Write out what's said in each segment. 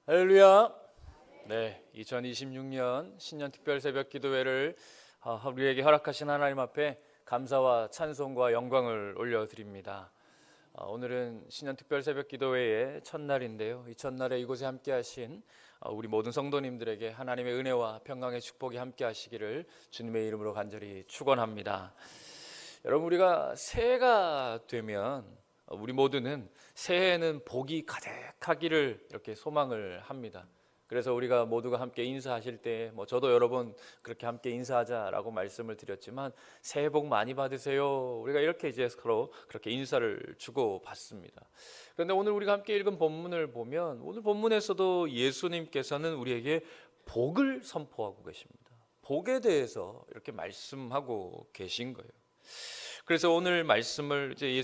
할렐루야. 네, 2026년 신년 특별 새벽 기도회를 우리에게 허락하신 하나님 앞에 감사와 찬송과 영광을 올려드립니다. 오늘은 신년 특별 새벽 기도회의 첫날인데요. 이 첫날에 이곳에 함께 하신 우리 모든 성도님들에게 하나님의 은혜와 평강의 축복이 함께 하시기를 주님의 이름으로 간절히 축원합니다. 여러분, 우리가 새해가 되면 우리 모두는 새해에는 복이 가득하기를 이렇게 소망을 합니다. 그래서 우리가 모두가 함께 인사하실 때 저도 여러 번 그렇게 함께 인사하자라고 말씀을 드렸지만 새해 복 많이 받으세요. 우리가 이렇게 이제 서로 그렇게 인사를 주고 받습니다. 그런데 오늘 우리가 함께 읽은 본문을 보면 오늘 본문에서도 예수님께서는 우리에게 복을 선포하고 계십니다. 복에 대해서 이렇게 말씀하고 계신 거예요. 그래서 오늘 말씀을 이제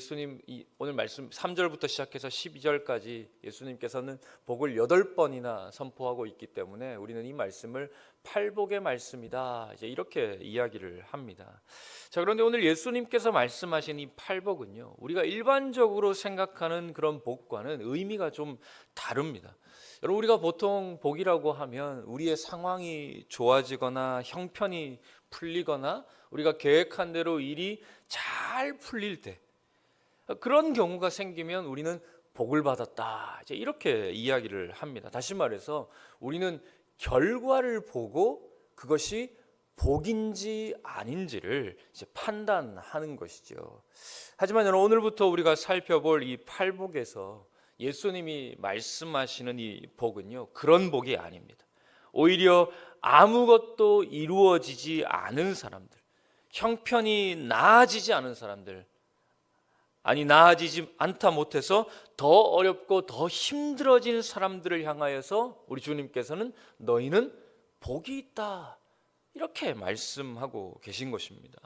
오늘 말씀 3절부터 시작해서 12절까지 예수님께서는 복을 8번이나 선포하고 있기 때문에 우리는 이 말씀을 팔복의 말씀이다 이제 이렇게 이야기를 합니다. 자, 그런데 오늘 예수님께서 말씀하신 이 팔복은요, 우리가 일반적으로 생각하는 그런 복과는 의미가 좀 다릅니다. 여러분, 우리가 보통 복이라고 하면 우리의 상황이 좋아지거나 형편이 풀리거나 우리가 계획한 대로 일이 잘 풀릴 때, 그런 경우가 생기면 우리는 복을 받았다 이제 이렇게 이야기를 합니다. 다시 말해서 우리는 결과를 보고 그것이 복인지 아닌지를 이제 판단하는 것이죠. 하지만 여러분, 오늘부터 우리가 살펴볼 이 팔복에서 예수님이 말씀하시는 이 복은요, 그런 복이 아닙니다. 오히려 아무것도 이루어지지 않은 사람들, 형편이 나아지지 않은 사람들, 아니 나아지지 않다 못해서 더 어렵고 더 힘들어진 사람들을 향하여서 우리 주님께서는 너희는 복이 있다 이렇게 말씀하고 계신 것입니다.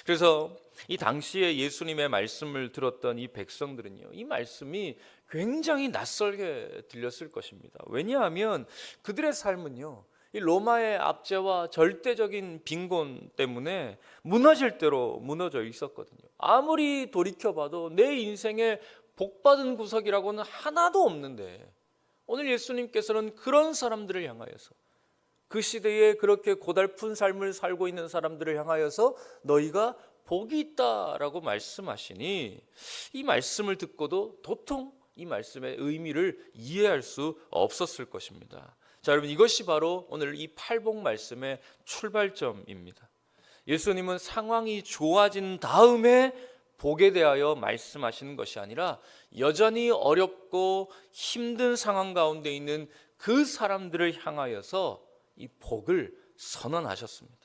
그래서 이 당시에 예수님의 말씀을 들었던 이 백성들은요, 이 말씀이 굉장히 낯설게 들렸을 것입니다. 왜냐하면 그들의 삶은요, 이 로마의 압제와 절대적인 빈곤 때문에 무너질 대로 무너져 있었거든요. 아무리 돌이켜봐도 내 인생에 복받은 구석이라고는 하나도 없는데 오늘 예수님께서는 그런 사람들을 향하여서, 그 시대에 그렇게 고달픈 삶을 살고 있는 사람들을 향하여서 너희가 복이 있다라고 말씀하시니 이 말씀을 듣고도 도통 이 말씀의 의미를 이해할 수 없었을 것입니다. 자, 여러분, 이것이 바로 오늘 이 팔복 말씀의 출발점입니다. 예수님은 상황이 좋아진 다음에 복에 대하여 말씀하시는 것이 아니라 여전히 어렵고 힘든 상황 가운데 있는 그 사람들을 향하여서 이 복을 선언하셨습니다.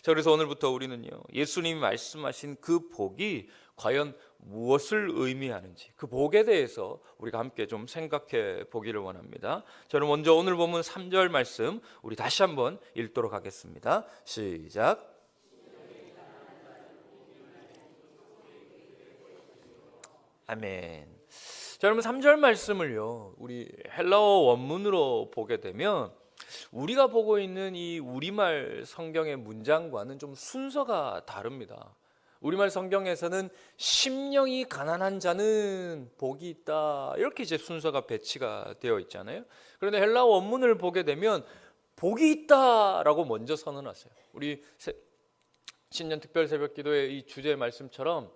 자, 그래서 오늘부터 우리는요, 예수님이 말씀하신 그 복이 과연 무엇을 의미하는지, 그 복에 대해서 우리가 함께 좀 생각해 보기를 원합니다. 저는 먼저 오늘 본문 3절 말씀 우리 다시 한번 읽도록 하겠습니다. 시작. 아멘. 자, 여러분, 3절 말씀을요, 우리 헬라어 원문으로 보게 되면 우리가 보고 있는 이 우리말 성경의 문장과는 좀 순서가 다릅니다. 우리말 성경에서는 심령이 가난한 자는 복이 있다 이렇게 이제 순서가 배치가 되어 있잖아요. 그런데 헬라어 원문을 보게 되면 복이 있다라고 먼저 선언하세요. 우리 신년 특별 새벽 기도의 이 주제 말씀처럼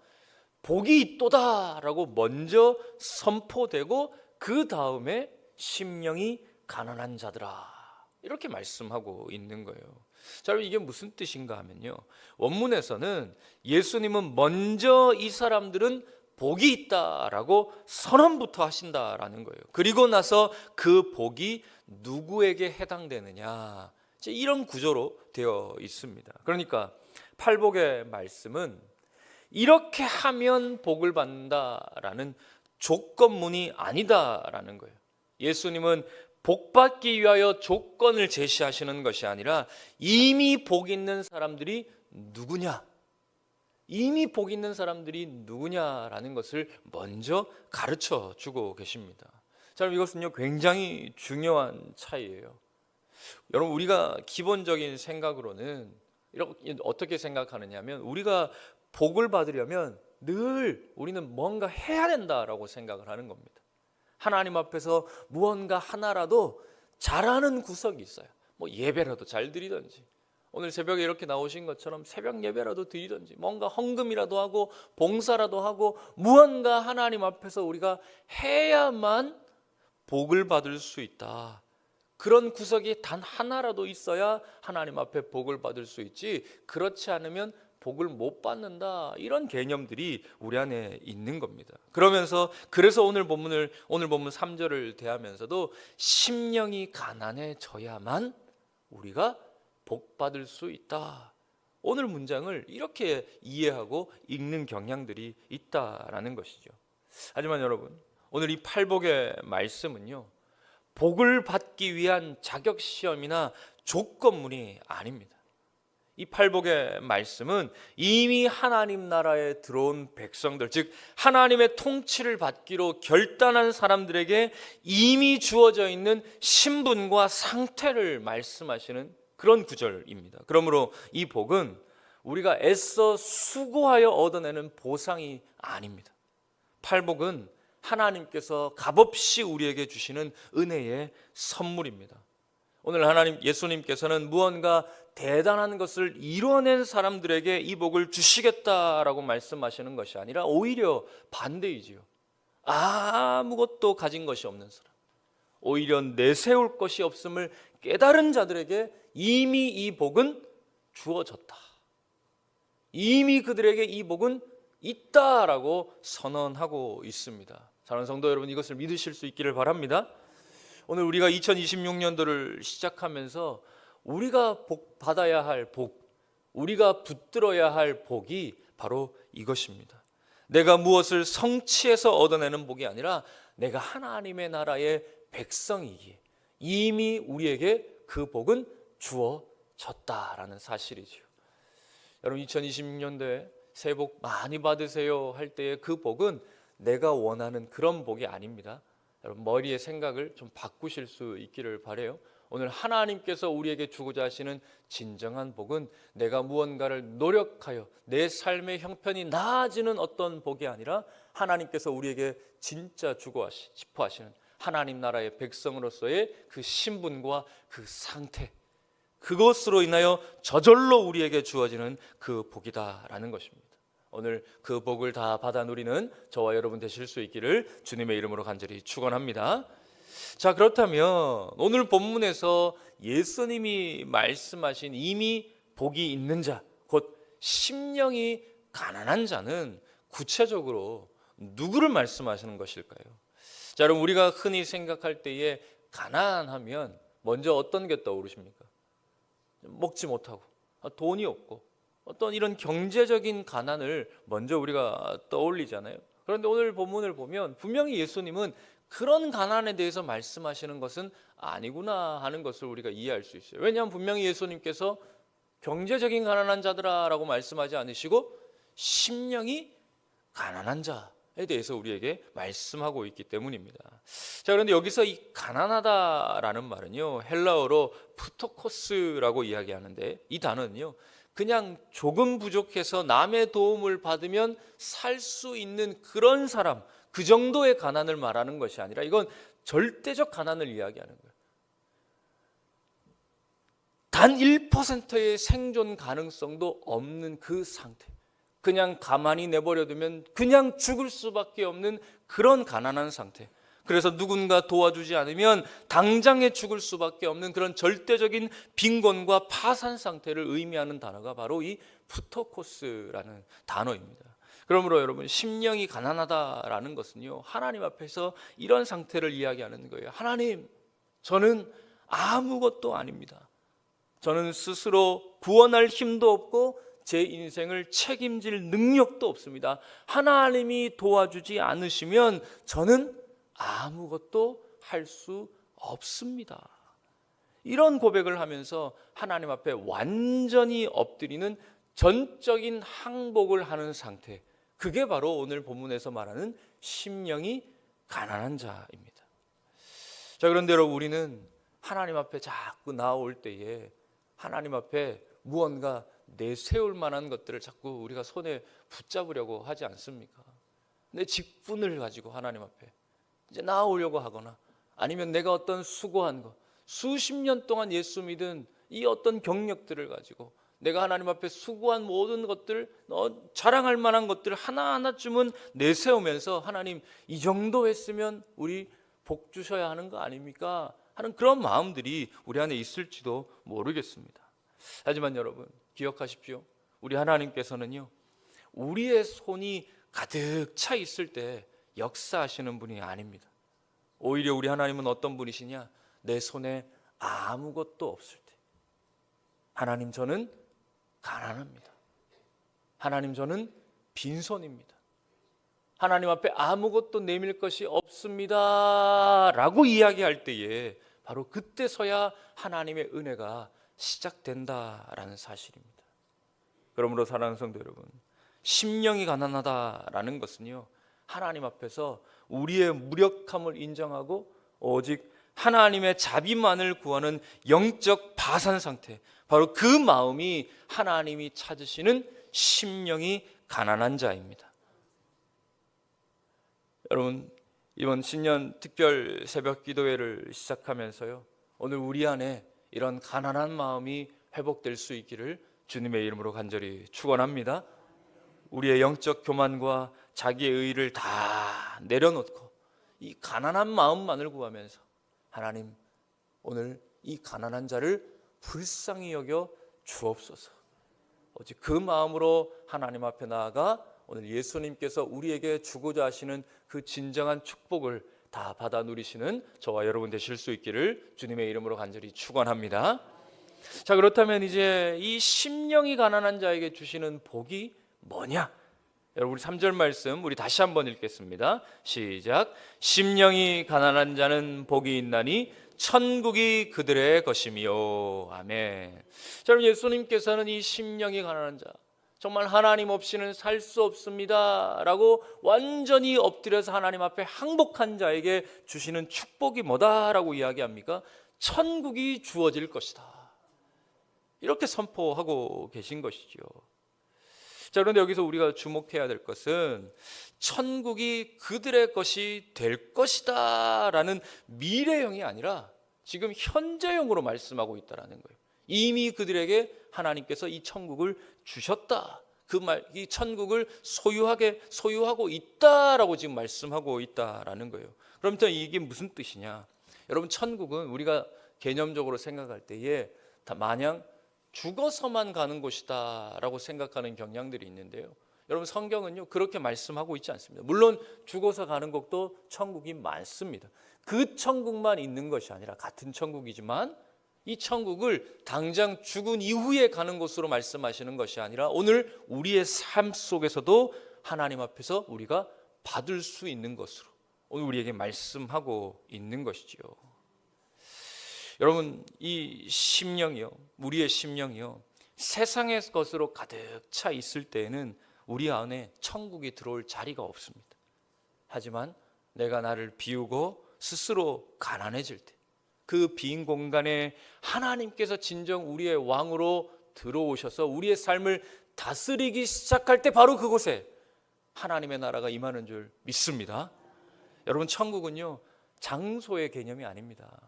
복이 있도다라고 먼저 선포되고 그 다음에 심령이 가난한 자들아 이렇게 말씀하고 있는 거예요. 자, 여러분, 이게 무슨 뜻인가 하면요, 원문에서는 예수님은 먼저 이 사람들은 복이 있다라고 선언부터 하신다라는 거예요. 그리고 나서 그 복이 누구에게 해당되느냐, 이런 구조로 되어 있습니다. 그러니까 팔복의 말씀은 이렇게 하면 복을 받는다라는 조건문이 아니다라는 거예요. 예수님은 복받기 위하여 조건을 제시하시는 것이 아니라 이미 복 있는 사람들이 누구냐, 이미 복 있는 사람들이 누구냐라는 것을 먼저 가르쳐 주고 계십니다. 자, 이것은요 굉장히 중요한 차이예요. 여러분, 우리가 기본적인 생각으로는 이렇게 어떻게 생각하느냐 하면 우리가 복을 받으려면 늘 우리는 뭔가 해야 된다라고 생각을 하는 겁니다. 하나님 앞에서 무언가 하나라도 잘하는 구석이 있어요. 뭐 예배라도 잘 드리든지, 오늘 새벽에 이렇게 나오신 것처럼 새벽 예배라도 드리든지, 뭔가 헌금이라도 하고 봉사라도 하고 무언가 하나님 앞에서 우리가 해야만 복을 받을 수 있다. 그런 구석이 단 하나라도 있어야 하나님 앞에 복을 받을 수 있지, 그렇지 않으면 복을 못 받는다. 이런 개념들이 우리 안에 있는 겁니다. 그래서 오늘 본문 3절을 대하면서도 심령이 가난해져야만 우리가 복 받을 수 있다. 오늘 문장을 이렇게 이해하고 읽는 경향들이 있다라는 것이죠. 하지만 여러분, 오늘 이 팔복의 말씀은요, 복을 받기 위한 자격 시험이나 조건문이 아닙니다. 이 팔복의 말씀은 이미 하나님 나라에 들어온 백성들, 즉 하나님의 통치를 받기로 결단한 사람들에게 이미 주어져 있는 신분과 상태를 말씀하시는 그런 구절입니다. 그러므로 이 복은 우리가 애써 수고하여 얻어내는 보상이 아닙니다. 팔복은 하나님께서 값없이 우리에게 주시는 은혜의 선물입니다. 오늘 예수님께서는 무언가 대단한 것을 이뤄낸 사람들에게 이 복을 주시겠다라고 말씀하시는 것이 아니라 오히려 반대이지요. 아무것도 가진 것이 없는 사람, 오히려 내세울 것이 없음을 깨달은 자들에게 이미 이 복은 주어졌다. 이미 그들에게 이 복은 있다라고 선언하고 있습니다. 사랑하는 성도 여러분, 이것을 믿으실 수 있기를 바랍니다. 오늘 우리가 2026년도를 시작하면서 우리가 복 받아야 할 복, 우리가 붙들어야 할 복이 바로 이것입니다. 내가 무엇을 성취해서 얻어내는 복이 아니라 내가 하나님의 나라의 백성이기에 이미 우리에게 그 복은 주어졌다라는 사실이지요. 여러분, 2026년도에 새해 복 많이 받으세요 할 때의 그 복은 내가 원하는 그런 복이 아닙니다. 여러분, 머리의 생각을 좀 바꾸실 수 있기를 바라요. 오늘 하나님께서 우리에게 주고자 하시는 진정한 복은 내가 무언가를 노력하여 내 삶의 형편이 나아지는 어떤 복이 아니라 하나님께서 우리에게 진짜 주고 싶어 하시는 하나님 나라의 백성으로서의 그 신분과 그 상태, 그것으로 인하여 저절로 우리에게 주어지는 그 복이다라는 것입니다. 오늘 그 복을 다 받아 누리는 저와 여러분 되실 수 있기를 주님의 이름으로 간절히 축원합니다. 자, 그렇다면 오늘 본문에서 예수님이 말씀하신 이미 복이 있는 자, 곧 심령이 가난한 자는 구체적으로 누구를 말씀하시는 것일까요? 자, 여러분, 우리가 흔히 생각할 때에 가난하면 먼저 어떤 게 떠오르십니까? 먹지 못하고 돈이 없고 어떤 이런 경제적인 가난을 먼저 우리가 떠올리잖아요. 그런데 오늘 본문을 보면 분명히 예수님은 그런 가난에 대해서 말씀하시는 것은 아니구나 하는 것을 우리가 이해할 수 있어요. 왜냐하면 분명히 예수님께서 경제적인 가난한 자들아라고 말씀하지 않으시고 심령이 가난한 자에 대해서 우리에게 말씀하고 있기 때문입니다. 자, 그런데 여기서 이 가난하다라는 말은요, 헬라어로 푸토코스라고 이야기하는데, 이 단어는요 그냥 조금 부족해서 남의 도움을 받으면 살 수 있는 그런 사람, 그 정도의 가난을 말하는 것이 아니라 이건 절대적 가난을 이야기하는 거예요. 단 1%의 생존 가능성도 없는 그 상태, 그냥 가만히 내버려두면 그냥 죽을 수밖에 없는 그런 가난한 상태, 그래서 누군가 도와주지 않으면 당장에 죽을 수밖에 없는 그런 절대적인 빈곤과 파산 상태를 의미하는 단어가 바로 이 푸토코스라는 단어입니다. 그러므로 여러분, 심령이 가난하다라는 것은요, 하나님 앞에서 이런 상태를 이야기하는 거예요. 하나님, 저는 아무것도 아닙니다. 저는 스스로 구원할 힘도 없고 제 인생을 책임질 능력도 없습니다. 하나님이 도와주지 않으시면 저는 아무것도 할 수 없습니다. 이런 고백을 하면서 하나님 앞에 완전히 엎드리는 전적인 항복을 하는 상태, 그게 바로 오늘 본문에서 말하는 심령이 가난한 자입니다. 자, 그런데 여러분, 우리는 하나님 앞에 자꾸 나올 때에 하나님 앞에 무언가 내세울 만한 것들을 자꾸 우리가 손에 붙잡으려고 하지 않습니까? 내 직분을 가지고 하나님 앞에 이제 나아오려고 하거나 아니면 내가 어떤 수고한 것, 수십 년 동안 예수 믿은 이 어떤 경력들을 가지고 내가 하나님 앞에 수고한 모든 것들, 자랑할 만한 것들 하나하나쯤은 내세우면서 하나님 이 정도 했으면 우리 복 주셔야 하는 거 아닙니까? 하는 그런 마음들이 우리 안에 있을지도 모르겠습니다. 하지만 여러분 기억하십시오. 우리 하나님께서는요, 우리의 손이 가득 차 있을 때 역사하시는 분이 아닙니다. 오히려 우리 하나님은 어떤 분이시냐? 내 손에 아무것도 없을 때, 하나님 저는 가난합니다. 하나님 저는 빈손입니다. 하나님 앞에 아무것도 내밀 것이 없습니다 라고 이야기할 때에 바로 그때서야 하나님의 은혜가 시작된다라는 사실입니다. 그러므로 사랑하는 성도 여러분, 심령이 가난하다라는 것은요, 하나님 앞에서 우리의 무력함을 인정하고 오직 하나님의 자비만을 구하는 영적 파산 상태, 바로 그 마음이 하나님이 찾으시는 심령이 가난한 자입니다. 여러분, 이번 신년 특별 새벽 기도회를 시작하면서요, 오늘 우리 안에 이런 가난한 마음이 회복될 수 있기를 주님의 이름으로 간절히 축원합니다. 우리의 영적 교만과 자기의 의의를 다 내려놓고 이 가난한 마음만을 구하면서 하나님, 오늘 이 가난한 자를 불쌍히 여겨 주옵소서. 오직 그 마음으로 하나님 앞에 나아가 오늘 예수님께서 우리에게 주고자 하시는 그 진정한 축복을 다 받아 누리시는 저와 여러분 되실 수 있기를 주님의 이름으로 간절히 축원합니다. 자, 그렇다면 이제 이 심령이 가난한 자에게 주시는 복이 뭐냐? 여러분, 우리 3절 말씀 우리 다시 한번 읽겠습니다. 시작. 심령이 가난한 자는 복이 있나니 천국이 그들의 것이미요. 아멘. 자, 여러분, 예수님께서는 이 심령이 가난한 자, 정말 하나님 없이는 살 수 없습니다 라고 완전히 엎드려서 하나님 앞에 항복한 자에게 주시는 축복이 뭐다라고 이야기합니까? 천국이 주어질 것이다, 이렇게 선포하고 계신 것이죠. 자, 그런데 여기서 우리가 주목해야 될 것은 천국이 그들의 것이 될 것이다 라는 미래형이 아니라 지금 현재형으로 말씀하고 있다는 거예요. 이미 그들에게 하나님께서 이 천국을 주셨다, 그 말, 이 천국을 소유하고 있다라고 지금 말씀하고 있다라는 거예요. 그럼 이게 무슨 뜻이냐? 여러분, 천국은 우리가 개념적으로 생각할 때에 다 마냥 죽어서만 가는 곳이다 라고 생각하는 경향들이 있는데요, 여러분, 성경은요 그렇게 말씀하고 있지 않습니다. 물론 죽어서 가는 곳도 천국이 많습니다. 그 천국만 있는 것이 아니라, 같은 천국이지만 이 천국을 당장 죽은 이후에 가는 곳으로 말씀하시는 것이 아니라 오늘 우리의 삶 속에서도 하나님 앞에서 우리가 받을 수 있는 것으로 오늘 우리에게 말씀하고 있는 것이지요. 여러분, 이 심령이요, 우리의 심령이요, 세상의 것으로 가득 차 있을 때에는 우리 안에 천국이 들어올 자리가 없습니다. 하지만 내가 나를 비우고 스스로 가난해질 때, 그 빈 공간에 하나님께서 진정 우리의 왕으로 들어오셔서 우리의 삶을 다스리기 시작할 때 바로 그곳에 하나님의 나라가 임하는 줄 믿습니다. 여러분, 천국은요 장소의 개념이 아닙니다.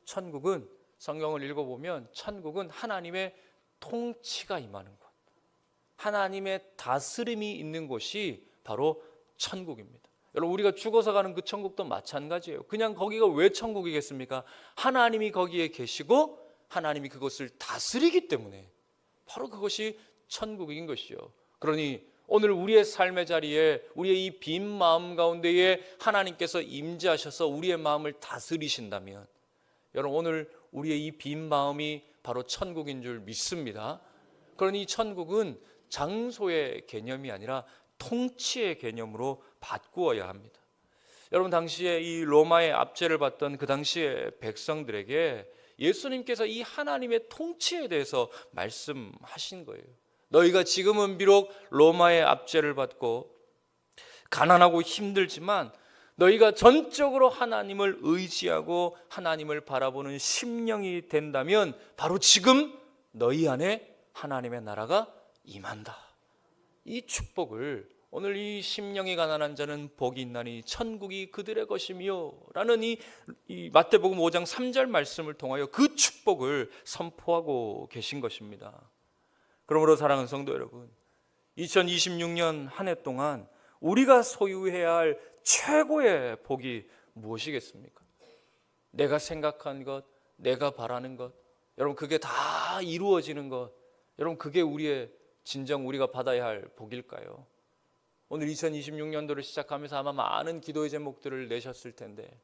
천국은, 성경을 읽어보면 천국은 하나님의 통치가 임하는 곳, 하나님의 다스림이 있는 곳이 바로 천국입니다. 여러분, 우리가 죽어서 가는 그 천국도 마찬가지예요. 그냥 거기가 왜 천국이겠습니까? 하나님이 거기에 계시고 하나님이 그것을 다스리기 때문에 바로 그것이 천국인 것이요. 그러니 오늘 우리의 삶의 자리에, 우리의 이 빈 마음 가운데에 하나님께서 임재하셔서 우리의 마음을 다스리신다면, 여러분, 오늘 우리의 이 빈 마음이 바로 천국인 줄 믿습니다. 그러니 천국은 장소의 개념이 아니라 통치의 개념으로 바꾸어야 합니다. 여러분, 당시에 이 로마의 압제를 받던 그 당시의 백성들에게 예수님께서 이 하나님의 통치에 대해서 말씀하신 거예요. 너희가 지금은 비록 로마의 압제를 받고 가난하고 힘들지만 너희가 전적으로 하나님을 의지하고 하나님을 바라보는 심령이 된다면 바로 지금 너희 안에 하나님의 나라가 임한다. 이 축복을 오늘 이 심령이 가난한 자는 복이 있나니 천국이 그들의 것이며 라는 이 마태복음 5장 3절 말씀을 통하여 그 축복을 선포하고 계신 것입니다. 그러므로 사랑하는 성도 여러분, 2026년 한 해 동안 우리가 소유해야 할 최고의 복이 무엇이겠습니까? 내가 생각한 것, 내가 바라는 것, 여러분 그게 다 이루어지는 것, 여러분 그게 우리의 진정 우리가 받아야 할 복일까요? 오늘 2026년도를 시작하면서 아마 많은 기도의 제목들을 내셨을 텐데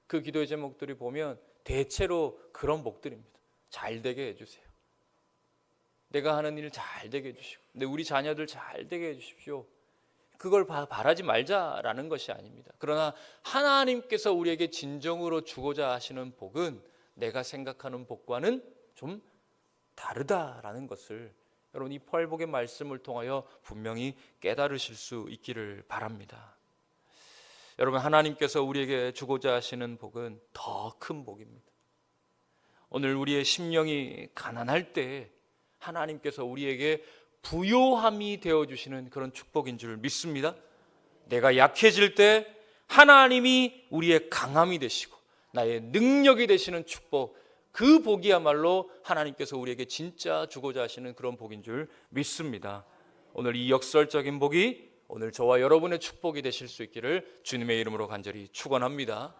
그 기도의 제목들이 보면 대체로 그런 복들입니다. 잘 되게 해주세요. 내가 하는 일 잘 되게 해주시고 우리 자녀들 잘 되게 해주십시오. 그걸 바라지 말자라는 것이 아닙니다. 그러나 하나님께서 우리에게 진정으로 주고자 하시는 복은 내가 생각하는 복과는 좀 다르다라는 것을 여러분 이 포엘복의 말씀을 통하여 분명히 깨달으실 수 있기를 바랍니다. 여러분 하나님께서 우리에게 주고자 하시는 복은 더 큰 복입니다. 오늘 우리의 심령이 가난할 때 하나님께서 우리에게 부요함이 되어주시는 그런 축복인 줄 믿습니다. 내가 약해질 때 하나님이 우리의 강함이 되시고 나의 능력이 되시는 축복, 그 복이야말로 하나님께서 우리에게 진짜 주고자 하시는 그런 복인 줄 믿습니다. 오늘 이 역설적인 복이 오늘 저와 여러분의 축복이 되실 수 있기를 주님의 이름으로 간절히 축원합니다.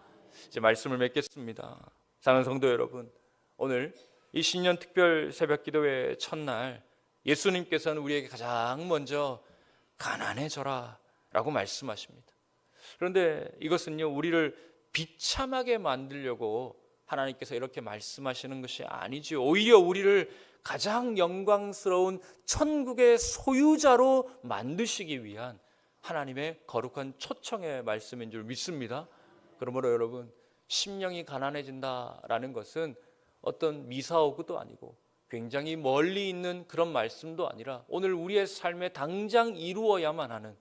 이제 말씀을 맺겠습니다. 사랑하는 성도 여러분, 오늘 이 신년 특별 새벽 기도회 첫날 예수님께서는 우리에게 가장 먼저 가난해져라 라고 말씀하십니다. 그런데 이것은요 우리를 비참하게 만들려고 하나님께서 이렇게 말씀하시는 것이 아니죠. 오히려 우리를 가장 영광스러운 천국의 소유자로 만드시기 위한 하나님의 거룩한 초청의 말씀인 줄 믿습니다. 그러므로 여러분 심령이 가난해진다라는 것은 어떤 미사오구도 아니고 굉장히 멀리 있는 그런 말씀도 아니라 오늘 우리의 삶에 당장 이루어야만 하는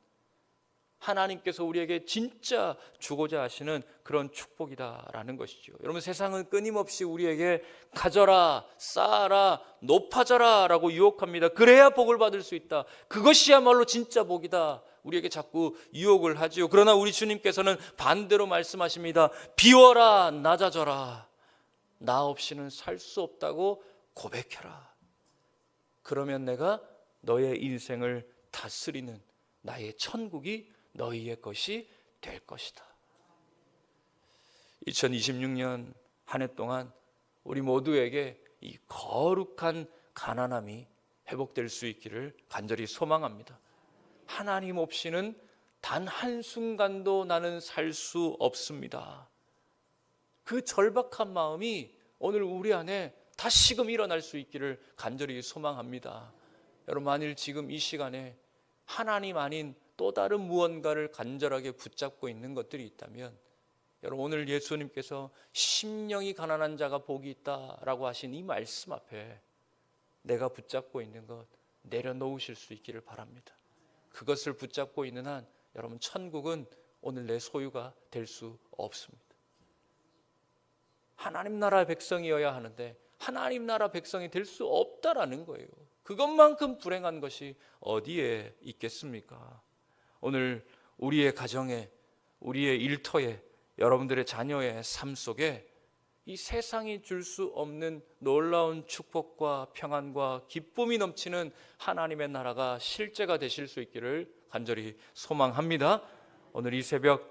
하나님께서 우리에게 진짜 주고자 하시는 그런 축복이다라는 것이죠. 여러분 세상은 끊임없이 우리에게 가져라, 쌓아라, 높아져라 라고 유혹합니다. 그래야 복을 받을 수 있다. 그것이야말로 진짜 복이다. 우리에게 자꾸 유혹을 하지요. 그러나 우리 주님께서는 반대로 말씀하십니다. 비워라, 낮아져라. 나 없이는 살 수 없다고 고백해라. 그러면 내가 너의 인생을 다스리는 나의 천국이 너희의 것이 될 것이다. 2026년 한 해 동안 우리 모두에게 이 거룩한 가난함이 회복될 수 있기를 간절히 소망합니다. 하나님 없이는 단 한순간도 나는 살 수 없습니다. 그 절박한 마음이 오늘 우리 안에 다시금 일어날 수 있기를 간절히 소망합니다. 여러분 만일 지금 이 시간에 하나님 아닌 또 다른 무언가를 간절하게 붙잡고 있는 것들이 있다면 여러분 오늘 예수님께서 심령이 가난한 자가 복이 있다라고 하신 이 말씀 앞에 내가 붙잡고 있는 것 내려놓으실 수 있기를 바랍니다. 그것을 붙잡고 있는 한 여러분 천국은 오늘 내 소유가 될 수 없습니다. 하나님 나라 백성이어야 하는데 하나님 나라 백성이 될 수 없다라는 거예요. 그것만큼 불행한 것이 어디에 있겠습니까? 오늘 우리의 가정에, 우리의 일터에, 여러분들의 자녀의 삶 속에 이 세상이 줄 수 없는 놀라운 축복과 평안과 기쁨이 넘치는 하나님의 나라가 실제가 되실 수 있기를 간절히 소망합니다. 오늘 이 새벽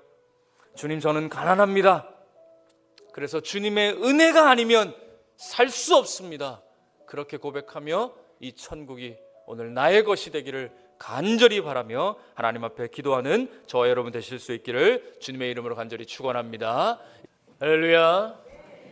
주님 저는 가난합니다. 그래서 주님의 은혜가 아니면 살 수 없습니다. 그렇게 고백하며 이 천국이 오늘 나의 것이 되기를 간절히 바라며 하나님 앞에 기도하는 저와 여러분 되실 수 있기를 주님의 이름으로 간절히 축원합니다. 할렐루야.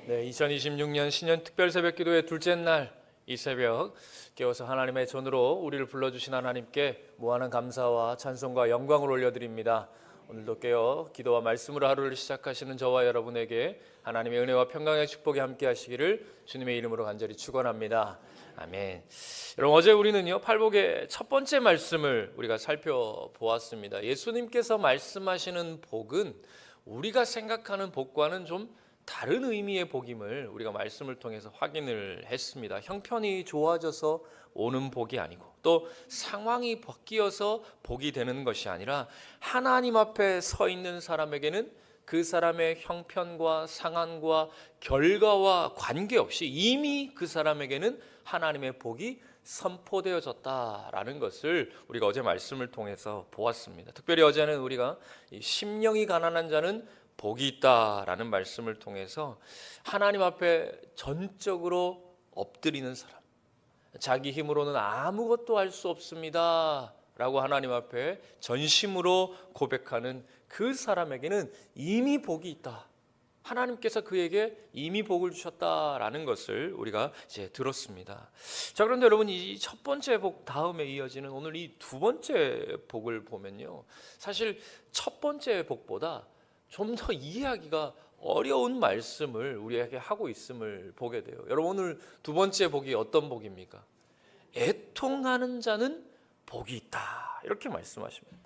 네, 2026년 신년 특별 새벽 기도의 둘째 날 이 새벽 깨어서 하나님의 전으로 우리를 불러주신 하나님께 무한한 감사와 찬송과 영광을 올려드립니다. 오늘도 깨어 기도와 말씀으로 하루를 시작하시는 저와 여러분에게 하나님의 은혜와 평강의 축복이 함께 하시기를 주님의 이름으로 간절히 축원합니다. 아멘. 여러분 어제 우리는요 팔복의 첫 번째 말씀을 우리가 살펴보았습니다. 예수님께서 말씀하시는 복은 우리가 생각하는 복과는 좀 다른 의미의 복임을 우리가 말씀을 통해서 확인을 했습니다. 형편이 좋아져서 오는 복이 아니고 또 상황이 바뀌어서 복이 되는 것이 아니라 하나님 앞에 서 있는 사람에게는 그 사람의 형편과 상황과 결과와 관계없이 이미 그 사람에게는 하나님의 복이 선포되어졌다라는 것을 우리가 어제 말씀을 통해서 보았습니다. 특별히 어제는 우리가 심령이 가난한 자는 복이 있다라는 말씀을 통해서 하나님 앞에 전적으로 엎드리는 사람, 자기 힘으로는 아무것도 할 수 없습니다 라고 하나님 앞에 전심으로 고백하는 그 사람에게는 이미 복이 있다, 하나님께서 그에게 이미 복을 주셨다라는 것을 우리가 이제 들었습니다. 자, 그런데 여러분, 이 첫 번째 복 다음에 이어지는 오늘 이 두 번째 복을 보면요, 사실 첫 번째 복보다 좀 더 이해하기가 어려운 말씀을 우리에게 하고 있음을 보게 돼요. 여러분, 오늘 두 번째 복이 어떤 복입니까? 애통하는 자는 복이 있다, 이렇게 말씀하십니다.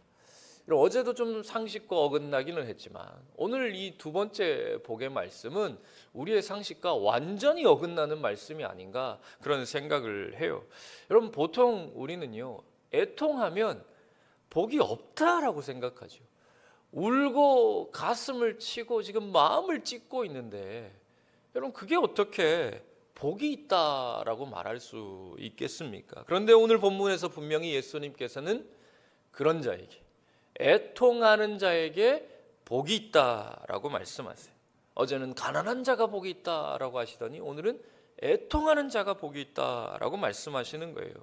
어제도 좀 상식과 어긋나기는 했지만 오늘 이 두 번째 복의 말씀은 우리의 상식과 완전히 어긋나는 말씀이 아닌가 그런 생각을 해요. 여러분, 보통 우리는요, 애통하면 복이 없다라고 생각하죠. 울고 가슴을 치고 지금 마음을 찢고 있는데 여러분, 그게 어떻게 복이 있다라고 말할 수 있겠습니까? 그런데 오늘 본문에서 분명히 예수님께서는 그런 자에게, 애통하는 자에게 복이 있다라고 말씀하세요. 어제는 가난한 자가 복이 있다라고 하시더니 오늘은 애통하는 자가 복이 있다라고 말씀하시는 거예요.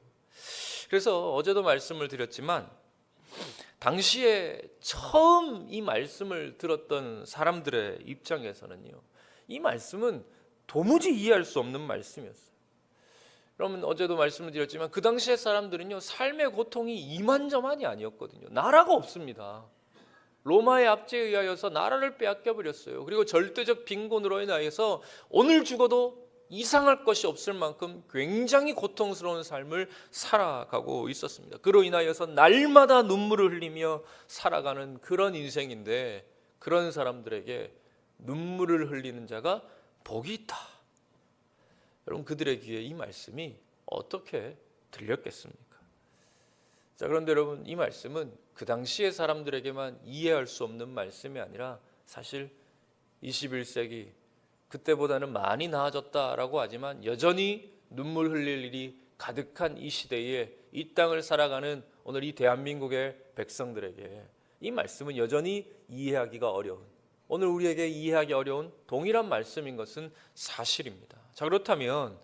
그래서 어제도 말씀을 드렸지만 당시에 처음 이 말씀을 들었던 사람들의 입장에서는요, 이 말씀은 도무지 이해할 수 없는 말씀이었어요. 여러분, 어제도 말씀을 드렸지만 그 당시의 사람들은요, 삶의 고통이 이만저만이 아니었거든요. 나라가 없습니다. 로마의 압제에 의하여서 나라를 빼앗겨 버렸어요. 그리고 절대적 빈곤으로 인하여서 오늘 죽어도 이상할 것이 없을 만큼 굉장히 고통스러운 삶을 살아가고 있었습니다. 그로 인하여서 날마다 눈물을 흘리며 살아가는 그런 인생인데, 그런 사람들에게 눈물을 흘리는 자가 복이 있다. 여러분, 그들의 귀에 이 말씀이 어떻게 들렸겠습니까? 자, 그런데 여러분, 이 말씀은 그 당시의 사람들에게만 이해할 수 없는 말씀이 아니라 사실 21세기 그때보다는 많이 나아졌다라고 하지만 여전히 눈물 흘릴 일이 가득한 이 시대에 이 땅을 살아가는 오늘 이 대한민국의 백성들에게 이 말씀은 여전히 이해하기가 어려운, 오늘 우리에게 이해하기 어려운 동일한 말씀인 것은 사실입니다. 자, 그렇다면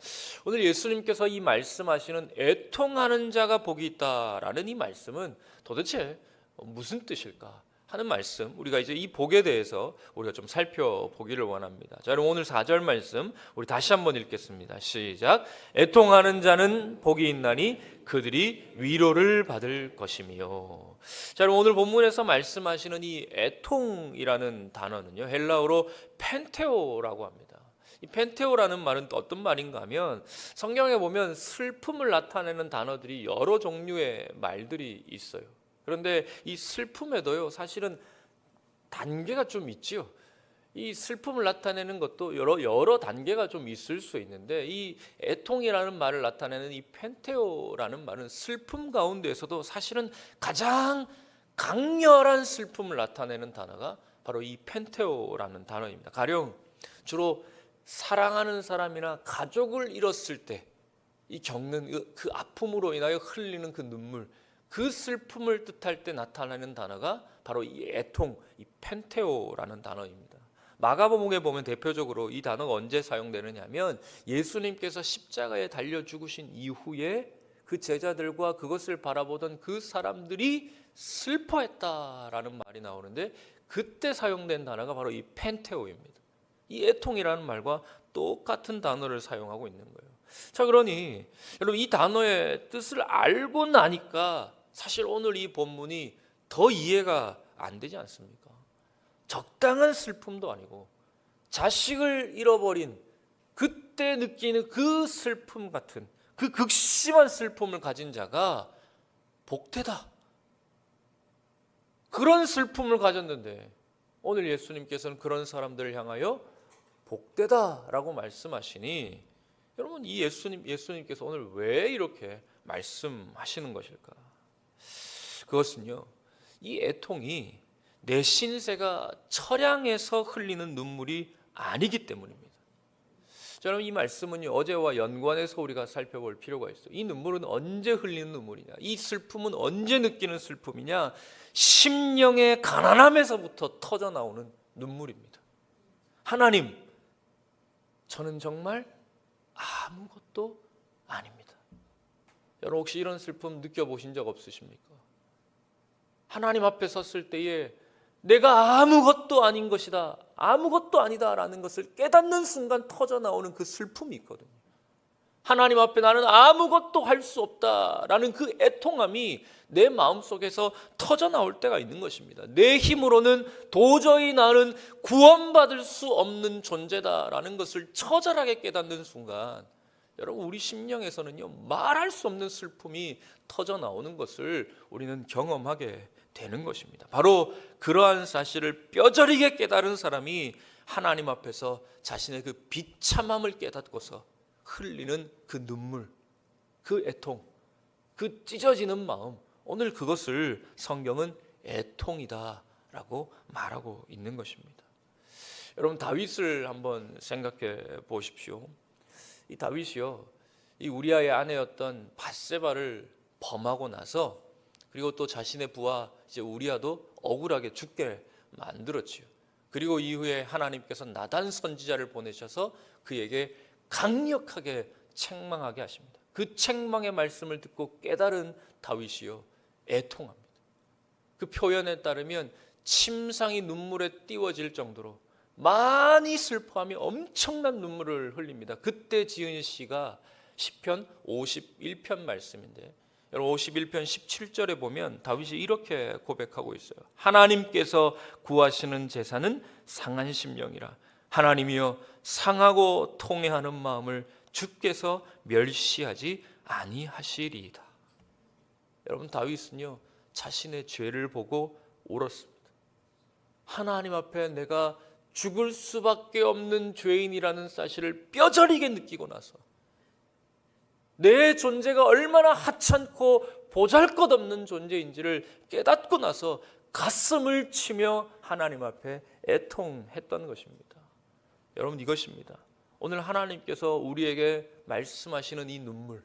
오늘 예수님께서 이 말씀하시는 애통하는 자가 복이 있다라는 이 말씀은 도대체 무슨 뜻일까 하는 말씀, 우리가 이제 이 복에 대해서 우리가 좀 살펴보기를 원합니다. 자, 그럼 오늘 4절 말씀 우리 다시 한번 읽겠습니다. 시작. 애통하는 자는 복이 있나니 그들이 위로를 받을 것이며. 자, 그럼 오늘 본문에서 말씀하시는 이 애통이라는 단어는요, 헬라어로 펜테오라고 합니다. 이 펜테오라는 말은 또 어떤 말인가 하면 성경에 보면 슬픔을 나타내는 단어들이 여러 종류의 말들이 있어요. 그런데 이 슬픔에도요, 사실은 단계가 좀 있지요. 이 슬픔을 나타내는 것도 여러 단계가 좀 있을 수 있는데, 이 애통이라는 말을 나타내는 이 펜테오라는 말은 슬픔 가운데에서도 사실은 가장 강렬한 슬픔을 나타내는 단어가 바로 이 펜테오라는 단어입니다. 가령 주로 사랑하는 사람이나 가족을 잃었을 때 이 겪는 그 아픔으로 인하여 흘리는 그 눈물, 그 슬픔을 뜻할 때 나타나는 단어가 바로 이 애통, 이 펜테오라는 단어입니다. 마가복음에 보면 대표적으로 이 단어가 언제 사용되느냐 하면 예수님께서 십자가에 달려 죽으신 이후에 그 제자들과 그것을 바라보던 그 사람들이 슬퍼했다라는 말이 나오는데, 그때 사용된 단어가 바로 이 펜테오입니다. 이 애통이라는 말과 똑같은 단어를 사용하고 있는 거예요. 자, 그러니 여러분, 이 단어의 뜻을 알고 나니까 사실 오늘 이 본문이 더 이해가 안 되지 않습니까? 적당한 슬픔도 아니고 자식을 잃어버린 그때 느끼는 그 슬픔 같은 그 극심한 슬픔을 가진 자가 복되다, 그런 슬픔을 가졌는데 오늘 예수님께서는 그런 사람들을 향하여 복되다라고 말씀하시니 여러분 이 예수님께서 오늘 왜 이렇게 말씀하시는 것일까? 그것은요, 이 애통이 내 신세가 처량해서 흘리는 눈물이 아니기 때문입니다. 여러분 이 말씀은요, 어제와 연관해서 우리가 살펴볼 필요가 있어요. 이 눈물은 언제 흘리는 눈물이냐? 이 슬픔은 언제 느끼는 슬픔이냐? 심령의 가난함에서부터 터져 나오는 눈물입니다. 하나님, 저는 정말 아무것도 아닙니다. 여러분 혹시 이런 슬픔 느껴보신 적 없으십니까? 하나님 앞에 섰을 때에 내가 아무것도 아닌 것이다, 아무것도 아니다라는 것을 깨닫는 순간 터져 나오는 그 슬픔이 있거든요. 하나님 앞에 나는 아무것도 할 수 없다라는 그 애통함이 내 마음속에서 터져 나올 때가 있는 것입니다. 내 힘으로는 도저히 나는 구원받을 수 없는 존재다라는 것을 처절하게 깨닫는 순간 여러분 우리 심령에서는요, 말할 수 없는 슬픔이 터져 나오는 것을 우리는 경험하게 되는 것입니다. 바로 그러한 사실을 뼈저리게 깨달은 사람이 하나님 앞에서 자신의 그 비참함을 깨닫고서 흘리는 그 눈물, 그 애통, 그 찢어지는 마음, 오늘 그것을 성경은 애통이다라고 말하고 있는 것입니다. 여러분 다윗을 한번 생각해 보십시오. 이 다윗이요, 이 우리아의 아내였던 밧세바를 범하고 나서 그리고 또 자신의 부하 이제 우리아도 억울하게 죽게 만들었지요. 그리고 이후에 하나님께서 나단 선지자를 보내셔서 그에게 강력하게 책망하게 하십니다. 그 책망의 말씀을 듣고 깨달은 다윗이요, 애통합니다. 그 표현에 따르면 침상이 눈물에 띄워질 정도로 많이 슬퍼하며 엄청난 눈물을 흘립니다. 그때 지은 시가 시편 51편 말씀인데, 여러분 51편 17절에 보면 다윗이 이렇게 고백하고 있어요. 하나님께서 구하시는 제사는 상한 심령이라. 하나님이여 상하고 통회하는 마음을 주께서 멸시하지 아니하시리이다. 여러분 다윗은요, 자신의 죄를 보고 울었습니다. 하나님 앞에 내가 죽을 수밖에 없는 죄인이라는 사실을 뼈저리게 느끼고 나서 내 존재가 얼마나 하찮고 보잘것없는 존재인지를 깨닫고 나서 가슴을 치며 하나님 앞에 애통했던 것입니다. 여러분 이것입니다. 오늘 하나님께서 우리에게 말씀하시는 이 눈물,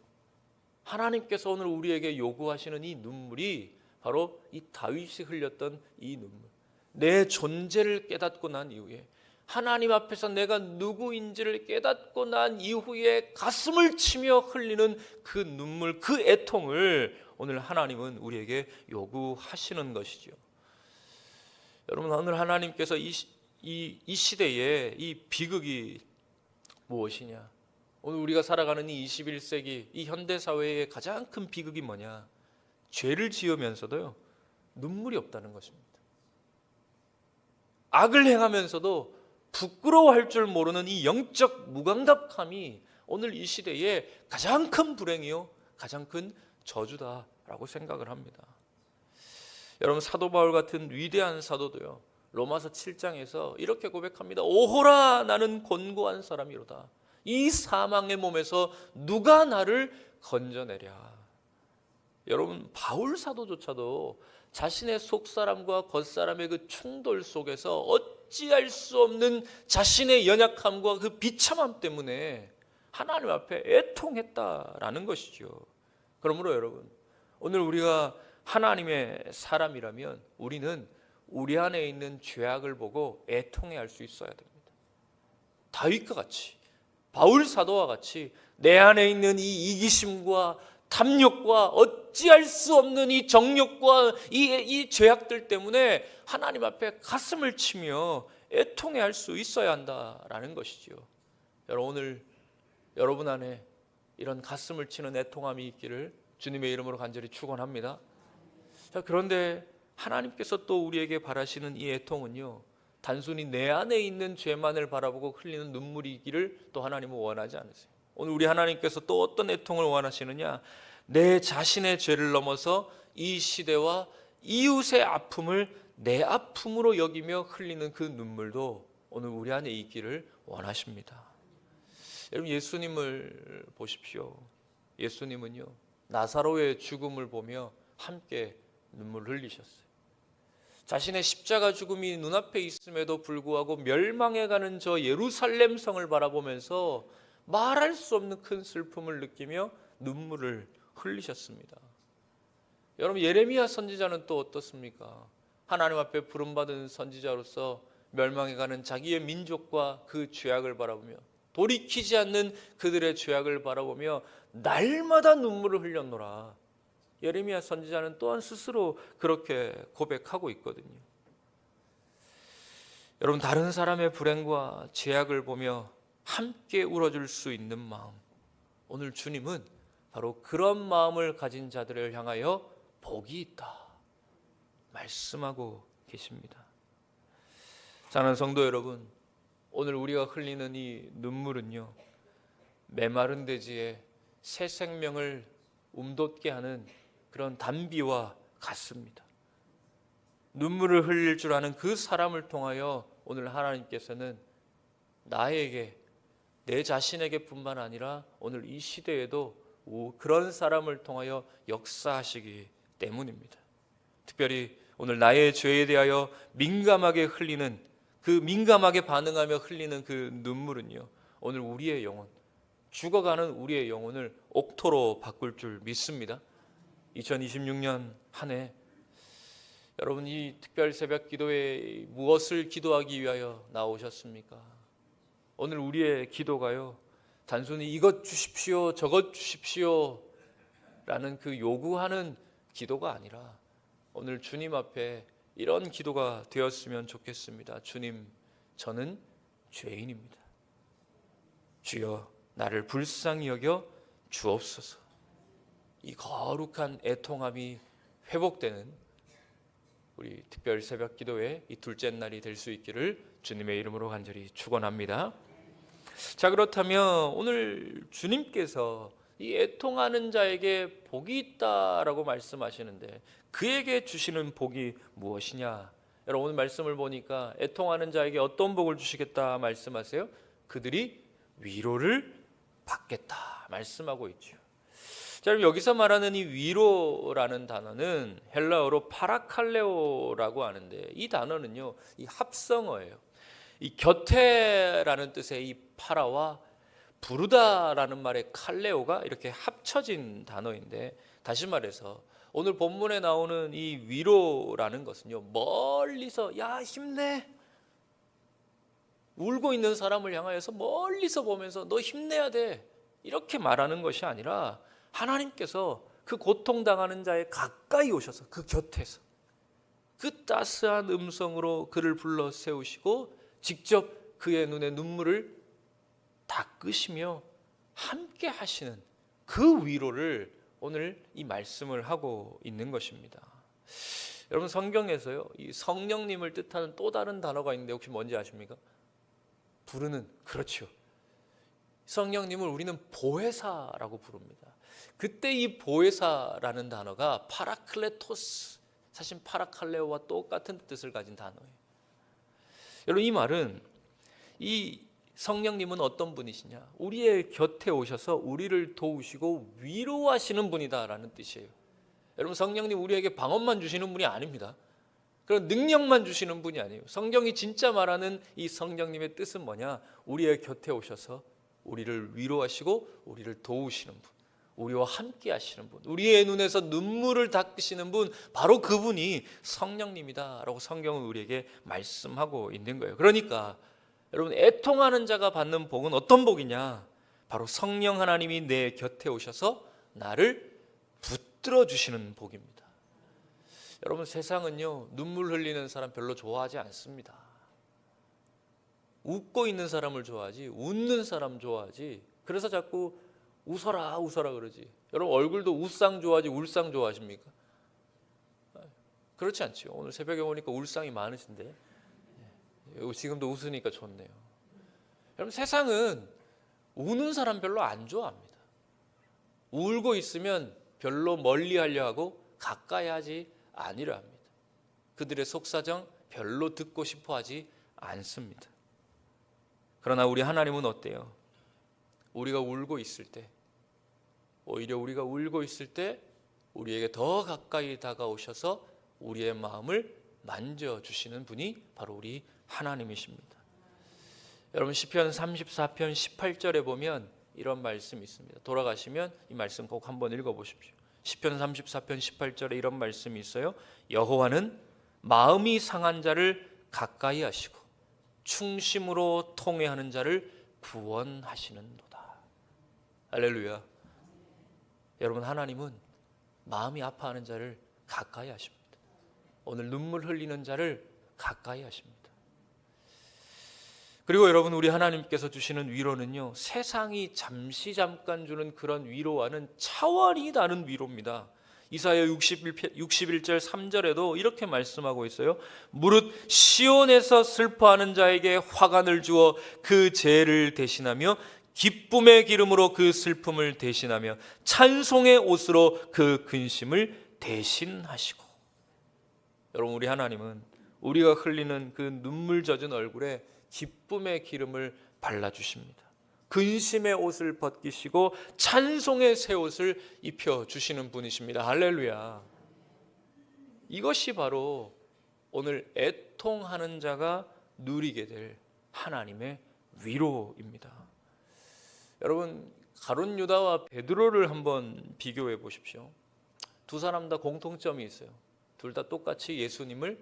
하나님께서 오늘 우리에게 요구하시는 이 눈물이 바로 이 다윗이 흘렸던 이 눈물, 내 존재를 깨닫고 난 이후에 하나님 앞에서 내가 누구인지를 깨닫고 난 이후에 가슴을 치며 흘리는 그 눈물, 그 애통을 오늘 하나님은 우리에게 요구하시는 것이죠. 여러분 오늘 하나님께서 이 시대에 이 비극이 무엇이냐? 오늘 우리가 살아가는 이 21세기 이 현대사회의 가장 큰 비극이 뭐냐? 죄를 지으면서도요, 눈물이 없다는 것입니다. 악을 행하면서도 부끄러워할 줄 모르는 이 영적 무감각함이 오늘 이 시대의 가장 큰 불행이요, 가장 큰 저주다라고 생각을 합니다. 여러분 사도 바울 같은 위대한 사도도요, 로마서 7장에서 이렇게 고백합니다. 오호라 나는 곤고한 사람이로다. 이 사망의 몸에서 누가 나를 건져내랴. 여러분 바울 사도조차도 자신의 속사람과 겉사람의 그 충돌 속에서 어찌할 수 없는 자신의 연약함과 그 비참함 때문에 하나님 앞에 애통했다라는 것이죠. 그러므로 여러분 오늘 우리가 하나님의 사람이라면 우리는 우리 안에 있는 죄악을 보고 애통해야 할 수 있어야 됩니다. 다윗과 같이, 바울 사도와 같이 내 안에 있는 이 이기심과 탐욕과 어찌할 수 없는 이 정욕과 이 죄악들 때문에 하나님 앞에 가슴을 치며 애통해야 할 수 있어야 한다라는 것이죠. 여러분 오늘 여러분 안에 이런 가슴을 치는 애통함이 있기를 주님의 이름으로 간절히 축원합니다. 자, 그런데 하나님께서 또 우리에게 바라시는 이 애통은요, 단순히 내 안에 있는 죄만을 바라보고 흘리는 눈물이기를 또 하나님은 원하지 않으세요. 오늘 우리 하나님께서 또 어떤 애통을 원하시느냐? 내 자신의 죄를 넘어서 이 시대와 이웃의 아픔을 내 아픔으로 여기며 흘리는 그 눈물도 오늘 우리 안에 있기를 원하십니다. 여러분, 예수님을 보십시오. 예수님은요, 나사로의 죽음을 보며 함께 눈물을 흘리셨어요. 자신의 십자가 죽음이 눈앞에 있음에도 불구하고 멸망해가는 저 예루살렘 성을 바라보면서 말할 수 없는 큰 슬픔을 느끼며 눈물을 흘리셨습니다. 여러분, 예레미야 선지자는 또 어떻습니까? 하나님 앞에 부름받은 선지자로서 멸망해가는 자기의 민족과 그 죄악을 바라보며, 돌이키지 않는 그들의 죄악을 바라보며 날마다 눈물을 흘렸노라. 예레미야 선지자는 또한 스스로 그렇게 고백하고 있거든요. 여러분, 다른 사람의 불행과 죄악을 보며 함께 울어줄 수 있는 마음, 오늘 주님은 바로 그런 마음을 가진 자들을 향하여 복이 있다 말씀하고 계십니다. 사랑하는 성도 여러분, 오늘 우리가 흘리는 이 눈물은요, 메마른 대지에 새 생명을 움돋게 하는 그런 단비와 같습니다. 눈물을 흘릴 줄 아는 그 사람을 통하여 오늘 하나님께서는 나에게, 내 자신에게 뿐만 아니라 오늘 이 시대에도 그런 사람을 통하여 역사하시기 때문입니다. 특별히 오늘 나의 죄에 대하여 민감하게 흘리는, 그 민감하게 반응하며 흘리는 그 눈물은요, 오늘 우리의 영혼, 죽어가는 우리의 영혼을 옥토로 바꿀 줄 믿습니다. 2026년 한 해 여러분, 이 특별 새벽 기도에 무엇을 기도하기 위하여 나오셨습니까? 오늘 우리의 기도가요, 단순히 이것 주십시오, 저것 주십시오 라는 그 요구하는 기도가 아니라 오늘 주님 앞에 이런 기도가 되었으면 좋겠습니다. 주님, 저는 죄인입니다. 주여, 나를 불쌍히 여겨 주옵소서. 이 거룩한 애통함이 회복되는 우리 특별 새벽 기도의 이 둘째 날이 될 수 있기를 주님의 이름으로 간절히 축원합니다. 자, 그렇다면 오늘 주님께서 이 애통하는 자에게 복이 있다라고 말씀하시는데 그에게 주시는 복이 무엇이냐? 여러분, 오늘 말씀을 보니까 애통하는 자에게 어떤 복을 주시겠다 말씀하세요? 그들이 위로를 받겠다 말씀하고 있죠. 자, 그럼 여기서 말하는 이 위로라는 단어는 헬라어로 파라칼레오라고 하는데, 이 단어는요, 이 합성어예요. 이 곁에라는 뜻의 이 파라와 부르다라는 말의 칼레오가 이렇게 합쳐진 단어인데, 다시 말해서 오늘 본문에 나오는 이 위로라는 것은요, 멀리서 야 힘내, 울고 있는 사람을 향하여서 멀리서 보면서 너 힘내야 돼 이렇게 말하는 것이 아니라 하나님께서 그 고통당하는 자에 가까이 오셔서 그 곁에서 그 따스한 음성으로 그를 불러 세우시고 직접 그의 눈에 눈물을 닦으시며 함께 하시는 그 위로를 오늘 이 말씀을 하고 있는 것입니다. 여러분, 성경에서요, 이 성령님을 뜻하는 또 다른 단어가 있는데 혹시 뭔지 아십니까? 부르는, 그렇죠. 성령님을 우리는 보혜사라고 부릅니다. 그때 이 보혜사라는 단어가 파라클레토스, 사실 파라칼레오와 똑같은 뜻을 가진 단어예요. 여러분, 이 말은 이 성령님은 어떤 분이시냐? 우리의 곁에 오셔서 우리를 도우시고 위로하시는 분이다라는 뜻이에요. 여러분, 성령님 우리에게 방언만 주시는 분이 아닙니다. 그런 능력만 주시는 분이 아니에요. 성경이 진짜 말하는 이 성령님의 뜻은 뭐냐? 우리의 곁에 오셔서 우리를 위로하시고 우리를 도우시는 분, 우리와 함께 하시는 분, 우리의 눈에서 눈물을 닦으시는 분, 바로 그분이 성령님이다라고 성경은 우리에게 말씀하고 있는 거예요. 그러니까 여러분, 애통하는 자가 받는 복은 어떤 복이냐? 바로 성령 하나님이 내 곁에 오셔서 나를 붙들어 주시는 복입니다. 여러분, 세상은요, 눈물 흘리는 사람 별로 좋아하지 않습니다. 웃고 있는 사람을 좋아하지, 웃는 사람 좋아하지. 그래서 자꾸 웃어라 웃어라 그러지. 여러분, 얼굴도 웃상 좋아하지 울상 좋아하십니까? 그렇지 않죠. 오늘 새벽에 오니까 울상이 많으신데 지금도 웃으니까 좋네요. 여러분, 세상은 우는 사람 별로 안 좋아합니다. 울고 있으면 별로 멀리 하려 하고 가까이 하지 아니려 합니다. 그들의 속사정 별로 듣고 싶어 하지 않습니다. 그러나 우리 하나님은 어때요? 우리가 울고 있을 때, 오히려 우리가 울고 있을 때 우리에게 더 가까이 다가오셔서 우리의 마음을 만져주시는 분이 바로 우리 하나님이십니다. 여러분 시편 34편 18절에 보면 이런 말씀이 있습니다. 돌아가시면 이 말씀 꼭 한번 읽어보십시오. 시편 34편 18절에 이런 말씀이 있어요. 여호와는 마음이 상한 자를 가까이 하시고 충심으로 통회하는 자를 구원하시는도다. 할렐루야. 여러분 하나님은 마음이 아파하는 자를 가까이 하십니다. 오늘 눈물 흘리는 자를 가까이 하십니다. 그리고 여러분 우리 하나님께서 주시는 위로는요, 세상이 잠깐 주는 그런 위로와는 차원이 다른 위로입니다. 이사야 61절 3절에도 이렇게 말씀하고 있어요. 무릇 시온에서 슬퍼하는 자에게 화관을 주어 그 죄를 대신하며 기쁨의 기름으로 그 슬픔을 대신하며 찬송의 옷으로 그 근심을 대신하시고. 여러분 우리 하나님은 우리가 흘리는 그 눈물 젖은 얼굴에 기쁨의 기름을 발라주십니다. 근심의 옷을 벗기시고 찬송의 새 옷을 입혀주시는 분이십니다. 할렐루야. 이것이 바로 오늘 애통하는 자가 누리게 될 하나님의 위로입니다. 여러분 가룟 유다와 베드로를 한번 비교해 보십시오. 두 사람 다 공통점이 있어요. 둘 다 똑같이 예수님을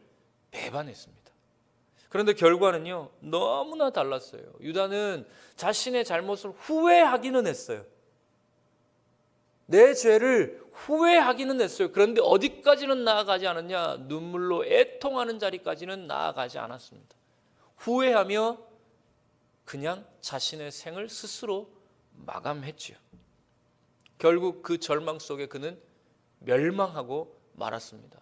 배반했습니다. 그런데 결과는요 너무나 달랐어요. 유다는 자신의 잘못을 후회하기는 했어요. 내 죄를 후회하기는 했어요. 그런데 어디까지는 나아가지 않았냐? 눈물로 애통하는 자리까지는 나아가지 않았습니다. 후회하며 그냥 자신의 생을 스스로 마감했지요. 결국 그 절망 속에 그는 멸망하고 말았습니다.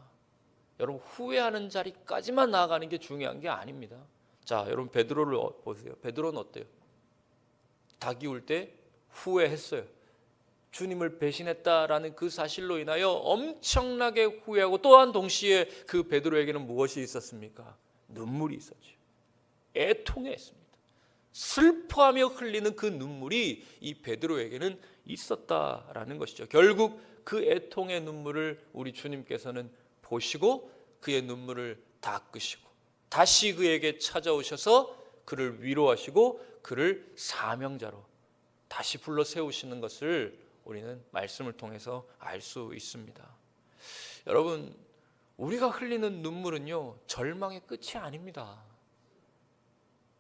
여러분 후회하는 자리까지만 나아가는 게 중요한 게 아닙니다. 자, 여러분 베드로를 보세요. 베드로는 어때요? 닭이 울 때 후회했어요. 주님을 배신했다라는 그 사실로 인하여 엄청나게 후회하고, 또한 동시에 그 베드로에게는 무엇이 있었습니까? 눈물이 있었죠. 애통했습니다. 슬퍼하며 흘리는 그 눈물이 이 베드로에게는 있었다라는 것이죠. 결국 그 애통의 눈물을 우리 주님께서는 보시고 그의 눈물을 닦으시고 다시 그에게 찾아오셔서 그를 위로하시고 그를 사명자로 다시 불러 세우시는 것을 우리는 말씀을 통해서 알 수 있습니다. 여러분 우리가 흘리는 눈물은요 절망의 끝이 아닙니다.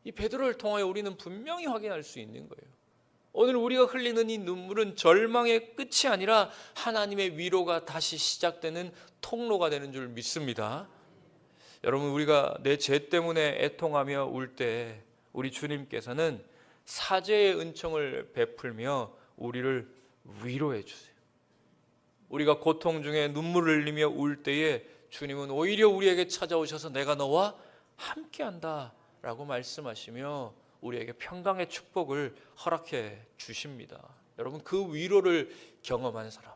이 베드로를 통하여 우리는 분명히 확인할 수 있는 거예요. 오늘 우리가 흘리는 이 눈물은 절망의 끝이 아니라 하나님의 위로가 다시 시작되는 통로가 되는 줄 믿습니다. 여러분 우리가 내 죄 때문에 애통하며 울 때 우리 주님께서는 사죄의 은총을 베풀며 우리를 위로해 주세요. 우리가 고통 중에 눈물을 흘리며 울 때에 주님은 오히려 우리에게 찾아오셔서 내가 너와 함께한다 라고 말씀하시며 우리에게 평강의 축복을 허락해 주십니다. 여러분 그 위로를 경험한 사람,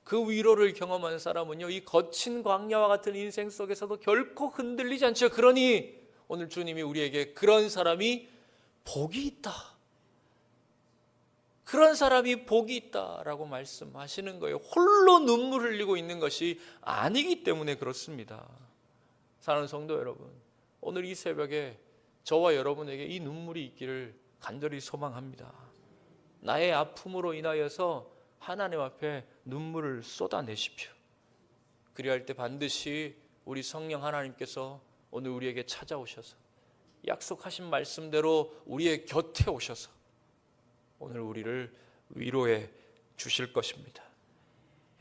그 위로를 경험한 사람은요 이 거친 광야와 같은 인생 속에서도 결코 흔들리지 않죠. 그러니 오늘 주님이 우리에게 그런 사람이 복이 있다, 그런 사람이 복이 있다라고 말씀하시는 거예요. 홀로 눈물 흘리고 있는 것이 아니기 때문에 그렇습니다. 사랑하는 성도 여러분, 오늘 이 새벽에 저와 여러분에게 이 눈물이 있기를 간절히 소망합니다. 나의 아픔으로 인하여서 하나님 앞에 눈물을 쏟아내십시오. 그리할 때 반드시 우리 성령 하나님께서 오늘 우리에게 찾아오셔서 약속하신 말씀대로 우리의 곁에 오셔서 오늘 우리를 위로해 주실 것입니다.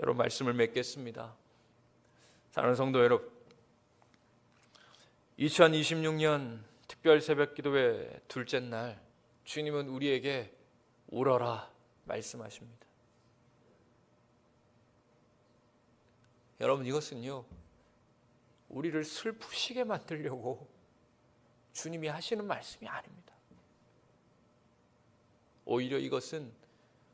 여러분 말씀을 맺겠습니다. 사랑하는 성도 여러분, 2026년 특별 새벽 기도회 둘째 날 주님은 우리에게 울어라 말씀하십니다. 여러분 이것은요 우리를 슬프시게 만들려고 주님이 하시는 말씀이 아닙니다. 오히려 이것은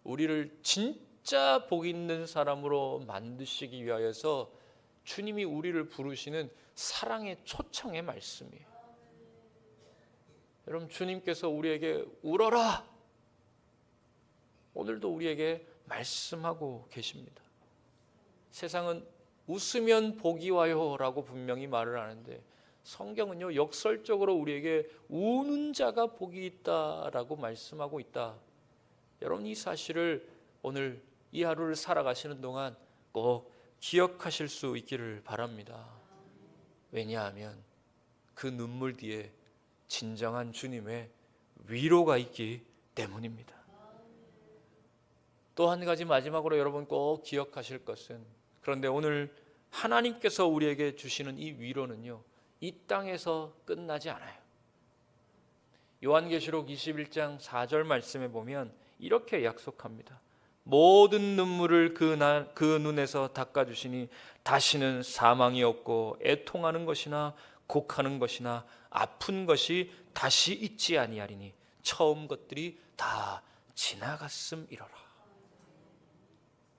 우리를 진짜 복 있는 사람으로 만드시기 위하여서 주님이 우리를 부르시는 사랑의 초청의 말씀이에요. 여러분, 주님께서 우리에게 울어라, 오늘도 우리에게 말씀하고 계십니다. 세상은 웃으면 복이 와요 라고 분명히 말을 하는데, 성경은요 역설적으로 우리에게 우는 자가 복이 있다라고 말씀하고 있다. 여러분, 이 사실을 오늘 이 하루를 살아가시는 동안 꼭 기억하실 수 있기를 바랍니다. 왜냐하면 그 눈물 뒤에 진정한 주님의 위로가 있기 때문입니다. 또 한 가지 마지막으로 여러분 꼭 기억하실 것은, 그런데 오늘 하나님께서 우리에게 주시는 이 위로는요 이 땅에서 끝나지 않아요. 요한계시록 21장 4절 말씀에 보면 이렇게 약속합니다. 모든 눈물을 그 눈에서 닦아주시니 다시는 사망이 없고 애통하는 것이나 곡하는 것이나 아픈 것이 다시 있지 아니하리니 처음 것들이 다 지나갔음이로라.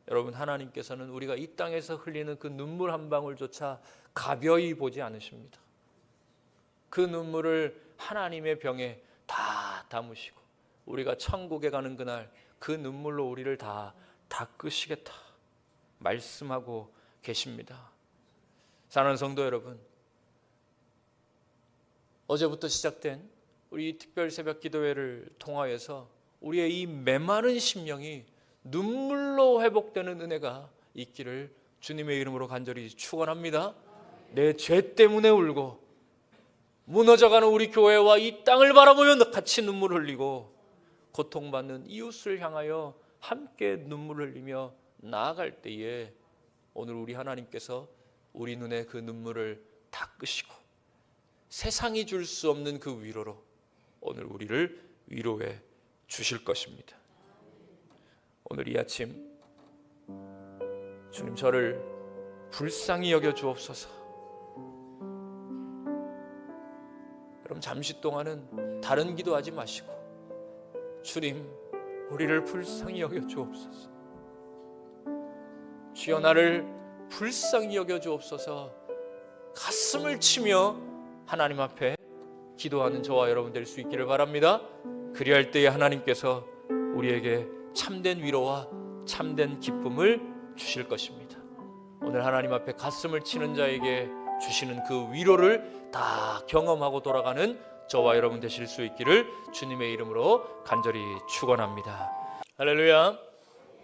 여러분, 하나님께서는 우리가 이 땅에서 흘리는 그 눈물 한 방울조차 가벼이 보지 않으십니다. 그 눈물을 하나님의 병에 다 담으시고 우리가 천국에 가는 그날 그 눈물로 우리를 다 닦으시겠다 말씀하고 계십니다. 사랑하는 성도 여러분, 어제부터 시작된 우리 특별 새벽 기도회를 통하여서 우리의 이 메마른 심령이 눈물로 회복되는 은혜가 있기를 주님의 이름으로 간절히 축원합니다. 내 죄 때문에 울고 무너져가는 우리 교회와 이 땅을 바라보며 같이 눈물을 흘리고 고통받는 이웃을 향하여 함께 눈물을 흘리며 나아갈 때에 오늘 우리 하나님께서 우리 눈에 그 눈물을 닦으시고 세상이 줄 수 없는 그 위로로 오늘 우리를 위로해 주실 것입니다. 오늘 이 아침 주님, 저를 불쌍히 여겨 주옵소서. 여러분, 잠시 동안은 다른 기도하지 마시고 주님, 우리를 불쌍히 여겨 주옵소서. 주여, 나를 불쌍히 여겨 주옵소서. 가슴을 치며 하나님 앞에 기도하는 저와 여러분 될 수 있기를 바랍니다. 그리할 때에 하나님께서 우리에게 참된 위로와 참된 기쁨을 주실 것입니다. 오늘 하나님 앞에 가슴을 치는 자에게 주시는 그 위로를 다 경험하고 돌아가는 저와 여러분 되실 수 있기를 주님의 이름으로 간절히 축원합니다. 할렐루야.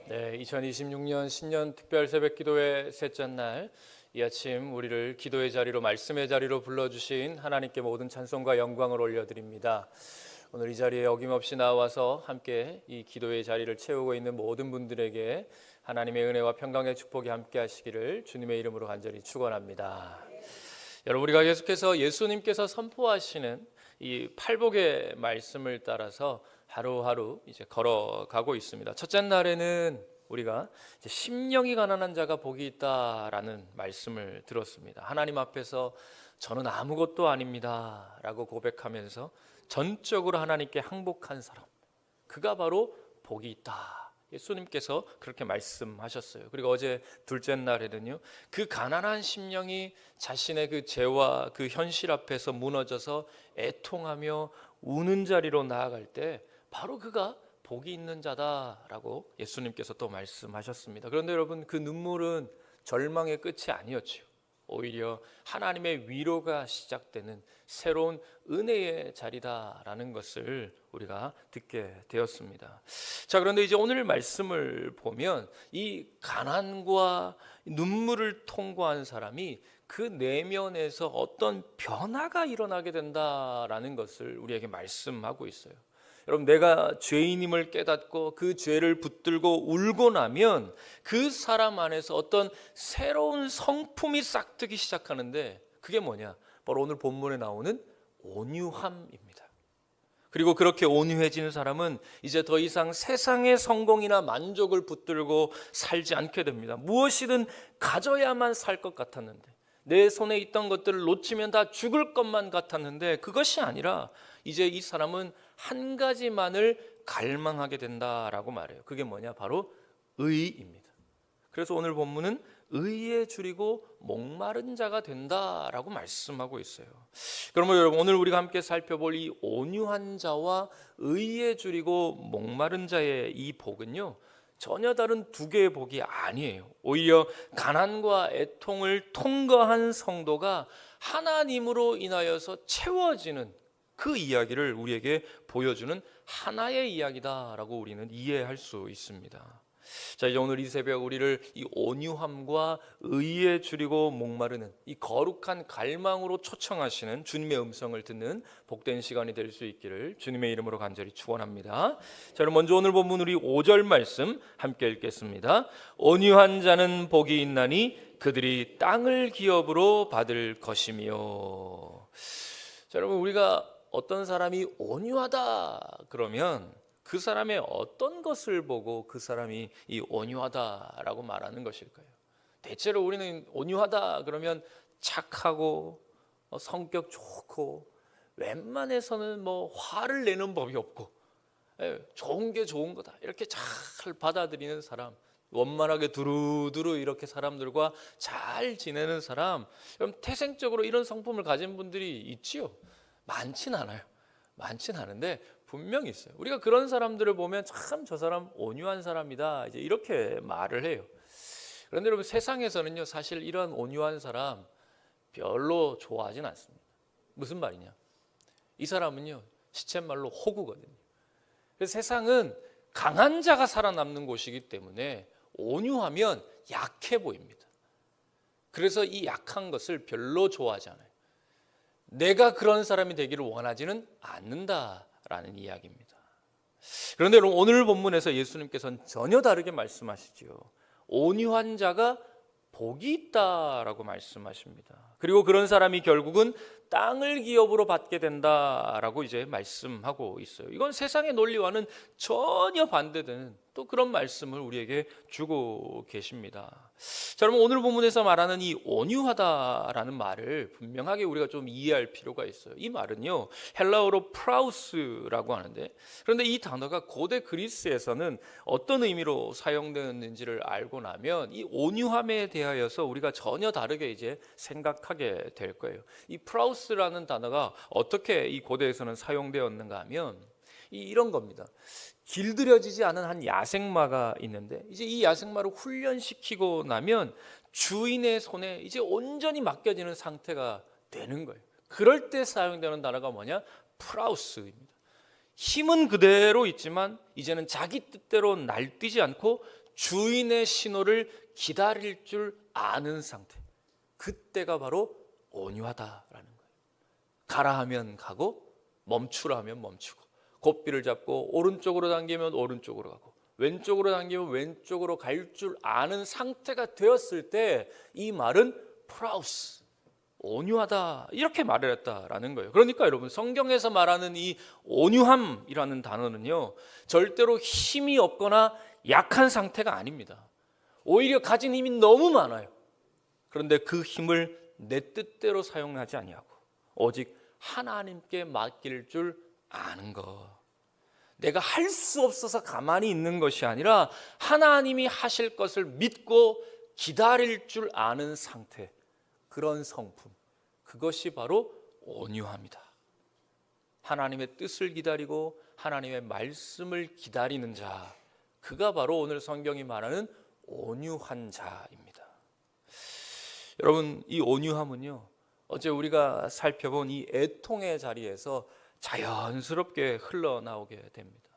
네, 2026년 신년 특별 새벽 기도회 셋째 날, 이 아침 우리를 기도의 자리로, 말씀의 자리로 불러주신 하나님께 모든 찬송과 영광을 올려드립니다. 오늘 이 자리에 어김없이 나와서 함께 이 기도의 자리를 채우고 있는 모든 분들에게 하나님의 은혜와 평강의 축복이 함께 하시기를 주님의 이름으로 간절히 축원합니다. 여러분, 우리가 계속해서 예수님께서 선포하시는 이 팔복의 말씀을 따라서 하루하루 이제 걸어가고 있습니다. 첫째 날에는 우리가 심령이 가난한 자가 복이 있다라는 말씀을 들었습니다. 하나님 앞에서 저는 아무것도 아닙니다 라고 고백하면서 전적으로 하나님께 항복한 사람, 그가 바로 복이 있다, 예수님께서 그렇게 말씀하셨어요. 그리고 어제 둘째 날에는요, 그 가난한 심령이 자신의 그 죄와 그 현실 앞에서 무너져서 애통하며 우는 자리로 나아갈 때 바로 그가 복이 있는 자다라고 예수님께서 또 말씀하셨습니다. 그런데 여러분, 그 눈물은 절망의 끝이 아니었죠. 오히려 하나님의 위로가 시작되는 새로운 은혜의 자리다라는 것을 우리가 듣게 되었습니다. 자, 그런데 이제 오늘 말씀을 보면 이 가난과 눈물을 통과한 사람이 그 내면에서 어떤 변화가 일어나게 된다라는 것을 우리에게 말씀하고 있어요. 여러분, 내가 죄인임을 깨닫고 그 죄를 붙들고 울고 나면 그 사람 안에서 어떤 새로운 성품이 싹트기 시작하는데, 그게 뭐냐? 바로 오늘 본문에 나오는 온유함입니다. 그리고 그렇게 온유해지는 사람은 이제 더 이상 세상의 성공이나 만족을 붙들고 살지 않게 됩니다. 무엇이든 가져야만 살 것 같았는데, 내 손에 있던 것들을 놓치면 다 죽을 것만 같았는데, 그것이 아니라 이제 이 사람은 한 가지만을 갈망하게 된다라고 말해요. 그게 뭐냐? 바로 의입니다. 그래서 오늘 본문은 의에 줄이고 목마른 자가 된다라고 말씀하고 있어요. 그러면 여러분, 오늘 우리가 함께 살펴볼 이 온유한 자와 의에 줄이고 목마른 자의 이 복은요, 전혀 다른 두 개의 복이 아니에요. 오히려 가난과 애통을 통과한 성도가 하나님으로 인하여서 채워지는 그 이야기를 우리에게 보여주는 하나의 이야기다라고 우리는 이해할 수 있습니다. 자, 이제 오늘 이 새벽 우리를 이 온유함과 의에 줄이고 목마르는 이 거룩한 갈망으로 초청하시는 주님의 음성을 듣는 복된 시간이 될 수 있기를 주님의 이름으로 간절히 축원합니다. 자, 그럼 먼저 오늘 본문 우리 5절 말씀 함께 읽겠습니다. 온유한 자는 복이 있나니 그들이 땅을 기업으로 받을 것이며. 자, 여러분, 우리가 어떤 사람이 온유하다 그러면 그 사람의 어떤 것을 보고 그 사람이 이 온유하다라고 말하는 것일까요? 대체로 우리는 온유하다 그러면 착하고 성격 좋고 웬만해서는 뭐 화를 내는 법이 없고 좋은 게 좋은 거다 이렇게 잘 받아들이는 사람, 원만하게 두루두루 이렇게 사람들과 잘 지내는 사람, 그럼 태생적으로 이런 성품을 가진 분들이 있지요? 많진 않아요. 많진 않은데 분명히 있어요. 우리가 그런 사람들을 보면 참 저 사람 온유한 사람이다 이제 이렇게 말을 해요. 그런데 여러분, 세상에서는요 사실 이런 온유한 사람 별로 좋아하진 않습니다. 무슨 말이냐? 이 사람은요 시쳇말로 호구거든요. 그래서 세상은 강한 자가 살아남는 곳이기 때문에 온유하면 약해 보입니다. 그래서 이 약한 것을 별로 좋아하지 않아요. 내가 그런 사람이 되기를 원하지는 않는다라는 이야기입니다. 그런데 여러분, 오늘 본문에서 예수님께서는 전혀 다르게 말씀하시죠. 온유한 자가 복이 있다라고 말씀하십니다. 그리고 그런 사람이 결국은 땅을 기업으로 받게 된다라고 이제 말씀하고 있어요. 이건 세상의 논리와는 전혀 반대되는 또 그런 말씀을 우리에게 주고 계십니다. 자, 그러면 오늘 본문에서 말하는 이 온유하다라는 말을 분명하게 우리가 좀 이해할 필요가 있어요. 이 말은요 헬라어로 프라우스라고 하는데, 그런데 이 단어가 고대 그리스에서는 어떤 의미로 사용되는지를 알고 나면 이 온유함에 대하여서 우리가 전혀 다르게 이제 생각하게 될 거예요. 이 프라우스라는 단어가 어떻게 이 고대에서는 사용되었는가 하면 이런 겁니다. 길들여지지 않은 한 야생마가 있는데 이제 이 야생마를 훈련시키고 나면 주인의 손에 이제 온전히 맡겨지는 상태가 되는 거예요. 그럴 때 사용되는 단어가 뭐냐? 프라우스입니다. 힘은 그대로 있지만 이제는 자기 뜻대로 날뛰지 않고 주인의 신호를 기다릴 줄 아는 상태. 그때가 바로 온유하다라는 거예요. 가라 하면 가고 멈추라 하면 멈추고, 고삐를 잡고 오른쪽으로 당기면 오른쪽으로 가고 왼쪽으로 당기면 왼쪽으로 갈 줄 아는 상태가 되었을 때 이 말은 프라우스, 온유하다 이렇게 말을 했다라는 거예요. 그러니까 여러분, 성경에서 말하는 이 온유함이라는 단어는요 절대로 힘이 없거나 약한 상태가 아닙니다. 오히려 가진 힘이 너무 많아요. 그런데 그 힘을 내 뜻대로 사용하지 아니하고 오직 하나님께 맡길 줄 아는 것. 내가 할 수 없어서 가만히 있는 것이 아니라 하나님이 하실 것을 믿고 기다릴 줄 아는 상태, 그런 성품, 그것이 바로 온유함이다. 하나님의 뜻을 기다리고 하나님의 말씀을 기다리는 자, 그가 바로 오늘 성경이 말하는 온유한 자입니다. 여러분, 이 온유함은요 어제 우리가 살펴본 이 애통의 자리에서 자연스럽게 흘러나오게 됩니다.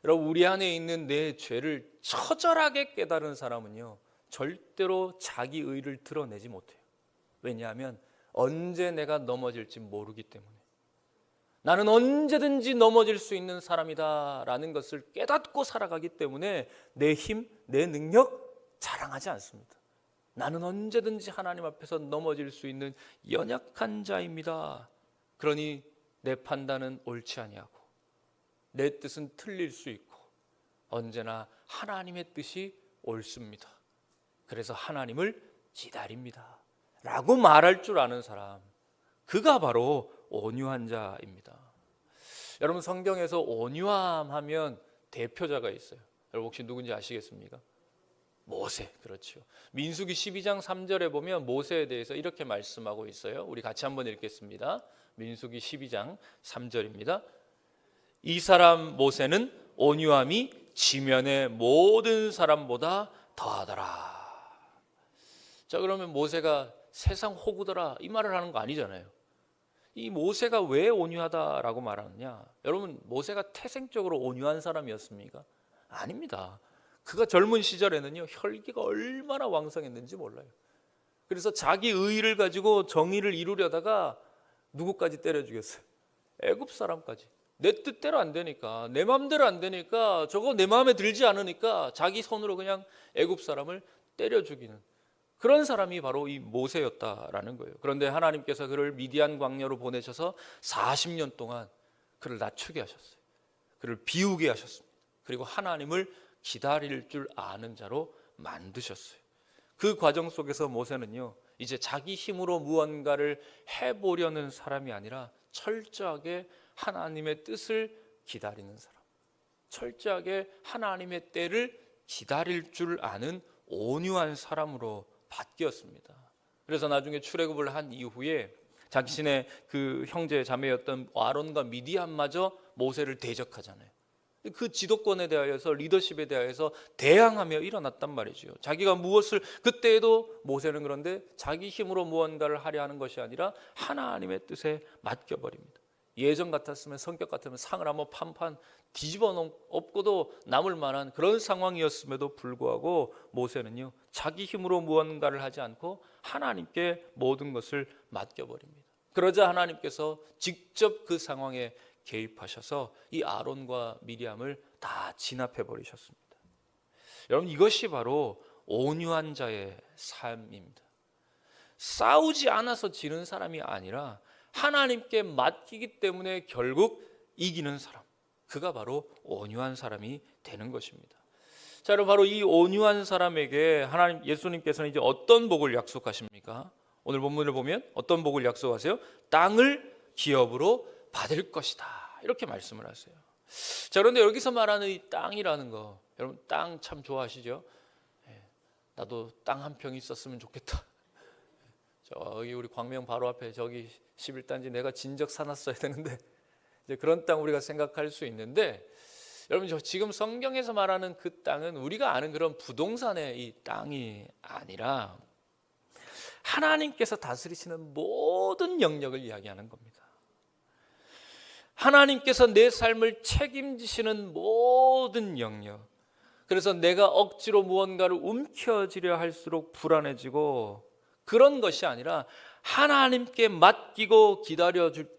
여러분, 우리 안에 있는 내 죄를 처절하게 깨달은 사람은요 절대로 자기 의를 드러내지 못해요. 왜냐하면 언제 내가 넘어질지 모르기 때문에. 나는 언제든지 넘어질 수 있는 사람이다 라는 것을 깨닫고 살아가기 때문에 내 힘, 내 능력 자랑하지 않습니다. 나는 언제든지 하나님 앞에서 넘어질 수 있는 연약한 자입니다. 그러니 내 판단은 옳지 아니하고 내 뜻은 틀릴 수 있고 언제나 하나님의 뜻이 옳습니다. 그래서 하나님을 기다립니다 라고 말할 줄 아는 사람, 그가 바로 온유한 자입니다. 여러분, 성경에서 온유함 하면 대표자가 있어요. 여러분 혹시 누군지 아시겠습니까? 모세, 그렇죠. 민수기 12장 3절에 보면 모세에 대해서 이렇게 말씀하고 있어요. 우리 같이 한번 읽겠습니다. 민수기 12장 3절입니다. 이 사람 모세는 온유함이 지면의 모든 사람보다 더하더라. 자, 그러면 모세가 세상 호구더라 이 말을 하는 거 아니잖아요. 이 모세가 왜 온유하다라고 말하느냐? 여러분, 모세가 태생적으로 온유한 사람이었습니까? 아닙니다. 그가 젊은 시절에는요, 혈기가 얼마나 왕성했는지 몰라요. 그래서 자기 의의를 가지고 정의를 이루려다가 누구까지 때려 죽였어요? 애굽 사람까지. 내 뜻대로 안 되니까, 내 마음대로 안 되니까, 저거 내 마음에 들지 않으니까 자기 손으로 그냥 애굽 사람을 때려 죽이는 그런 사람이 바로 이 모세였다라는 거예요. 그런데 하나님께서 그를 미디안 광야로 보내셔서 40년 동안 그를 낮추게 하셨어요. 그를 비우게 하셨습니다. 그리고 하나님을 기다릴 줄 아는 자로 만드셨어요. 그 과정 속에서 모세는요, 이제 자기 힘으로 무언가를 해보려는 사람이 아니라 철저하게 하나님의 뜻을 기다리는 사람, 철저하게 하나님의 때를 기다릴 줄 아는 온유한 사람으로 바뀌었습니다. 그래서 나중에 출애굽을 한 이후에 자신의 그 형제 자매였던 아론과 미디안마저 모세를 대적하잖아요. 그 지도권에 대하여서, 리더십에 대하여서 대항하며 일어났단 말이죠. 자기가 무엇을, 그때에도 모세는 그런데 자기 힘으로 무언가를 하려 하는 것이 아니라 하나님의 뜻에 맡겨버립니다. 예전 같았으면, 성격 같으면 상을 한번 판판 뒤집어 엎고도 남을 만한 그런 상황이었음에도 불구하고 모세는요, 자기 힘으로 무언가를 하지 않고 하나님께 모든 것을 맡겨버립니다. 그러자 하나님께서 직접 그 상황에 개입하셔서 이 아론과 미리암을 다 진압해 버리셨습니다. 여러분, 이것이 바로 온유한 자의 삶입니다. 싸우지 않아서 지는 사람이 아니라 하나님께 맡기기 때문에 결국 이기는 사람, 그가 바로 온유한 사람이 되는 것입니다. 자, 여러분, 바로 이 온유한 사람에게 하나님, 예수님께서는 이제 어떤 복을 약속하십니까? 오늘 본문을 보면 어떤 복을 약속하세요? 땅을 기업으로 받을 것이다, 이렇게 말씀을 하세요. 자, 그런데 여기서 말하는 이 땅이라는 거, 여러분 땅 참 좋아하시죠? 나도 땅 한 평 있었으면 좋겠다. 저기 우리 광명 바로 앞에 저기 11단지 내가 진작 사놨어야 되는데, 이제 그런 땅 우리가 생각할 수 있는데, 여러분, 저 지금 성경에서 말하는 그 땅은 우리가 아는 그런 부동산의 이 땅이 아니라 하나님께서 다스리시는 모든 영역을 이야기하는 겁니다. 하나님께서 내 삶을 책임지시는 모든 영역. 그래서 내가 억지로 무언가를 움켜쥐려 할수록 불안해지고, 그런 것이 아니라 하나님께 맡기고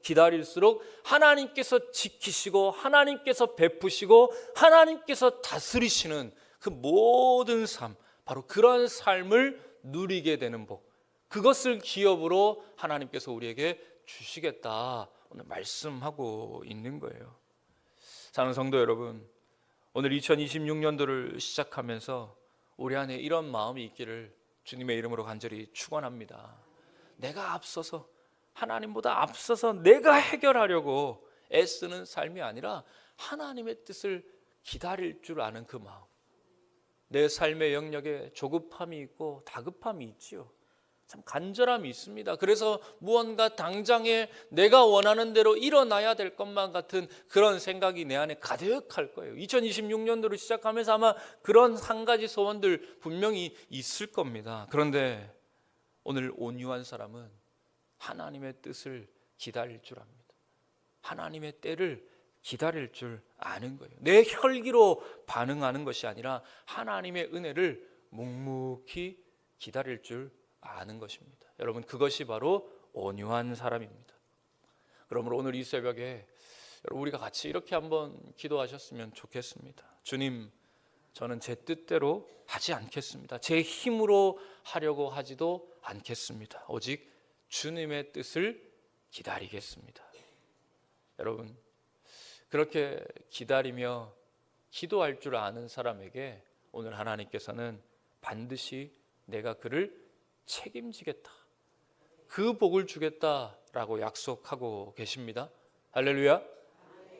기다릴수록 하나님께서 지키시고 하나님께서 베푸시고 하나님께서 다스리시는 그 모든 삶, 바로 그런 삶을 누리게 되는 복, 그것을 기업으로 하나님께서 우리에게 주시겠다, 오늘 말씀하고 있는 거예요. 사랑하는 성도 여러분, 오늘 2026년도를 시작하면서 우리 안에 이런 마음이 있기를 주님의 이름으로 간절히 축원합니다. 내가 앞서서, 하나님보다 앞서서 내가 해결하려고 애쓰는 삶이 아니라 하나님의 뜻을 기다릴 줄 아는 그 마음. 내 삶의 영역에 조급함이 있고 다급함이 있지요. 참 간절함이 있습니다. 그래서 무언가 당장에 내가 원하는 대로 일어나야 될 것만 같은 그런 생각이 내 안에 가득할 거예요. 2026년도를 시작하면서 아마 그런 한 가지 소원들 분명히 있을 겁니다. 그런데 오늘 온유한 사람은 하나님의 뜻을 기다릴 줄 압니다. 하나님의 때를 기다릴 줄 아는 거예요. 내 혈기로 반응하는 것이 아니라 하나님의 은혜를 묵묵히 기다릴 줄 아는 것입니다. 여러분, 그것이 바로 온유한 사람입니다. 그러므로 오늘 이 새벽에 여러분, 우리가 같이 이렇게 한번 기도하셨으면 좋겠습니다. 주님, 저는 제 뜻대로 하지 않겠습니다. 제 힘으로 하려고 하지도 않겠습니다. 오직 주님의 뜻을 기다리겠습니다. 여러분, 그렇게 기다리며 기도할 줄 아는 사람에게 오늘 하나님께서는 반드시 내가 그를 책임지겠다, 그 복을 주겠다라고 약속하고 계십니다. 할렐루야.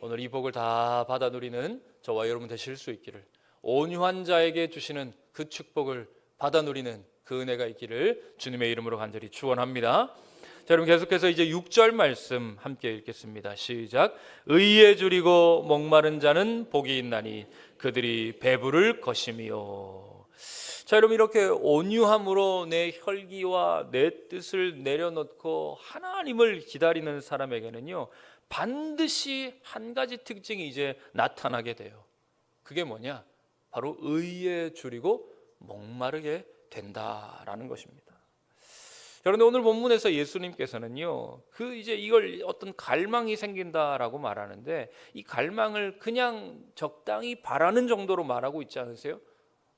오늘 이 복을 다 받아 누리는 저와 여러분 되실 수 있기를 온유한 자에게 주시는 그 축복을 받아 누리는 그 은혜가 있기를 주님의 이름으로 간절히 축원합니다. 자, 여러분 계속해서 이제 6절 말씀 함께 읽겠습니다. 시작. 의에 줄이고 목마른 자는 복이 있나니 그들이 배부를 것임이요. 자, 여러분 이렇게 온유함으로 내 혈기와 내 뜻을 내려놓고 하나님을 기다리는 사람에게는요, 반드시 한 가지 특징이 이제 나타나게 돼요. 그게 뭐냐? 바로 의에 줄이고 목마르게 된다라는 것입니다. 그런데 오늘 본문에서 예수님께서는요, 이제 이걸 어떤 갈망이 생긴다라고 말하는데, 이 갈망을 그냥 적당히 바라는 정도로 말하고 있지 않으세요?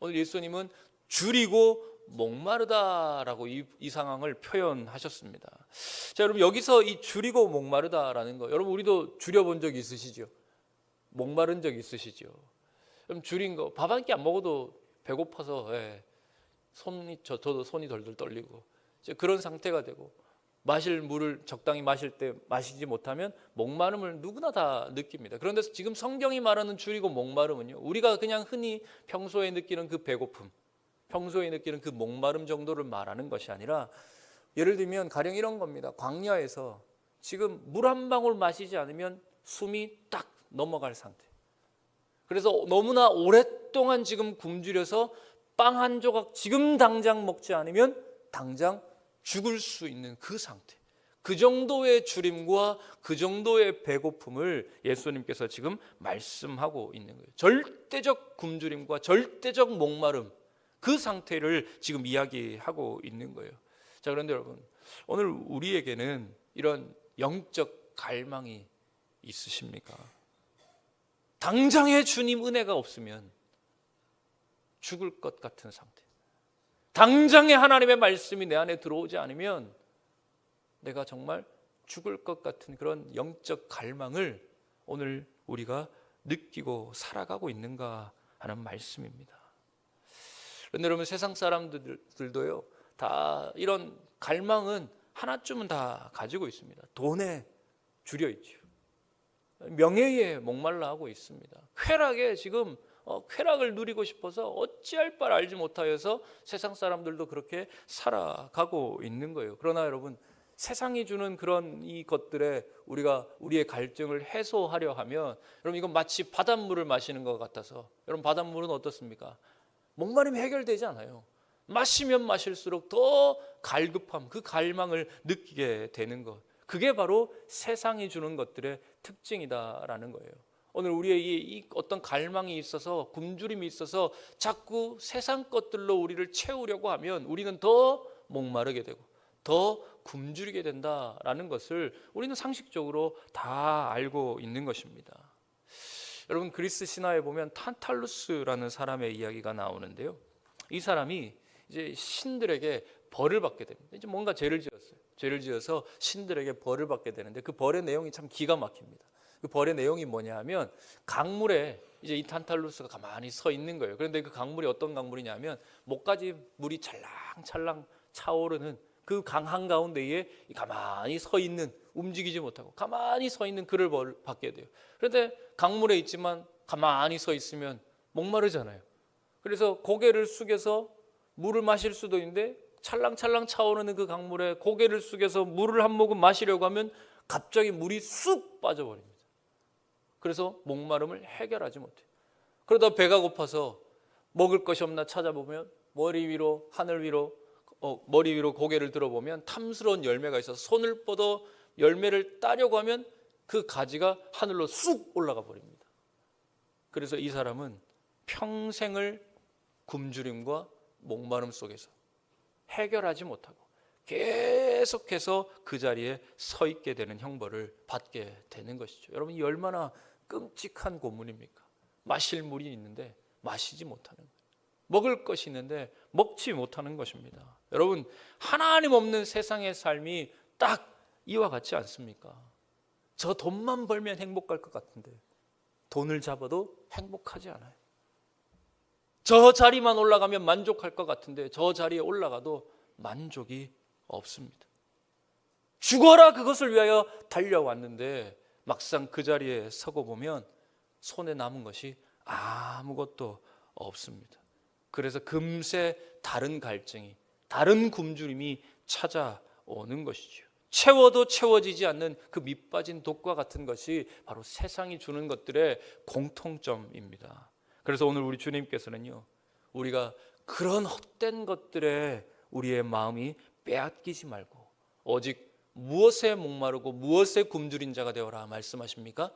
오늘 예수님은 줄이고 목마르다라고 이 상황을 표현하셨습니다. 자, 여러분 여기서 이 줄이고 목마르다라는 거, 여러분 우리도 줄여본 적 있으시죠? 목마른 적 있으시죠? 그럼 줄인 거, 밥 한 끼 안 먹어도 배고파서 저도 손이 덜덜 떨리고 그런 상태가 되고, 마실 물을 적당히 마실 때 마시지 못하면 목마름을 누구나 다 느낍니다. 그런데 지금 성경이 말하는 줄이고 목마름은요, 우리가 그냥 흔히 평소에 느끼는 그 배고픔, 평소에 느끼는 그 목마름 정도를 말하는 것이 아니라, 예를 들면 가령 이런 겁니다. 광야에서 지금 물 한 방울 마시지 않으면 숨이 딱 넘어갈 상태. 그래서 너무나 오랫동안 지금 굶주려서 빵 한 조각 지금 당장 먹지 않으면 당장 죽을 수 있는 그 상태, 그 정도의 줄임과 그 정도의 배고픔을 예수님께서 지금 말씀하고 있는 거예요. 절대적 굶주림과 절대적 목마름, 그 상태를 지금 이야기하고 있는 거예요. 자, 그런데 여러분, 오늘 우리에게는 이런 영적 갈망이 있으십니까? 당장의 주님 은혜가 없으면 죽을 것 같은 상태, 당장의 하나님의 말씀이 내 안에 들어오지 않으면 내가 정말 죽을 것 같은 그런 영적 갈망을 오늘 우리가 느끼고 살아가고 있는가 하는 말씀입니다. 그런데 여러분, 세상 사람들도요, 다 이런 갈망은 하나쯤은 다 가지고 있습니다. 돈에 줄여 있죠. 명예에 목말라 하고 있습니다. 쾌락에 지금 쾌락을 누리고 싶어서 어찌할 바를 알지 못하여서 세상 사람들도 그렇게 살아가고 있는 거예요. 그러나 여러분, 세상이 주는 그런 이 것들에 우리가 우리의 갈증을 해소하려 하면, 여러분 이건 마치 바닷물을 마시는 것 같아서, 여러분 바닷물은 어떻습니까? 목마름이 해결되지 않아요. 마시면 마실수록 더 갈급함, 그 갈망을 느끼게 되는 것, 그게 바로 세상이 주는 것들의 특징이다라는 거예요. 오늘 우리의 이 어떤 갈망이 있어서, 굶주림이 있어서 자꾸 세상 것들로 우리를 채우려고 하면 우리는 더 목마르게 되고 더 굶주리게 된다라는 것을 우리는 상식적으로 다 알고 있는 것입니다. 여러분, 그리스 신화에 보면 탄탈루스라는 사람의 이야기가 나오는데요, 이 사람이 이제 신들에게 벌을 받게 됩니다. 이제 뭔가 죄를 지었어요. 죄를 지어서 신들에게 벌을 받게 되는데, 그 벌의 내용이 참 기가 막힙니다. 그 벌의 내용이 뭐냐 하면, 강물에 이제 이 탄탈루스가 가만히 서 있는 거예요. 그런데 그 강물이 어떤 강물이냐면, 목까지 물이 찰랑찰랑 차오르는 그 강 한가운데에 가만히 서 있는, 움직이지 못하고 가만히 서 있는 그를 받게 돼요. 그런데 강물에 있지만 가만히 서 있으면 목마르잖아요. 그래서 고개를 숙여서 물을 마실 수도 있는데, 찰랑찰랑 차오르는 그 강물에 고개를 숙여서 물을 한 모금 마시려고 하면 갑자기 물이 쑥 빠져버립니다. 그래서 목마름을 해결하지 못해요. 그러다 배가 고파서 먹을 것이 없나 찾아보면 머리 위로, 하늘 위로, 머리 위로 고개를 들어보면 탐스러운 열매가 있어서 손을 뻗어 열매를 따려고 하면 그 가지가 하늘로 쑥 올라가 버립니다. 그래서 이 사람은 평생을 굶주림과 목마름 속에서 해결하지 못하고 계속해서 그 자리에 서 있게 되는 형벌을 받게 되는 것이죠. 여러분, 이 얼마나 끔찍한 고문입니까? 마실 물이 있는데 마시지 못하는 거예요. 먹을 것이 있는데 먹지 못하는 것입니다. 여러분, 하나님 없는 세상의 삶이 딱 이와 같지 않습니까? 저 돈만 벌면 행복할 것 같은데 돈을 잡아도 행복하지 않아요. 저 자리만 올라가면 만족할 것 같은데 저 자리에 올라가도 만족이 없습니다. 죽어라 그것을 위하여 달려왔는데 막상 그 자리에 서고 보면 손에 남은 것이 아무것도 없습니다. 그래서 금세 다른 갈증이, 다른 굶주림이 찾아오는 것이죠. 채워도 채워지지 않는 그 밑빠진 독과 같은 것이 바로 세상이 주는 것들의 공통점입니다. 그래서 오늘 우리 주님께서는요, 우리가 그런 헛된 것들에 우리의 마음이 빼앗기지 말고 오직 무엇에 목마르고 무엇에 굶주린 자가 되어라 말씀하십니까?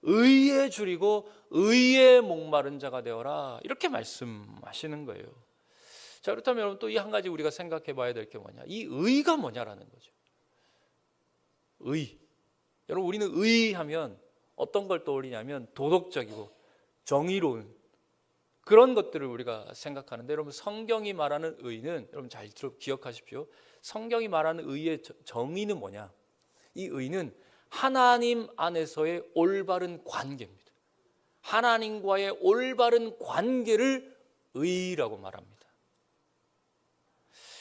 의에 줄이고 의에 목마른 자가 되어라, 이렇게 말씀하시는 거예요. 자, 그렇다면 여러분 또 이 한 가지 우리가 생각해 봐야 될 게 뭐냐, 이 의가 뭐냐라는 거죠. 여러분, 우리는 의하면 어떤 걸 떠올리냐면 도덕적이고 정의로운 그런 것들을 우리가 생각하는데, 여러분 성경이 말하는 의는, 여러분 잘 기억하십시오. 성경이 말하는 의의 정의는 뭐냐? 이 의는 하나님 안에서의 올바른 관계입니다. 하나님과의 올바른 관계를 의라고 말합니다.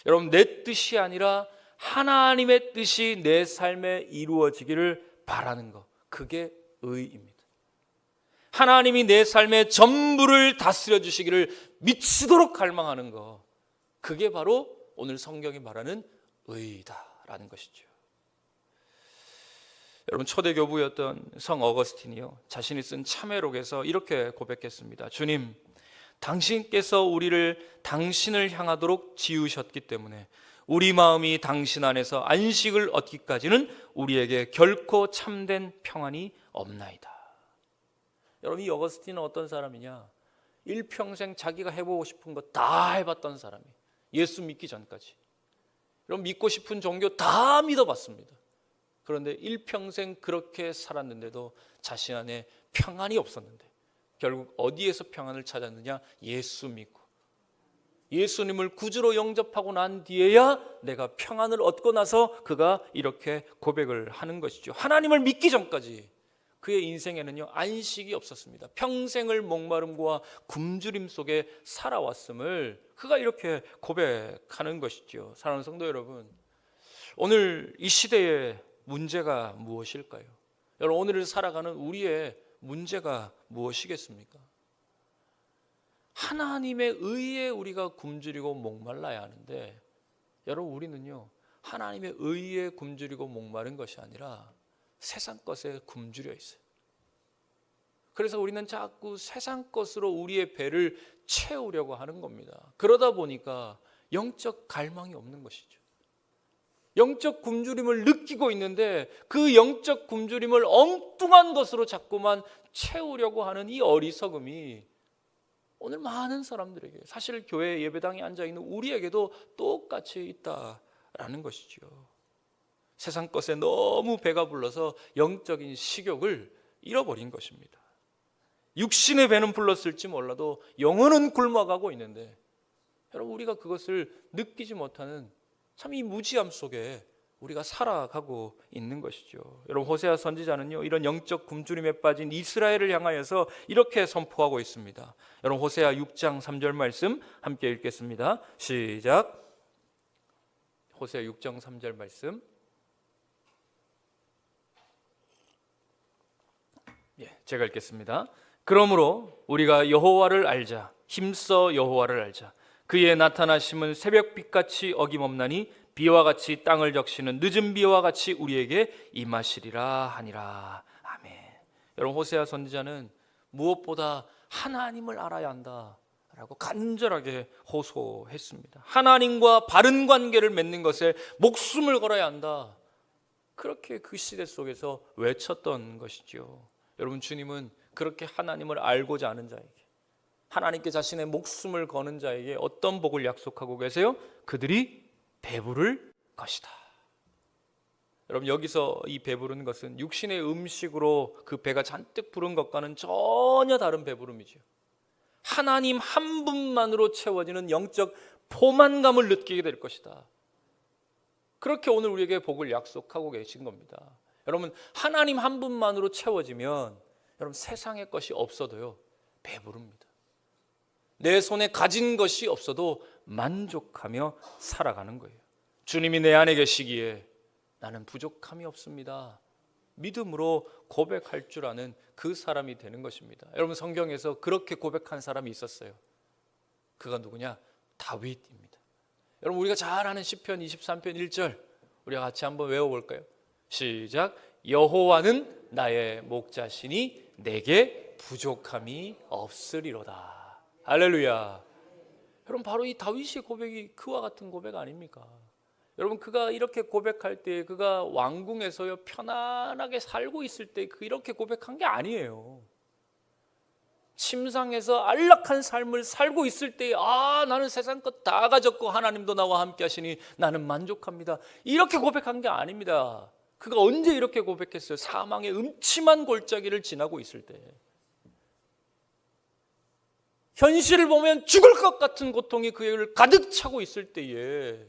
여러분, 내 뜻이 아니라 하나님의 뜻이 내 삶에 이루어지기를 바라는 것, 그게 의입니다. 하나님이 내 삶의 전부를 다스려 주시기를 미치도록 갈망하는 것, 그게 바로 오늘 성경이 말하는 의다라는 것이죠. 여러분, 초대교부였던 성 어거스틴이요, 자신이 쓴 참회록에서 이렇게 고백했습니다. 주님, 당신께서 우리를 당신을 향하도록 지으셨기 때문에 우리 마음이 당신 안에서 안식을 얻기까지는 우리에게 결코 참된 평안이 없나이다. 여러분, 이 어거스틴은 어떤 사람이냐? 일평생 자기가 해보고 싶은 거 다 해봤던 사람이에요. 예수 믿기 전까지. 여러분, 믿고 싶은 종교 다 믿어봤습니다. 그런데 일평생 그렇게 살았는데도 자신 안에 평안이 없었는데, 결국 어디에서 평안을 찾았느냐? 예수 믿고 예수님을 구주로 영접하고 난 뒤에야 내가 평안을 얻고 나서 그가 이렇게 고백을 하는 것이죠. 하나님을 믿기 전까지 그의 인생에는요, 안식이 없었습니다. 평생을 목마름과 굶주림 속에 살아왔음을 그가 이렇게 고백하는 것이죠. 사랑하는 성도 여러분, 오늘 이 시대의 문제가 무엇일까요? 여러분, 오늘을 살아가는 우리의 문제가 무엇이겠습니까? 하나님의 의에 우리가 굶주리고 목말라야 하는데, 여러분, 우리는요, 하나님의 의에 굶주리고 목마른 것이 아니라 세상 것에 굶주려 있어요. 그래서 우리는 자꾸 세상 것으로 우리의 배를 채우려고 하는 겁니다. 그러다 보니까 영적 갈망이 없는 것이죠. 영적 굶주림을 느끼고 있는데 그 영적 굶주림을 엉뚱한 것으로 자꾸만 채우려고 하는 이 어리석음이 오늘 많은 사람들에게, 사실 교회 예배당에 앉아있는 우리에게도 똑같이 있다라는 것이죠. 세상 것에 너무 배가 불러서 영적인 식욕을 잃어버린 것입니다. 육신의 배는 불렀을지 몰라도 영혼은 굶어가고 있는데, 여러분, 우리가 그것을 느끼지 못하는 참 이 무지함 속에 우리가 살아가고 있는 것이죠. 여러분, 호세아 선지자는요, 이런 영적 굶주림에 빠진 이스라엘을 향하여서 이렇게 선포하고 있습니다. 여러분, 호세아 6장 3절 말씀 함께 읽겠습니다. 시작. 호세아 6장 3절 말씀. 제가 읽겠습니다. 그러므로 우리가 여호와를 알자, 힘써 여호와를 알자. 그의 나타나심은 새벽빛같이 어김없나니 비와 같이 땅을 적시는 늦은 비와 같이 우리에게 임하시리라 하니라. 아멘. 여러분, 호세아 선지자는 무엇보다 하나님을 알아야 한다라고 간절하게 호소했습니다. 하나님과 바른 관계를 맺는 것에 목숨을 걸어야 한다, 그렇게 그 시대 속에서 외쳤던 것이죠. 여러분, 주님은 그렇게 하나님을 알고자 하는 자에게, 하나님께 자신의 목숨을 거는 자에게 어떤 복을 약속하고 계세요? 그들이 배부를 것이다. 여러분, 여기서 이 배부른 것은 육신의 음식으로 그 배가 잔뜩 부른 것과는 전혀 다른 배부름이죠. 하나님 한 분만으로 채워지는 영적 포만감을 느끼게 될 것이다. 그렇게 오늘 우리에게 복을 약속하고 계신 겁니다. 여러분, 하나님 한 분만으로 채워지면 여러분, 세상의 것이 없어도요, 배부릅니다. 내 손에 가진 것이 없어도 만족하며 살아가는 거예요. 주님이 내 안에 계시기에 나는 부족함이 없습니다. 믿음으로 고백할 줄 아는 그 사람이 되는 것입니다. 여러분, 성경에서 그렇게 고백한 사람이 있었어요. 그가 누구냐? 다윗입니다. 여러분, 우리가 잘 아는 시편 23편 1절 우리가 같이 한번 외워볼까요? 시작. 여호와는 나의 목자시니 내게 부족함이 없으리로다. 할렐루야. 여러분, 바로 이 다윗의 고백이 그와 같은 고백 아닙니까? 여러분, 그가 이렇게 고백할 때, 그가 왕궁에서요 편안하게 살고 있을 때 이렇게 고백한 게 아니에요. 침상에서 안락한 삶을 살고 있을 때, 나는 세상 것 다 가졌고 하나님도 나와 함께 하시니 나는 만족합니다, 이렇게 고백한 게 아닙니다. 그가 언제 이렇게 고백했어요? 사망의 음침한 골짜기를 지나고 있을 때, 현실을 보면 죽을 것 같은 고통이 그를 가득 차고 있을 때에,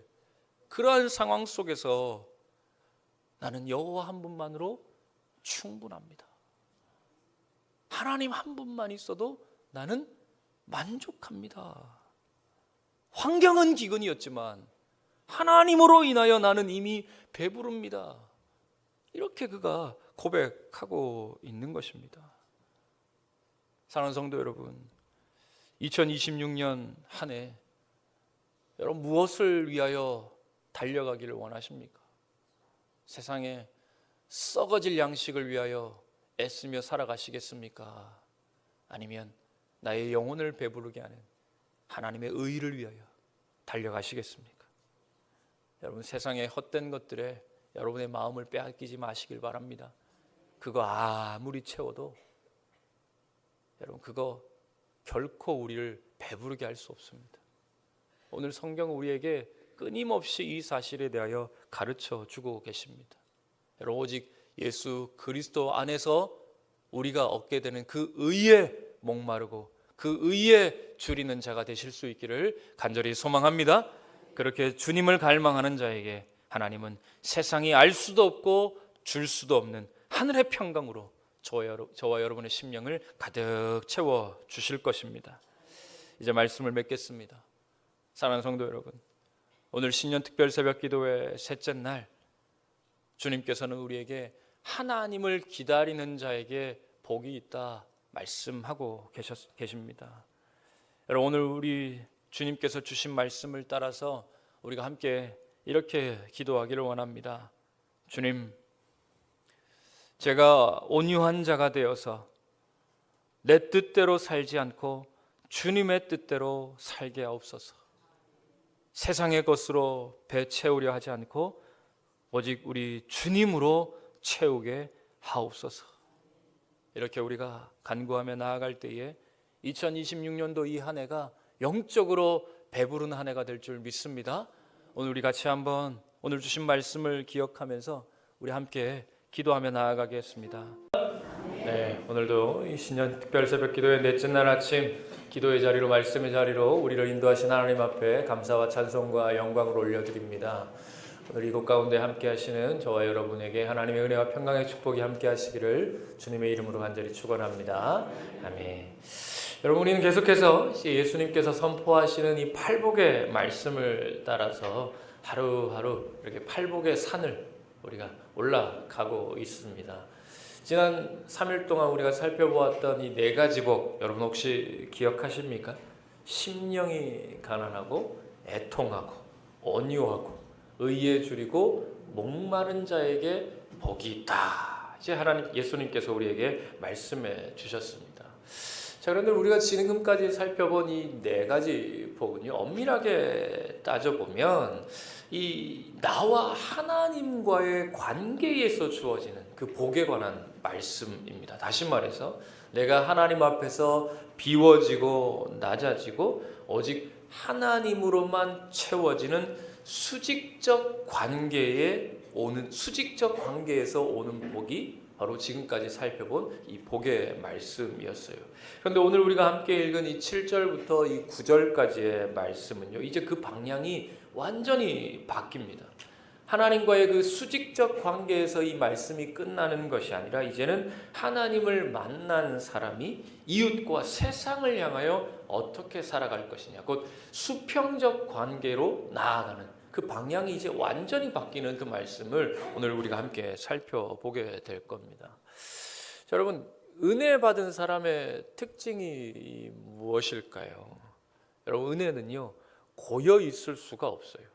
그러한 상황 속에서 나는 여호와 한 분만으로 충분합니다. 하나님 한 분만 있어도 나는 만족합니다. 환경은 기근이었지만 하나님으로 인하여 나는 이미 배부릅니다. 이렇게 그가 고백하고 있는 것입니다. 사랑하는 성도 여러분, 2026년 한 해 여러분 무엇을 위하여 달려가기를 원하십니까? 세상에 썩어질 양식을 위하여 애쓰며 살아가시겠습니까? 아니면 나의 영혼을 배부르게 하는 하나님의 의를 위하여 달려가시겠습니까? 여러분, 세상의 헛된 것들에 여러분의 마음을 빼앗기지 마시길 바랍니다. 그거 아무리 채워도 여러분, 그거 결코 우리를 배부르게 할 수 없습니다. 오늘 성경은 우리에게 끊임없이 이 사실에 대하여 가르쳐 주고 계십니다. 여러분, 오직 예수 그리스도 안에서 우리가 얻게 되는 그 의에 목마르고 그 의에 줄이는 자가 되실 수 있기를 간절히 소망합니다. 그렇게 주님을 갈망하는 자에게 하나님은 세상이 알 수도 없고 줄 수도 없는 하늘의 평강으로 저와 여러분의 심령을 가득 채워 주실 것입니다. 이제 말씀을 맺겠습니다. 사랑하는 성도 여러분, 오늘 신년 특별 새벽 기도회 셋째 날, 주님께서는 우리에게 하나님을 기다리는 자에게 복이 있다 말씀하고 계십니다. 여러분, 오늘 우리 주님께서 주신 말씀을 따라서 우리가 함께 이렇게 기도하기를 원합니다. 주님, 제가 온유한 자가 되어서 내 뜻대로 살지 않고 주님의 뜻대로 살게 하옵소서. 세상의 것으로 배 채우려 하지 않고 오직 우리 주님으로 채우게 하옵소서. 이렇게 우리가 간구하며 나아갈 때에 2026년도 이 한 해가 영적으로 배부른 한 해가 될 줄 믿습니다. 오늘 우리 같이 한번 오늘 주신 말씀을 기억하면서 우리 함께 기도하며 나아가겠습니다. 네, 오늘도 이 신년 특별 새벽 기도의 넷째 날 아침 기도의 자리로, 말씀의 자리로 우리를 인도하신 하나님 앞에 감사와 찬송과 영광을 올려드립니다. 오늘 이곳 가운데 함께 하시는 저와 여러분에게 하나님의 은혜와 평강의 축복이 함께 하시기를 주님의 이름으로 간절히 축원합니다. 아멘. 여러분, 우리는 계속해서 예수님께서 선포하시는 이 팔복의 말씀을 따라서 하루하루 이렇게 팔복의 산을 우리가 올라가고 있습니다. 지난 3일 동안 우리가 살펴보았던 이 네 가지 복, 여러분 혹시 기억하십니까? 심령이 가난하고 애통하고 온유하고 의에 줄이고 목마른 자에게 복이 있다. 이제 예수님께서 우리에게 말씀해 주셨습니다. 자, 그런데 우리가 지금까지 살펴본 이 네 가지 복은요, 엄밀하게 따져보면 이 나와 하나님과의 관계에서 주어지는 그 복에 관한 말씀입니다. 다시 말해서 내가 하나님 앞에서 비워지고 낮아지고 오직 하나님으로만 채워지는 수직적 관계에서 오는 복이 바로 지금까지 살펴본 이 복의 말씀이었어요. 그런데 오늘 우리가 함께 읽은 이 7절부터 이 9절까지의 말씀은요, 이제 그 방향이 완전히 바뀝니다. 하나님과의 그 수직적 관계에서 이 말씀이 끝나는 것이 아니라 이제는 하나님을 만난 사람이 이웃과 세상을 향하여 어떻게 살아갈 것이냐, 곧 수평적 관계로 나아가는, 그 방향이 이제 완전히 바뀌는 그 말씀을 오늘 우리가 함께 살펴보게 될 겁니다. 자, 여러분, 은혜 받은 사람의 특징이 무엇일까요? 여러분, 은혜는요 고여 있을 수가 없어요.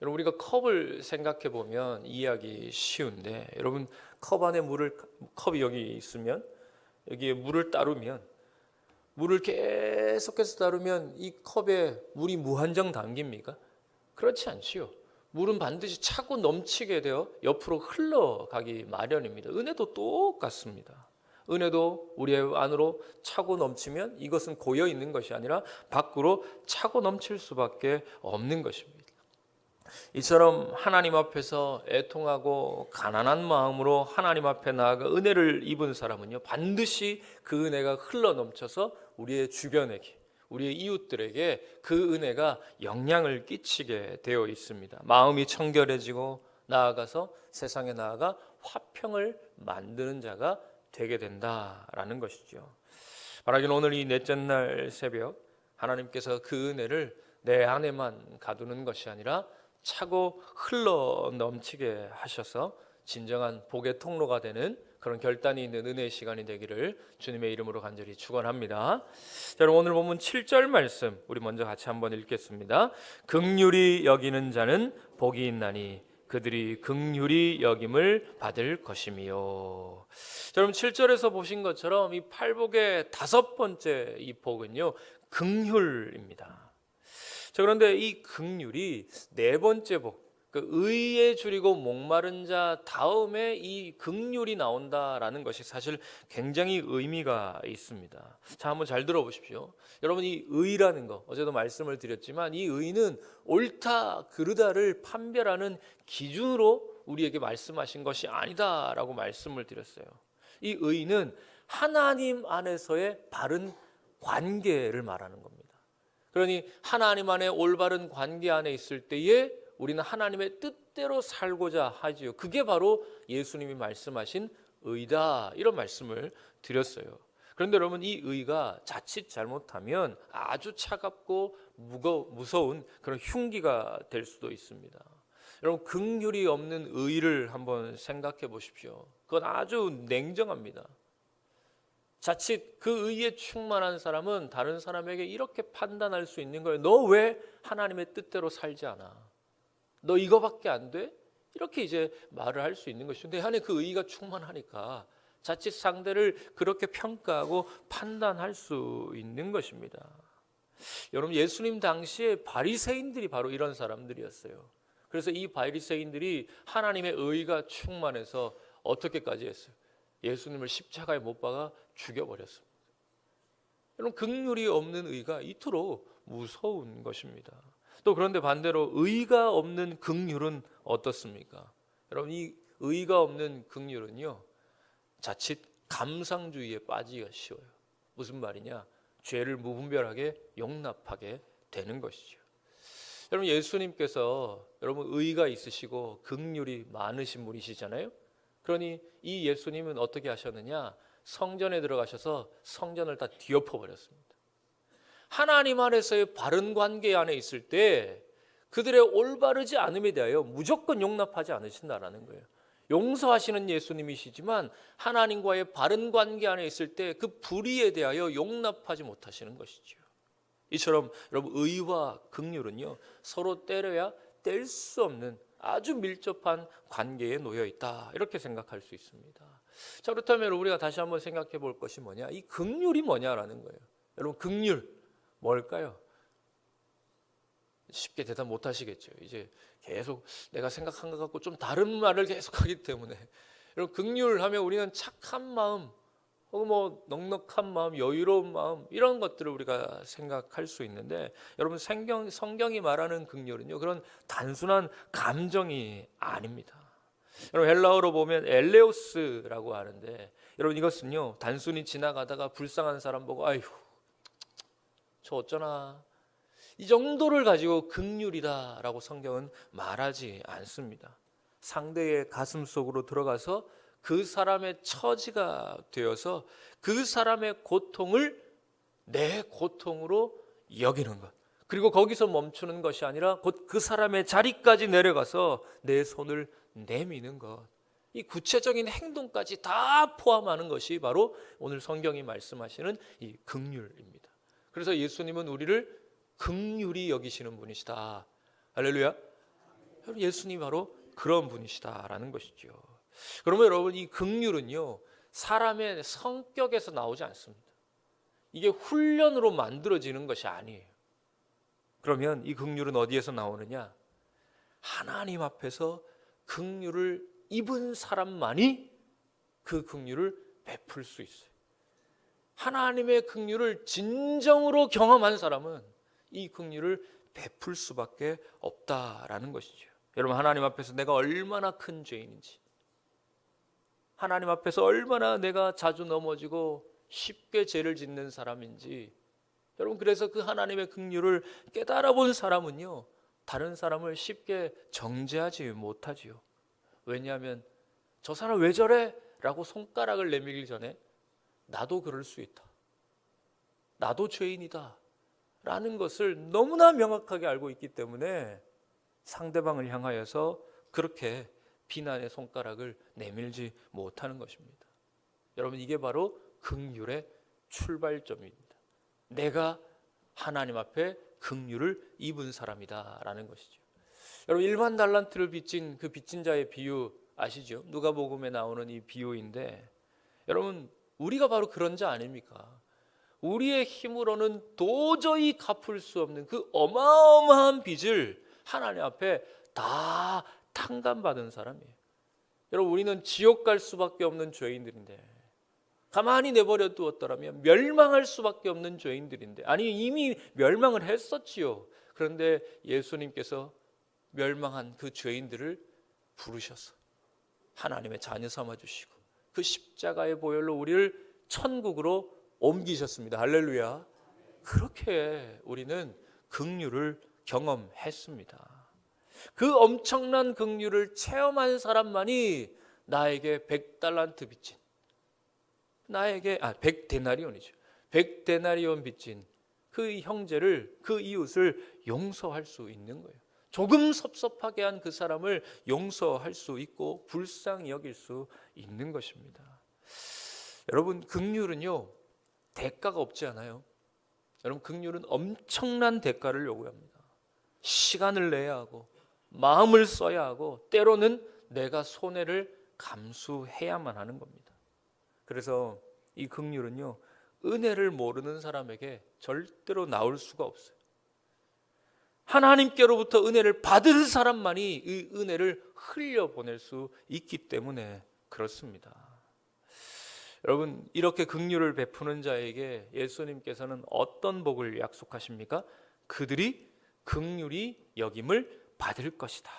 여러분, 우리가 컵을 생각해 보면 이해하기 쉬운데, 여러분 컵 안에 컵이 여기 있으면 여기에 물을 따르면, 물을 계속해서 따르면 이 컵에 물이 무한정 담깁니까? 그렇지 않지요. 물은 반드시 차고 넘치게 되어 옆으로 흘러가기 마련입니다. 은혜도 똑같습니다. 은혜도 우리의 안으로 차고 넘치면 이것은 고여 있는 것이 아니라 밖으로 차고 넘칠 수밖에 없는 것입니다. 이처럼 하나님 앞에서 애통하고 가난한 마음으로 하나님 앞에 나아가 은혜를 입은 사람은요 반드시 그 은혜가 흘러 넘쳐서 우리의 주변에게, 우리의 이웃들에게 그 은혜가 영향을 끼치게 되어 있습니다. 마음이 청결해지고 나아가서 세상에 나아가 화평을 만드는 자가 되게 된다라는 것이죠. 바라기는 오늘 이 넷째 날 새벽 하나님께서 그 은혜를 내 안에만 가두는 것이 아니라 차고 흘러 넘치게 하셔서 진정한 복의 통로가 되는 그런 결단이 있는 은혜의 시간이 되기를 주님의 이름으로 간절히 축원합니다. 자, 여러분, 오늘 본문 7절 말씀 우리 먼저 같이 한번 읽겠습니다. 긍휼히 여기는 자는 복이 있나니 그들이 긍휼히 여김을 받을 것이미요. 자, 여러분, 7절에서 보신 것처럼 이 팔복의 다섯 번째 이 복은요 긍휼입니다. 자, 그런데 이 긍휼이 네 번째 복, 그 의에 줄이고 목마른 자 다음에 이 긍휼이 나온다라는 것이 사실 굉장히 의미가 있습니다. 자, 한번 잘 들어보십시오. 여러분, 이 의라는 거 어제도 말씀을 드렸지만 이 의는 옳다 그르다를 판별하는 기준으로 우리에게 말씀하신 것이 아니다라고 말씀을 드렸어요. 이 의는 하나님 안에서의 바른 관계를 말하는 겁니다. 그러니 하나님 안에 올바른 관계 안에 있을 때에 우리는 하나님의 뜻대로 살고자 하지요. 그게 바로 예수님이 말씀하신 의다, 이런 말씀을 드렸어요. 그런데 여러분, 이 의가 자칫 잘못하면 아주 차갑고 무서운 그런 흉기가 될 수도 있습니다. 여러분, 긍휼이 없는 의를 한번 생각해 보십시오. 그건 아주 냉정합니다. 자칫 그 의에 충만한 사람은 다른 사람에게 이렇게 판단할 수 있는 거예요. 너 왜 하나님의 뜻대로 살지 않아? 너 이거밖에 안 돼? 이렇게 이제 말을 할 수 있는 것이죠. 내 안에 그 의가 충만하니까 자칫 상대를 그렇게 평가하고 판단할 수 있는 것입니다. 여러분, 예수님 당시에 바리새인들이 바로 이런 사람들이었어요. 그래서 이 바리새인들이 하나님의 의가 충만해서 어떻게까지 했어요? 예수님을 십자가에 못 박아 죽여버렸습니다. 여러분, 긍휼이 없는 의가 이토록 무서운 것입니다. 또 그런데 반대로 의가 없는 긍휼은 어떻습니까? 여러분, 이 의가 없는 긍휼은요 자칫 감상주의에 빠지기가 쉬워요. 무슨 말이냐? 죄를 무분별하게 용납하게 되는 것이죠. 여러분, 예수님께서 여러분 의가 있으시고 긍휼이 많으신 분이시잖아요. 그러니 이 예수님은 어떻게 하셨느냐? 성전에 들어가셔서 성전을 다 뒤엎어 버렸습니다. 하나님 안에서의 바른 관계 안에 있을 때 그들의 올바르지 않음에 대하여 무조건 용납하지 않으신다라는 거예요. 용서하시는 예수님이시지만 하나님과의 바른 관계 안에 있을 때 그 불의에 대하여 용납하지 못하시는 것이죠. 이처럼 여러분, 의와 긍휼은요 서로 때려야 뗄 수 없는 아주 밀접한 관계에 놓여 있다, 이렇게 생각할 수 있습니다. 자, 그렇다면 우리가 다시 한번 생각해 볼 것이 뭐냐? 이 긍휼이 뭐냐라는 거예요. 여러분, 긍휼 뭘까요? 쉽게 대답 못 하시겠죠. 이제 계속 내가 생각한 것 같고 좀 다른 말을 계속 하기 때문에. 여러분, 긍휼하면 우리는 착한 마음, 혹은 뭐 넉넉한 마음, 여유로운 마음, 이런 것들을 우리가 생각할 수 있는데, 여러분, 성경이 말하는 긍휼은요 그런 단순한 감정이 아닙니다. 여러분, 헬라어로 보면 엘레오스라고 하는데, 여러분, 이것은요 단순히 지나가다가 불쌍한 사람 보고 아휴 저 어쩌나, 이 정도를 가지고 긍휼이다라고 성경은 말하지 않습니다. 상대의 가슴 속으로 들어가서 그 사람의 처지가 되어서 그 사람의 고통을 내 고통으로 여기는 것, 그리고 거기서 멈추는 것이 아니라 곧 그 사람의 자리까지 내려가서 내 손을 내미는 것, 이 구체적인 행동까지 다 포함하는 것이 바로 오늘 성경이 말씀하시는 이 긍휼입니다. 그래서 예수님은 우리를 긍휼히 여기시는 분이시다. 할렐루야. 예수님이 바로 그런 분이시다라는 것이죠. 그러면 여러분, 이 긍휼은요, 사람의 성격에서 나오지 않습니다. 이게 훈련으로 만들어지는 것이 아니에요. 그러면 이 긍휼은 어디에서 나오느냐? 하나님 앞에서 긍휼을 입은 사람만이 그 긍휼을 베풀 수 있어요. 하나님의 긍휼을 진정으로 경험한 사람은 이 긍휼을 베풀 수밖에 없다라는 것이죠. 여러분, 하나님 앞에서 내가 얼마나 큰 죄인인지, 하나님 앞에서 얼마나 내가 자주 넘어지고 쉽게 죄를 짓는 사람인지, 여러분, 그래서 그 하나님의 긍휼을 깨달아 본 사람은요, 다른 사람을 쉽게 정죄하지 못하지요. 왜냐하면 저 사람 왜 저래? 라고 손가락을 내밀기 전에 나도 그럴 수 있다, 나도 죄인이다 라는 것을 너무나 명확하게 알고 있기 때문에 상대방을 향하여서 그렇게 비난의 손가락을 내밀지 못하는 것입니다. 여러분, 이게 바로 긍휼의 출발점입니다. 내가 하나님 앞에 긍휼을 입은 사람이다라는 것이죠. 여러분, 1만 달란트를 빚진 그 빚진 자의 비유 아시죠? 누가복음에 나오는 이 비유인데, 여러분, 우리가 바로 그런 자 아닙니까? 우리의 힘으로는 도저히 갚을 수 없는 그 어마어마한 빚을 하나님 앞에 다 탕감받은 사람이에요. 여러분, 우리는 지옥 갈 수밖에 없는 죄인들인데, 가만히 내버려 두었더라면 멸망할 수밖에 없는 죄인들인데, 아니 이미 멸망을 했었지요. 그런데 예수님께서 멸망한 그 죄인들을 부르셔서 하나님의 자녀 삼아 주시고 그 십자가의 보혈로 우리를 천국으로 옮기셨습니다. 할렐루야. 그렇게 우리는 긍휼을 경험했습니다. 그 엄청난 긍휼을 체험한 사람만이 나에게 100달란트 빚진, 나에게 100데나리온이죠. 100데나리온 빚진 그 형제를, 그 이웃을 용서할 수 있는 거예요. 조금 섭섭하게 한 그 사람을 용서할 수 있고 불쌍히 여길 수 있는 것입니다. 여러분, 긍휼은요, 대가가 없지 않아요? 여러분, 긍휼은 엄청난 대가를 요구합니다. 시간을 내야 하고 마음을 써야 하고 때로는 내가 손해를 감수해야만 하는 겁니다. 그래서 이 긍휼은요, 은혜를 모르는 사람에게 절대로 나올 수가 없어요. 하나님께로부터 은혜를 받은 사람만이 이 은혜를 흘려보낼 수 있기 때문에 그렇습니다. 여러분, 이렇게 긍휼을 베푸는 자에게 예수님께서는 어떤 복을 약속하십니까? 그들이 긍휼히 여김을 받을 것이다.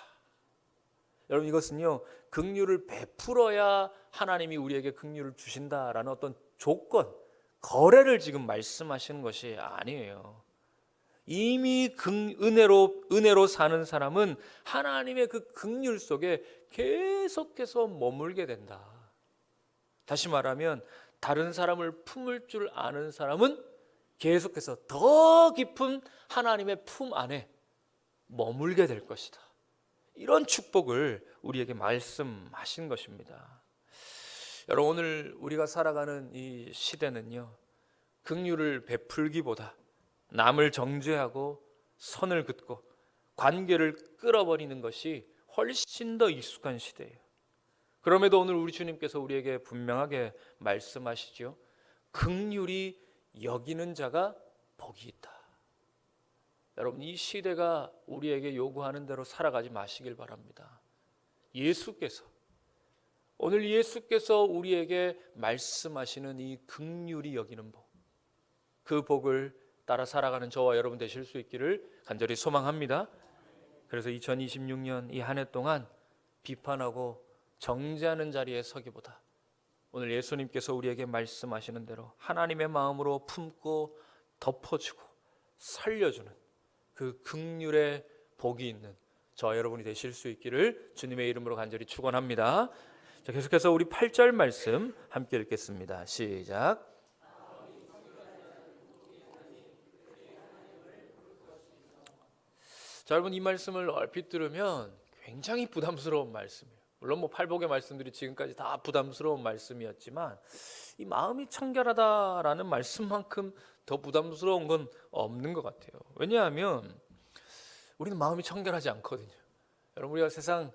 여러분, 이것은요, 긍휼을 베풀어야 하나님이 우리에게 긍휼을 주신다라는 어떤 조건, 거래를 지금 말씀하시는 것이 아니에요. 이미 은혜로 사는 사람은 하나님의 그 긍휼 속에 계속해서 머물게 된다. 다시 말하면 다른 사람을 품을 줄 아는 사람은 계속해서 더 깊은 하나님의 품 안에 머물게 될 것이다. 이런 축복을 우리에게 말씀하신 것입니다. 여러분, 오늘 우리가 살아가는 이 시대는요, 긍휼을 베풀기보다 남을 정죄하고 선을 긋고 관계를 끌어버리는 것이 훨씬 더 익숙한 시대예요. 그럼에도 오늘 우리 주님께서 우리에게 분명하게 말씀하시죠. 긍휼히 여기는 자가 복이 있다. 여러분, 이 시대가 우리에게 요구하는 대로 살아가지 마시길 바랍니다. 오늘 예수께서 우리에게 말씀하시는 이 긍휼히 여기는 복, 그 복을 따라 살아가는 저와 여러분 되실 수 있기를 간절히 소망합니다. 그래서 2026년 이 한 해 동안 비판하고 정죄하는 자리에 서기보다 오늘 예수님께서 우리에게 말씀하시는 대로 하나님의 마음으로 품고 덮어주고 살려주는 그 긍휼의 복이 있는 저와 여러분이 되실 수 있기를 주님의 이름으로 간절히 축원합니다. 자, 계속해서 우리 8절 말씀 함께 읽겠습니다. 시작. 자, 여러분 이 말씀을 얼핏 들으면 굉장히 부담스러운 말씀이에요. 물론 팔복의 말씀들이 지금까지 다 부담스러운 말씀이었지만 이 마음이 청결하다라는 말씀만큼 더 부담스러운 건 없는 것 같아요. 왜냐하면 우리는 마음이 청결하지 않거든요. 여러분 우리가 세상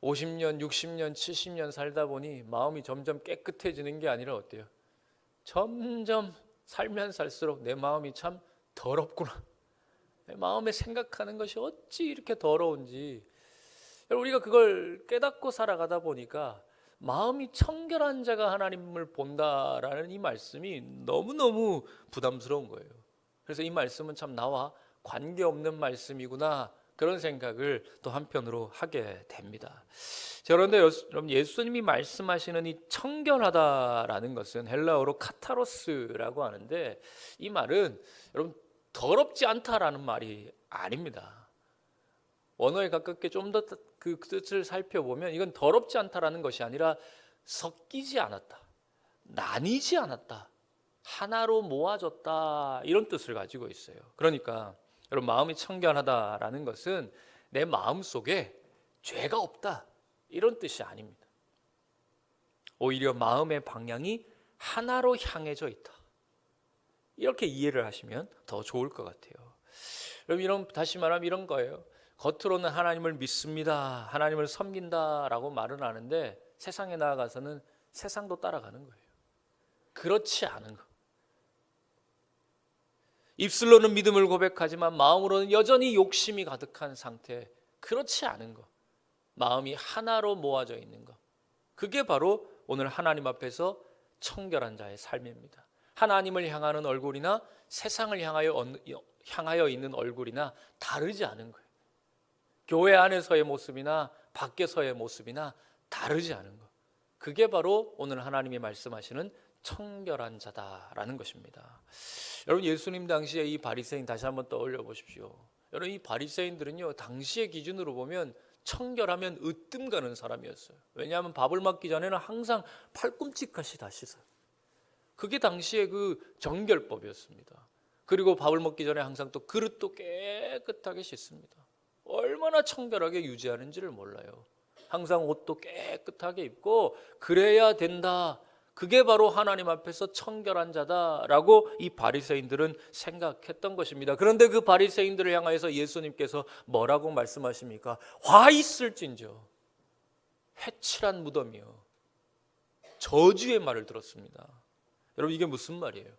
50년, 60년, 70년 살다 보니 마음이 점점 깨끗해지는 게 아니라 어때요? 점점 살면 살수록 내 마음이 참 더럽구나. 내 마음에 생각하는 것이 어찌 이렇게 더러운지, 우리가 그걸 깨닫고 살아가다 보니까 마음이 청결한 자가 하나님을 본다라는 이 말씀이 너무너무 부담스러운 거예요. 그래서 이 말씀은 참 나와 관계없는 말씀이구나, 그런 생각을 또 한편으로 하게 됩니다. 그런데 여러분, 예수님이 말씀하시는 이 청결하다라는 것은 헬라어로 카타로스라고 하는데, 이 말은 여러분 더럽지 않다라는 말이 아닙니다. 원어에 가깝게 좀 더 그 뜻을 살펴보면 이건 더럽지 않다라는 것이 아니라 섞이지 않았다, 나뉘지 않았다, 하나로 모아졌다, 이런 뜻을 가지고 있어요. 그러니까 여러분, 마음이 청결하다라는 것은 내 마음 속에 죄가 없다, 이런 뜻이 아닙니다. 오히려 마음의 방향이 하나로 향해져 있다, 이렇게 이해를 하시면 더 좋을 것 같아요. 여러분, 다시 말하면 이런 거예요. 겉으로는 하나님을 믿습니다, 하나님을 섬긴다라고 말은 하는데 세상에 나아가서는 세상도 따라가는 거예요. 그렇지 않은 거. 입술로는 믿음을 고백하지만 마음으로는 여전히 욕심이 가득한 상태, 그렇지 않은 거. 마음이 하나로 모아져 있는 거. 그게 바로 오늘 하나님 앞에서 청결한 자의 삶입니다. 하나님을 향하는 얼굴이나 세상을 향하여 있는 얼굴이나 다르지 않은 거예요. 교회 안에서의 모습이나 밖에서의 모습이나 다르지 않은 것. 그게 바로 오늘 하나님이 말씀하시는 청결한 자다라는 것입니다. 여러분, 예수님 당시에 이 바리새인 다시 한번 떠올려 보십시오. 여러분, 이 바리새인들은요, 당시의 기준으로 보면 청결하면 으뜸 가는 사람이었어요. 왜냐하면 밥을 먹기 전에는 항상 팔꿈치까지 다 씻어요. 그게 당시의 그 정결법이었습니다. 그리고 밥을 먹기 전에 항상 또 그릇도 깨끗하게 씻습니다. 얼마나 청결하게 유지하는지를 몰라요. 항상 옷도 깨끗하게 입고 그래야 된다. 그게 바로 하나님 앞에서 청결한 자다라고 이 바리새인들은 생각했던 것입니다. 그런데 그 바리새인들을 향하여서 예수님께서 뭐라고 말씀하십니까? 화 있을진저 회칠한 무덤이요, 저주의 말을 들었습니다. 여러분, 이게 무슨 말이에요?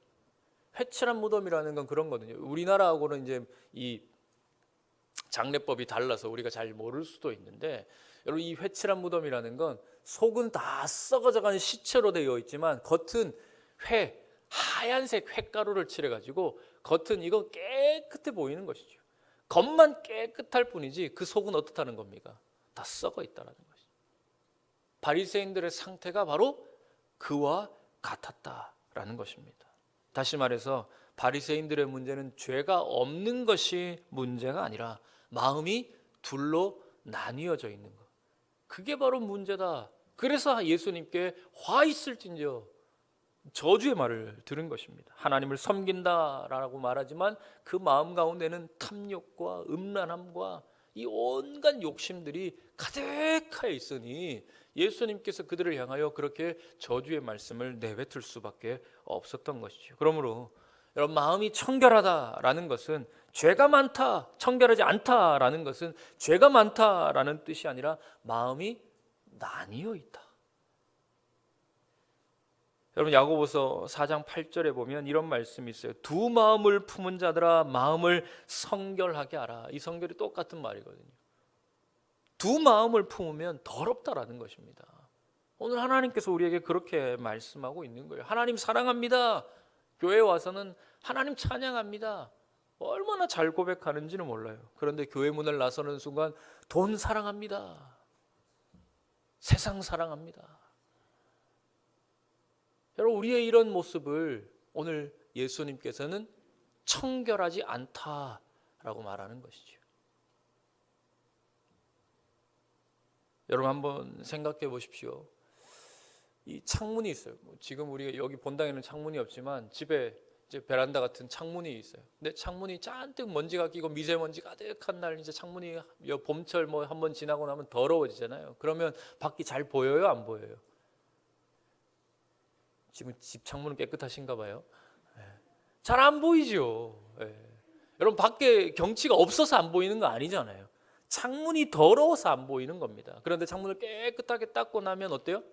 회칠한 무덤이라는 건 그런 거거든요. 우리나라하고는 이제 이 장례법이 달라서 우리가 잘 모를 수도 있는데, 여러분, 이 회칠한 무덤이라는 건 속은 다 썩어져가는 시체로 되어 있지만 겉은 하얀색 회가루를 칠해가지고 겉은 이거 깨끗해 보이는 것이죠. 겉만 깨끗할 뿐이지 그 속은 어떻다는 겁니까? 다 썩어 있다는 것이죠. 바리새인들의 상태가 바로 그와 같았다라는 것입니다. 다시 말해서 바리새인들의 문제는 죄가 없는 것이 문제가 아니라 마음이 둘로 나뉘어져 있는 것, 그게 바로 문제다. 그래서 예수님께 화 있을진저 저주의 말을 들은 것입니다. 하나님을 섬긴다라고 말하지만 그 마음 가운데는 탐욕과 음란함과 이 온갖 욕심들이 가득하여 있으니 예수님께서 그들을 향하여 그렇게 저주의 말씀을 내뱉을 수밖에 없었던 것이죠. 그러므로 여러분, 마음이 청결하다라는 것은 죄가 많다, 청결하지 않다라는 것은 죄가 많다라는 뜻이 아니라 마음이 나뉘어 있다. 여러분, 야고보서 4장 8절에 보면 이런 말씀이 있어요. 두 마음을 품은 자들아, 마음을 성결하게 하라. 이 성결이 똑같은 말이거든요. 두 마음을 품으면 더럽다라는 것입니다. 오늘 하나님께서 우리에게 그렇게 말씀하고 있는 거예요. 하나님 사랑합니다. 교회에 와서는 하나님 찬양합니다. 얼마나 잘 고백하는지는 몰라요. 그런데 교회 문을 나서는 순간 돈 사랑합니다, 세상 사랑합니다. 여러분, 우리의 이런 모습을 오늘 예수님께서는 청결하지 않다라고 말하는 것이죠. 여러분, 한번 생각해 보십시오. 이 창문이 있어요. 지금 우리가 여기 본당에는 창문이 없지만 집에 이제 베란다 같은 창문이 있어요. 근데 창문이 잔뜩 먼지가 끼고 미세먼지 가득한 날 이제 창문이 봄철 뭐 한번 지나고 나면 더러워지잖아요. 그러면 밖이 잘 보여요, 안 보여요? 지금 집 창문은 깨끗하신가 봐요. 잘 안 보이죠. 여러분 밖에 경치가 없어서 안 보이는 거 아니잖아요. 창문이 더러워서 안 보이는 겁니다. 그런데 창문을 깨끗하게 닦고 나면 어때요?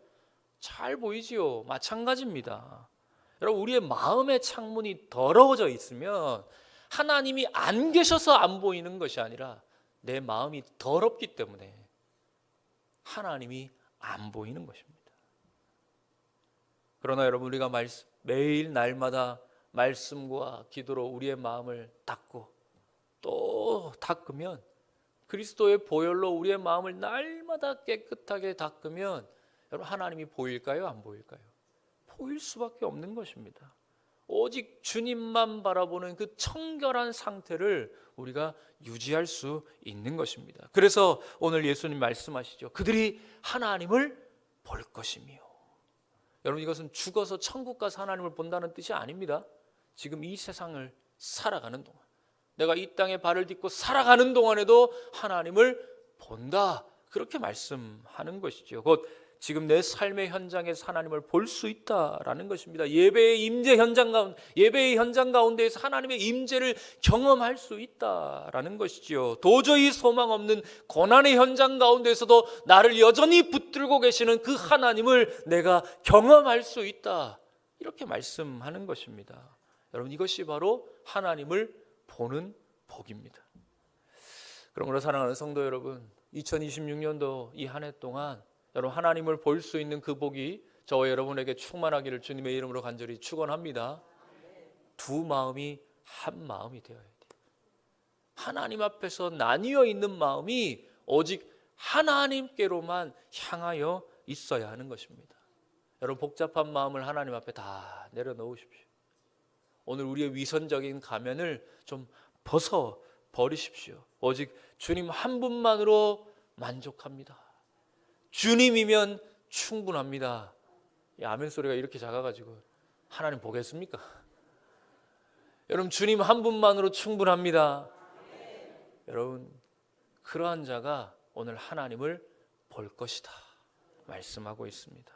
잘 보이지요. 마찬가지입니다. 여러분 우리의 마음의 창문이 더러워져 있으면 하나님이 안 계셔서 안 보이는 것이 아니라 내 마음이 더럽기 때문에 하나님이 안 보이는 것입니다. 그러나 여러분 우리가 매일 날마다 말씀과 기도로 우리의 마음을 닦고 또 닦으면, 그리스도의 보혈로 우리의 마음을 날마다 깨끗하게 닦으면 여러분 하나님이 보일까요? 안 보일까요? 보일 수밖에 없는 것입니다. 오직 주님만 바라보는 그 청결한 상태를 우리가 유지할 수 있는 것입니다. 그래서 오늘 예수님 말씀하시죠. 그들이 하나님을 볼 것이며. 여러분 이것은 죽어서 천국 가서 하나님을 본다는 뜻이 아닙니다. 지금 이 세상을 살아가는 동안, 내가 이 땅에 발을 딛고 살아가는 동안에도 하나님을 본다, 그렇게 말씀하는 것이죠. 곧 지금 내 삶의 현장에서 하나님을 볼 수 있다라는 것입니다. 예배의 현장 가운데에서 하나님의 임재를 경험할 수 있다라는 것이지요. 도저히 소망 없는 고난의 현장 가운데서도 나를 여전히 붙들고 계시는 그 하나님을 내가 경험할 수 있다, 이렇게 말씀하는 것입니다. 여러분 이것이 바로 하나님을 보는 복입니다. 그러므로 사랑하는 성도 여러분, 2026년도 이 한 해 동안 여러분 하나님을 볼 수 있는 그 복이 저와 여러분에게 충만하기를 주님의 이름으로 간절히 축원합니다. 두 마음이 한 마음이 되어야 돼요. 하나님 앞에서 나뉘어 있는 마음이 오직 하나님께로만 향하여 있어야 하는 것입니다. 여러분 복잡한 마음을 하나님 앞에 다 내려놓으십시오. 오늘 우리의 위선적인 가면을 좀 벗어 버리십시오. 오직 주님 한 분만으로 만족합니다. 주님이면 충분합니다. 이 아멘 소리가 이렇게 작아가지고 하나님 보겠습니까? 여러분 주님 한 분만으로 충분합니다. 여러분 그러한 자가 오늘 하나님을 볼 것이다 말씀하고 있습니다.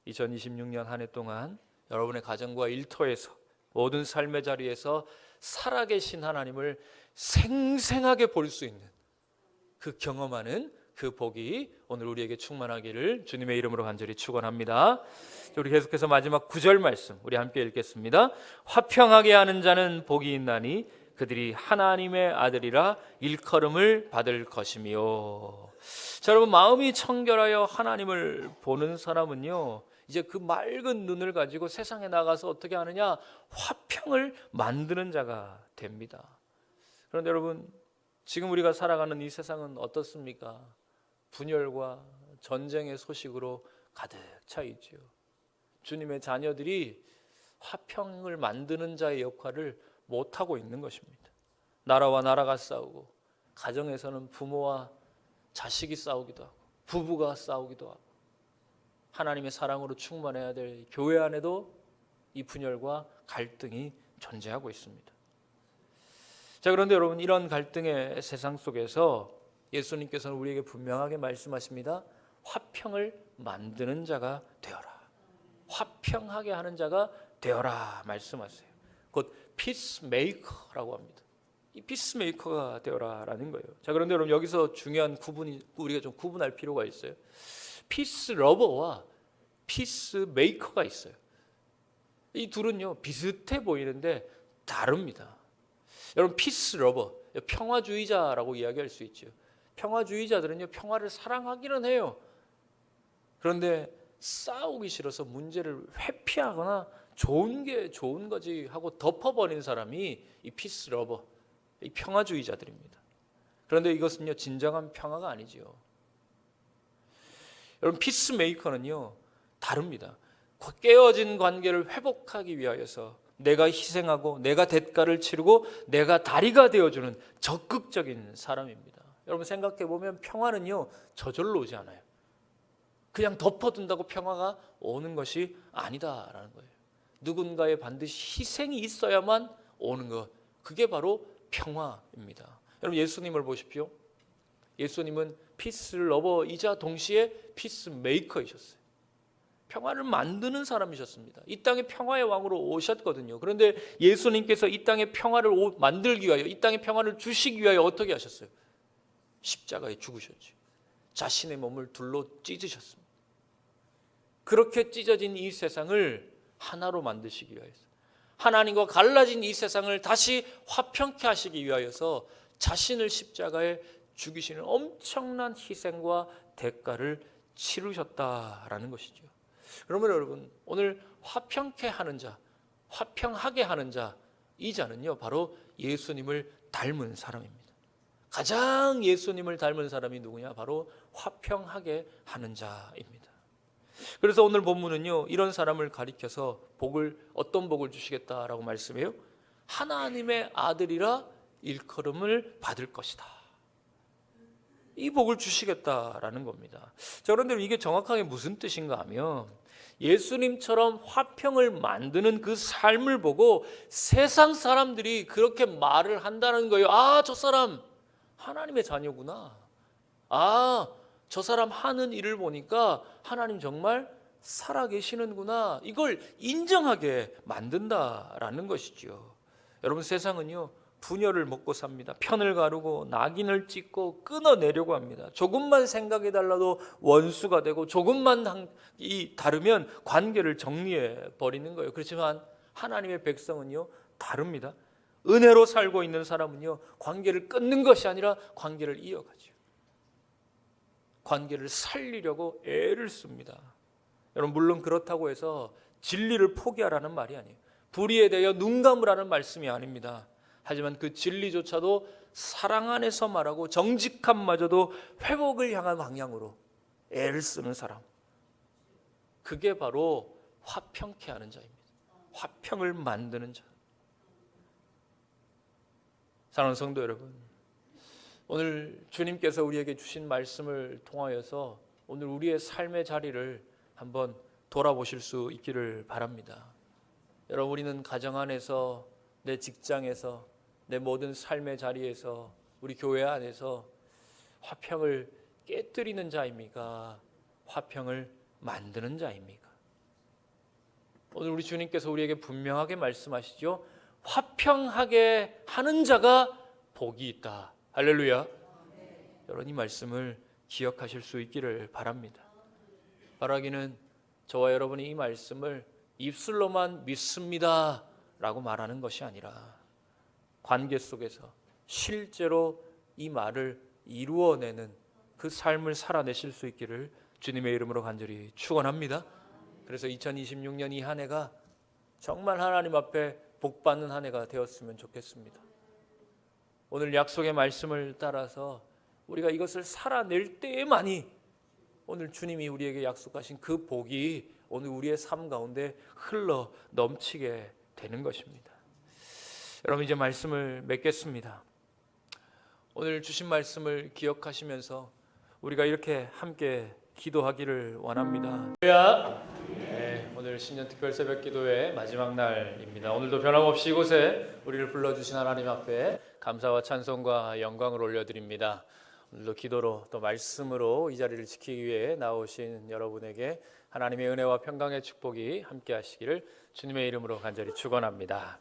2026년 한 해 동안 여러분의 가정과 일터에서 모든 삶의 자리에서 살아계신 하나님을 생생하게 볼 수 있는 그 경험하는 그 복이 오늘 우리에게 충만하기를 주님의 이름으로 간절히 축원합니다. 우리 계속해서 마지막 9절 말씀 우리 함께 읽겠습니다. 화평하게 하는 자는 복이 있나니 그들이 하나님의 아들이라 일컬음을 받을 것이며. 자, 여러분 마음이 청결하여 하나님을 보는 사람은요 이제 그 맑은 눈을 가지고 세상에 나가서 어떻게 하느냐, 화평을 만드는 자가 됩니다. 그런데 여러분 지금 우리가 살아가는 이 세상은 어떻습니까? 분열과 전쟁의 소식으로 가득 차 있지요. 주님의 자녀들이 화평을 만드는 자의 역할을 못하고 있는 것입니다. 나라와 나라가 싸우고, 가정에서는 부모와 자식이 싸우기도 하고, 부부가 싸우기도 하고, 하나님의 사랑으로 충만해야 될 교회 안에도 이 분열과 갈등이 존재하고 있습니다. 자, 그런데 여러분 이런 갈등의 세상 속에서 예수님께서는 우리에게 분명하게 말씀하십니다. 화평을 만드는 자가 되어라. 화평하게 하는 자가 되어라 말씀하세요. 곧 피스메이커라고 합니다. 이 피스메이커가 되어라라는 거예요. 자, 그런데 여러분 여기서 중요한 구분이 우리가 좀 구분할 필요가 있어요. 피스 러버와 피스 메이커가 있어요. 이 둘은요 비슷해 보이는데 다릅니다. 여러분 피스 러버, 평화주의자라고 이야기할 수 있죠. 평화주의자들은요 평화를 사랑하기는 해요. 그런데 싸우기 싫어서 문제를 회피하거나 좋은 게 좋은 거지 하고 덮어버린 사람이 이 피스 러버, 이 평화주의자들입니다. 그런데 이것은요 진정한 평화가 아니지요. 여러분 피스메이커는요 다릅니다. 깨어진 관계를 회복하기 위하여서 내가 희생하고 내가 대가를 치르고 내가 다리가 되어주는 적극적인 사람입니다. 여러분 생각해보면 평화는요 저절로 오지 않아요. 그냥 덮어둔다고 평화가 오는 것이 아니다라는 거예요. 누군가의 반드시 희생이 있어야만 오는 것, 그게 바로 평화입니다. 여러분 예수님을 보십시오. 예수님은 피스 러버이자 동시에 피스 메이커이셨어요. 평화를 만드는 사람이셨습니다. 이 땅에 평화의 왕으로 오셨거든요. 그런데 예수님께서 이 땅에 평화를 만들기 위하여, 이 땅에 평화를 주시기 위하여 어떻게 하셨어요? 십자가에 죽으셨죠. 자신의 몸을 둘로 찢으셨습니다. 그렇게 찢어진 이 세상을 하나로 만드시기 위하여서, 하나님과 갈라진 이 세상을 다시 화평케 하시기 위하여서 자신을 십자가에 죽이시는 엄청난 희생과 대가를 치르셨다라는 것이죠. 그러면 여러분, 오늘 화평케 하는 자, 화평하게 하는 자, 이 자는요 바로 예수님을 닮은 사람입니다. 가장 예수님을 닮은 사람이 누구냐? 바로 화평하게 하는 자입니다. 그래서 오늘 본문은요 이런 사람을 가리켜서 어떤 복을 주시겠다라고 말씀해요. 하나님의 아들이라 일컬음을 받을 것이다. 이 복을 주시겠다라는 겁니다. 자, 그런데 이게 정확하게 무슨 뜻인가 하면, 예수님처럼 화평을 만드는 그 삶을 보고 세상 사람들이 그렇게 말을 한다는 거예요. 아, 저 사람 하나님의 자녀구나. 아, 저 사람 하는 일을 보니까 하나님 정말 살아계시는구나. 이걸 인정하게 만든다라는 것이죠. 여러분, 세상은요 분열을 먹고 삽니다. 편을 가르고 낙인을 찍고 끊어내려고 합니다. 조금만 생각이 달라도 원수가 되고, 조금만 다르면 관계를 정리해 버리는 거예요. 그렇지만 하나님의 백성은요 다릅니다. 은혜로 살고 있는 사람은요 관계를 끊는 것이 아니라 관계를 이어가죠. 관계를 살리려고 애를 씁니다. 여러분, 물론 그렇다고 해서 진리를 포기하라는 말이 아니에요. 불의에 대하여 눈 감으라는 말씀이 아닙니다. 하지만 그 진리조차도 사랑 안에서 말하고, 정직함마저도 회복을 향한 방향으로 애를 쓰는 사람, 그게 바로 화평케 하는 자입니다. 화평을 만드는 자. 사랑하는 성도 여러분, 오늘 주님께서 우리에게 주신 말씀을 통하여서 오늘 우리의 삶의 자리를 한번 돌아보실 수 있기를 바랍니다. 여러분, 우리는 가정 안에서, 내 직장에서, 내 모든 삶의 자리에서, 우리 교회 안에서 화평을 깨뜨리는 자입니까? 화평을 만드는 자입니까? 오늘 우리 주님께서 우리에게 분명하게 말씀하시죠. 화평하게 하는 자가 복이 있다. 할렐루야. 여러분, 이 말씀을 기억하실 수 있기를 바랍니다. 바라기는 저와 여러분이 이 말씀을 입술로만 믿습니다 라고 말하는 것이 아니라 관계 속에서 실제로 이 말을 이루어내는 그 삶을 살아내실 수 있기를 주님의 이름으로 간절히 축원합니다. 그래서 2026년 이 한 해가 정말 하나님 앞에 복받는 한 해가 되었으면 좋겠습니다. 오늘 약속의 말씀을 따라서 우리가 이것을 살아낼 때에만이 오늘 주님이 우리에게 약속하신 그 복이 오늘 우리의 삶 가운데 흘러 넘치게 되는 것입니다. 여러분, 이제 말씀을 맺겠습니다. 오늘 주신 말씀을 기억하시면서 우리가 이렇게 함께 기도하기를 원합니다. 네, 오늘 신년 특별 새벽 기도의 마지막 날입니다. 오늘도 변함없이 이곳에 우리를 불러주신 하나님 앞에 감사와 찬송과 영광을 올려드립니다. 오늘도 기도로 또 말씀으로 이 자리를 지키기 위해 나오신 여러분에게 하나님의 은혜와 평강의 축복이 함께 하시기를 주님의 이름으로 간절히 축원합니다.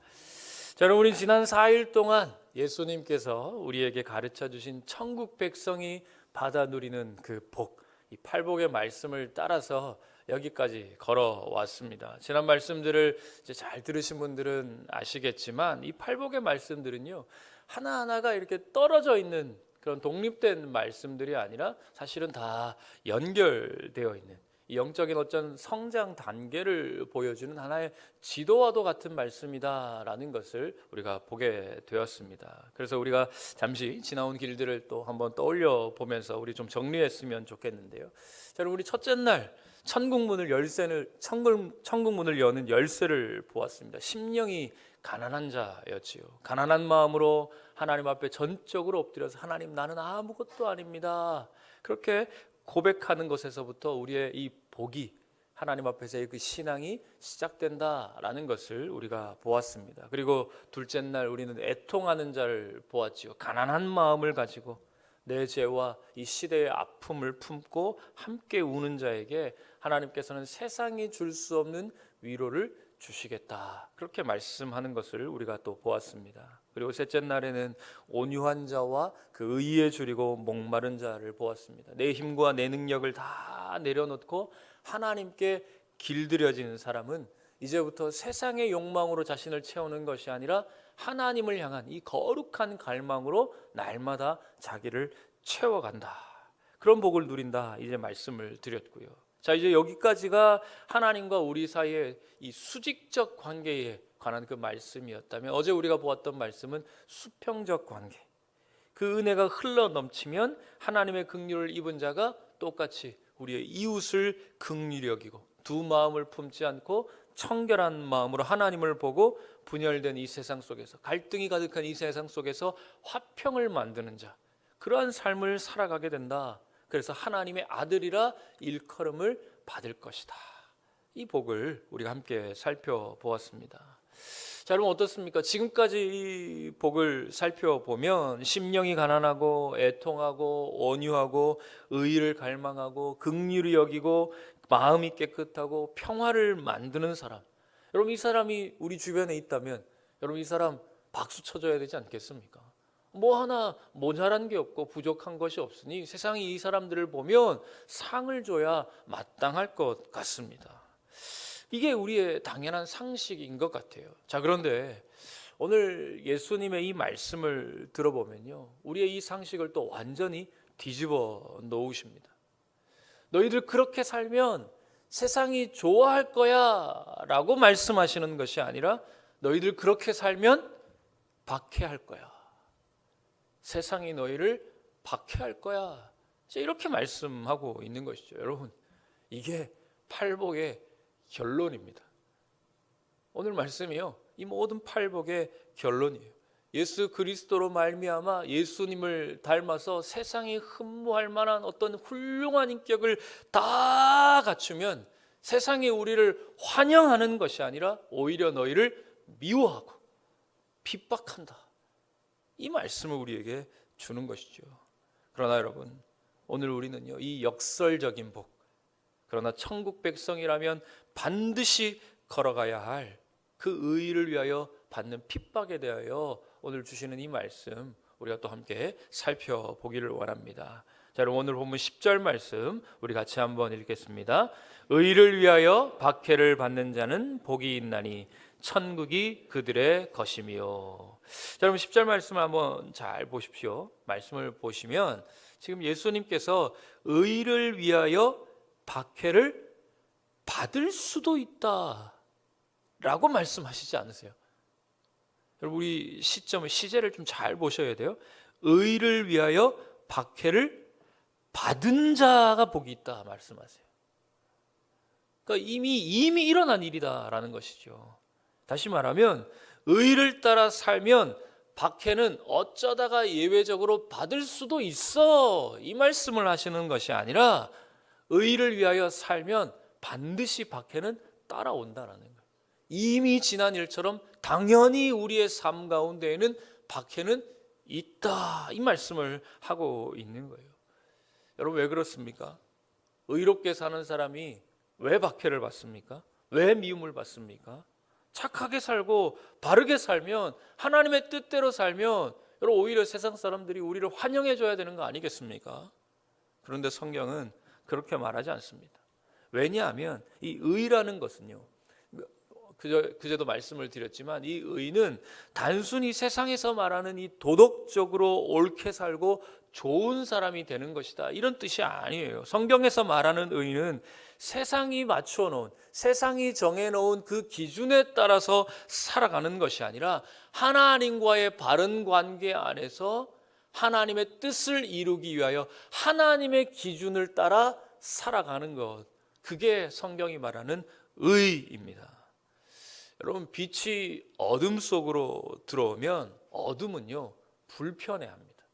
자, 여러분, 우리 지난 4일 동안 예수님께서 우리에게 가르쳐 주신 천국 백성이 받아 누리는 그 복, 이 팔복의 말씀을 따라서 여기까지 걸어왔습니다. 지난 말씀들을 이제 잘 들으신 분들은 아시겠지만 이 팔복의 말씀들은요 하나하나가 이렇게 떨어져 있는 그런 독립된 말씀들이 아니라 사실은 다 연결되어 있는 이 영적인 어떤 성장 단계를 보여주는 하나의 지도와도 같은 말씀이다라는 것을 우리가 보게 되었습니다. 그래서 우리가 잠시 지나온 길들을 또 한번 떠올려 보면서 우리 좀 정리했으면 좋겠는데요. 자, 우리 첫째 날 천국문을 여는 열쇠를 보았습니다. 심령이 가난한 자였지요. 가난한 마음으로 하나님 앞에 전적으로 엎드려서 하나님, 나는 아무것도 아닙니다. 그렇게 고백하는 것에서부터 우리의 이 복이 하나님 앞에서의 그 신앙이 시작된다라는 것을 우리가 보았습니다. 그리고 둘째 날 우리는 애통하는 자를 보았지요. 가난한 마음을 가지고 내 죄와 이 시대의 아픔을 품고 함께 우는 자에게 하나님께서는 세상이 줄 수 없는 위로를 주시겠다, 그렇게 말씀하는 것을 우리가 또 보았습니다. 그리고 셋째 날에는 온유한 자와 그 의에 줄이고 목마른 자를 보았습니다. 내 힘과 내 능력을 다 내려놓고 하나님께 길들여지는 사람은 이제부터 세상의 욕망으로 자신을 채우는 것이 아니라 하나님을 향한 이 거룩한 갈망으로 날마다 자기를 채워간다, 그런 복을 누린다, 이제 말씀을 드렸고요. 자, 이제 여기까지가 하나님과 우리 사이의 이 수직적 관계에 관한 그 말씀이었다면, 어제 우리가 보았던 말씀은 수평적 관계, 그 은혜가 흘러 넘치면 하나님의 긍휼을 입은 자가 똑같이 우리의 이웃을 긍휼히 여기고 두 마음을 품지 않고 청결한 마음으로 하나님을 보고 분열된 이 세상 속에서, 갈등이 가득한 이 세상 속에서 화평을 만드는 자, 그러한 삶을 살아가게 된다. 그래서 하나님의 아들이라 일컬음을 받을 것이다. 이 복을 우리가 함께 살펴보았습니다. 자, 여러분 어떻습니까? 지금까지 이 복을 살펴보면 심령이 가난하고 애통하고 온유하고 의를 갈망하고 긍휼히 여기고 마음이 깨끗하고 평화를 만드는 사람, 여러분 이 사람이 우리 주변에 있다면 여러분 이 사람 박수 쳐줘야 되지 않겠습니까? 뭐 하나 모자란 게 없고 부족한 것이 없으니 세상이 이 사람들을 보면 상을 줘야 마땅할 것 같습니다. 이게 우리의 당연한 상식인 것 같아요. 자, 그런데 오늘 예수님의 이 말씀을 들어보면요, 우리의 이 상식을 또 완전히 뒤집어 놓으십니다. 너희들 그렇게 살면 세상이 좋아할 거야 라고 말씀하시는 것이 아니라 너희들 그렇게 살면 박해할 거야, 세상이 너희를 박해할 거야, 이렇게 말씀하고 있는 것이죠. 여러분, 이게 팔복의 결론입니다. 오늘 말씀이요, 이 모든 팔복의 결론이에요. 예수 그리스도로 말미암아 예수님을 닮아서 세상이 흠모할 만한 어떤 훌륭한 인격을 다 갖추면 세상이 우리를 환영하는 것이 아니라 오히려 너희를 미워하고 핍박한다, 이 말씀을 우리에게 주는 것이죠. 그러나 여러분, 오늘 우리는요, 이 역설적인 복, 그러나 천국 백성이라면 반드시 걸어가야 할 그 의의를 위하여 받는 핍박에 대하여 오늘 주시는 이 말씀 우리가 또 함께 살펴보기를 원합니다. 자, 여러분 오늘 본문 10절 말씀 우리 같이 한번 읽겠습니다. 의를 위하여 박해를 받는 자는 복이 있나니 천국이 그들의 것이며. 자, 여러분 10절 말씀을 한번 잘 보십시오. 말씀을 보시면 지금 예수님께서 의를 위하여 박해를 받을 수도 있다 라고 말씀하시지 않으세요? 여러분 우리 시제를 좀 잘 보셔야 돼요. 의를 위하여 박해를 받은 자가 복이 있다 말씀하세요. 그러니까 이미 일어난 일이다라는 것이죠. 다시 말하면 의를 따라 살면 박해는 어쩌다가 예외적으로 받을 수도 있어, 이 말씀을 하시는 것이 아니라 의를 위하여 살면 반드시 박해는 따라온다라는 거예요. 이미 지난 일처럼 당연히 우리의 삶 가운데에는 박해는 있다, 이 말씀을 하고 있는 거예요. 여러분 왜 그렇습니까? 의롭게 사는 사람이 왜 박해를 받습니까? 왜 미움을 받습니까? 착하게 살고 바르게 살면, 하나님의 뜻대로 살면 여러분 오히려 세상 사람들이 우리를 환영해 줘야 되는 거 아니겠습니까? 그런데 성경은 그렇게 말하지 않습니다. 왜냐하면 이 의라는 것은요, 그제도 말씀을 드렸지만 이 의는 단순히 세상에서 말하는 이 도덕적으로 옳게 살고 좋은 사람이 되는 것이다, 이런 뜻이 아니에요. 성경에서 말하는 의는 세상이 맞춰 놓은, 세상이 정해 놓은 그 기준에 따라서 살아가는 것이 아니라 하나님과의 바른 관계 안에서 하나님의 뜻을 이루기 위하여 하나님의 기준을 따라 살아가는 것, 그게 성경이 말하는 의입니다. 여러분 빛이 어둠 속으로 들어오면 어둠은요 불편해합니다.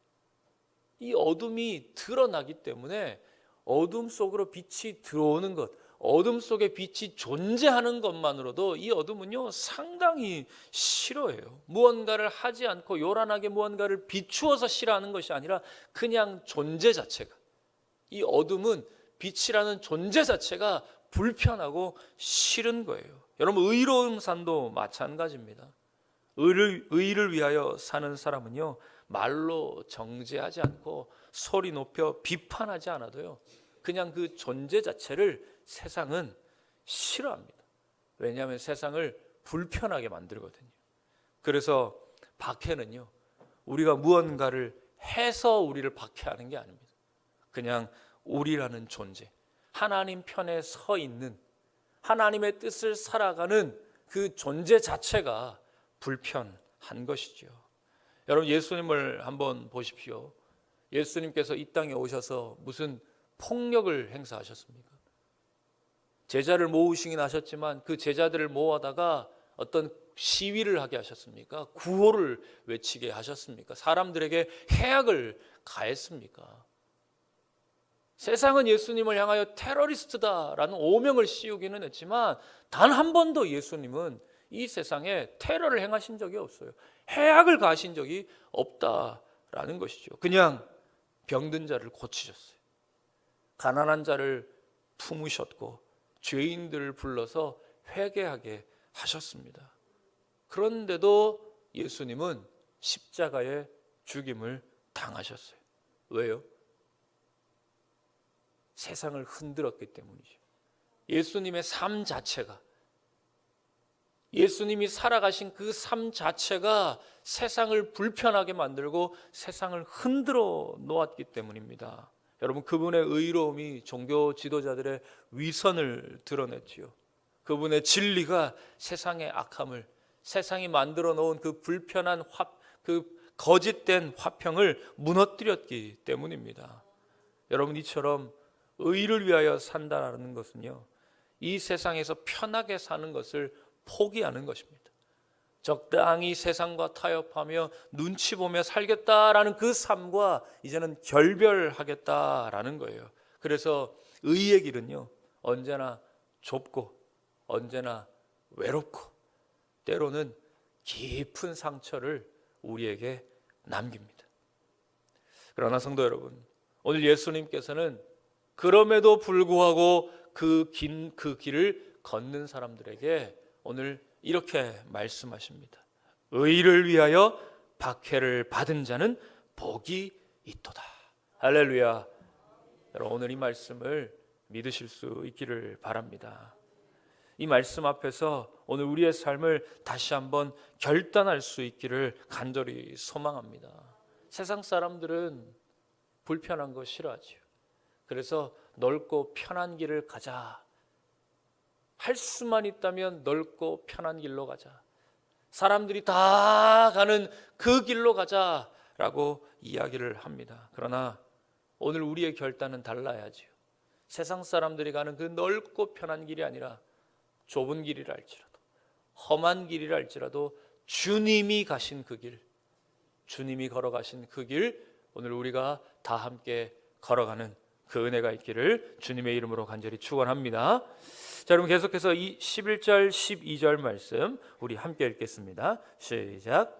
이 어둠이 드러나기 때문에 어둠 속으로 빛이 들어오는 것, 어둠 속에 빛이 존재하는 것만으로도 이 어둠은요 상당히 싫어해요. 무언가를 하지 않고 요란하게 무언가를 비추어서 싫어하는 것이 아니라 그냥 존재 자체가, 이 어둠은 빛이라는 존재 자체가 불편하고 싫은 거예요. 여러분, 의로운 삶도 마찬가지입니다. 의를 위하여 사는 사람은요 말로 정죄하지 않고 소리 높여 비판하지 않아도요 그냥 그 존재 자체를 세상은 싫어합니다. 왜냐하면 세상을 불편하게 만들거든요. 그래서 박해는요 우리가 무언가를 해서 우리를 박해하는 게 아닙니다. 그냥 우리라는 존재, 하나님 편에 서 있는, 하나님의 뜻을 살아가는 그 존재 자체가 불편한 것이죠. 여러분, 예수님을 한번 보십시오. 예수님께서 이 땅에 오셔서 무슨 폭력을 행사하셨습니까? 제자를 모으시긴 하셨지만 그 제자들을 모아다가 어떤 시위를 하게 하셨습니까? 구호를 외치게 하셨습니까? 사람들에게 해악을 가했습니까? 세상은 예수님을 향하여 테러리스트다라는 오명을 씌우기는 했지만 단 한 번도 예수님은 이 세상에 테러를 행하신 적이 없어요. 해악을 가하신 적이 없다라는 것이죠. 그냥 병든 자를 고치셨어요. 가난한 자를 품으셨고 죄인들을 불러서 회개하게 하셨습니다. 그런데도 예수님은 십자가의 죽임을 당하셨어요. 왜요? 세상을 흔들었기 때문이죠. 예수님의 삶 자체가, 예수님이 살아가신 그 삶 자체가 세상을 불편하게 만들고 세상을 흔들어 놓았기 때문입니다. 여러분, 그분의 의로움이 종교 지도자들의 위선을 드러냈지요. 그분의 진리가 세상의 악함을, 세상이 만들어 놓은 그 불편한 그 거짓된 화평을 무너뜨렸기 때문입니다. 여러분, 이처럼 의를 위하여 산다는 것은요 이 세상에서 편하게 사는 것을 포기하는 것입니다. 적당히 세상과 타협하며 눈치 보며 살겠다라는 그 삶과 이제는 결별하겠다라는 거예요. 그래서 의의 길은요 언제나 좁고 언제나 외롭고 때로는 깊은 상처를 우리에게 남깁니다. 그러나 성도 여러분, 오늘 예수님께서는 그럼에도 불구하고 그 길을 걷는 사람들에게 오늘 이렇게 말씀하십니다. 의를 위하여 박해를 받은 자는 복이 있도다. 할렐루야. 여러분, 오늘 이 말씀을 믿으실 수 있기를 바랍니다. 이 말씀 앞에서 오늘 우리의 삶을 다시 한번 결단할 수 있기를 간절히 소망합니다. 세상 사람들은 불편한 거 싫어하지요. 그래서 넓고 편한 길을 가자. 할 수만 있다면 넓고 편한 길로 가자. 사람들이 다 가는 그 길로 가자라고 이야기를 합니다. 그러나 오늘 우리의 결단은 달라야지요. 세상 사람들이 가는 그 넓고 편한 길이 아니라 좁은 길이라 할지라도, 험한 길이라 할지라도 주님이 가신 그 길, 주님이 걸어가신 그 길, 오늘 우리가 다 함께 걸어가는 그 은혜가 있기를 주님의 이름으로 간절히 축원합니다. 자, 여러분, 계속해서 이 11절 12절 말씀 우리 함께 읽겠습니다. 시작.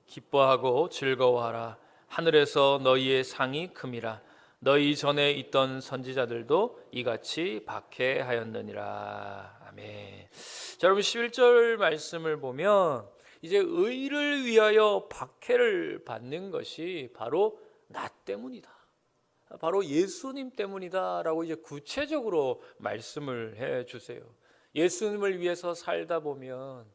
기뻐하고 즐거워하라. 하늘에서 너희의 상이 큼이라. 너희 전에 있던 선지자들도 이같이 박해하였느니라. 아멘. 자, 여러분, 11절 말씀을 보면 이제 의를 위하여 박해를 받는 것이 바로 나 때문이다, 바로 예수님 때문이다 라고 이제 구체적으로 말씀을 해 주세요. 예수님을 위해서 살다 보면,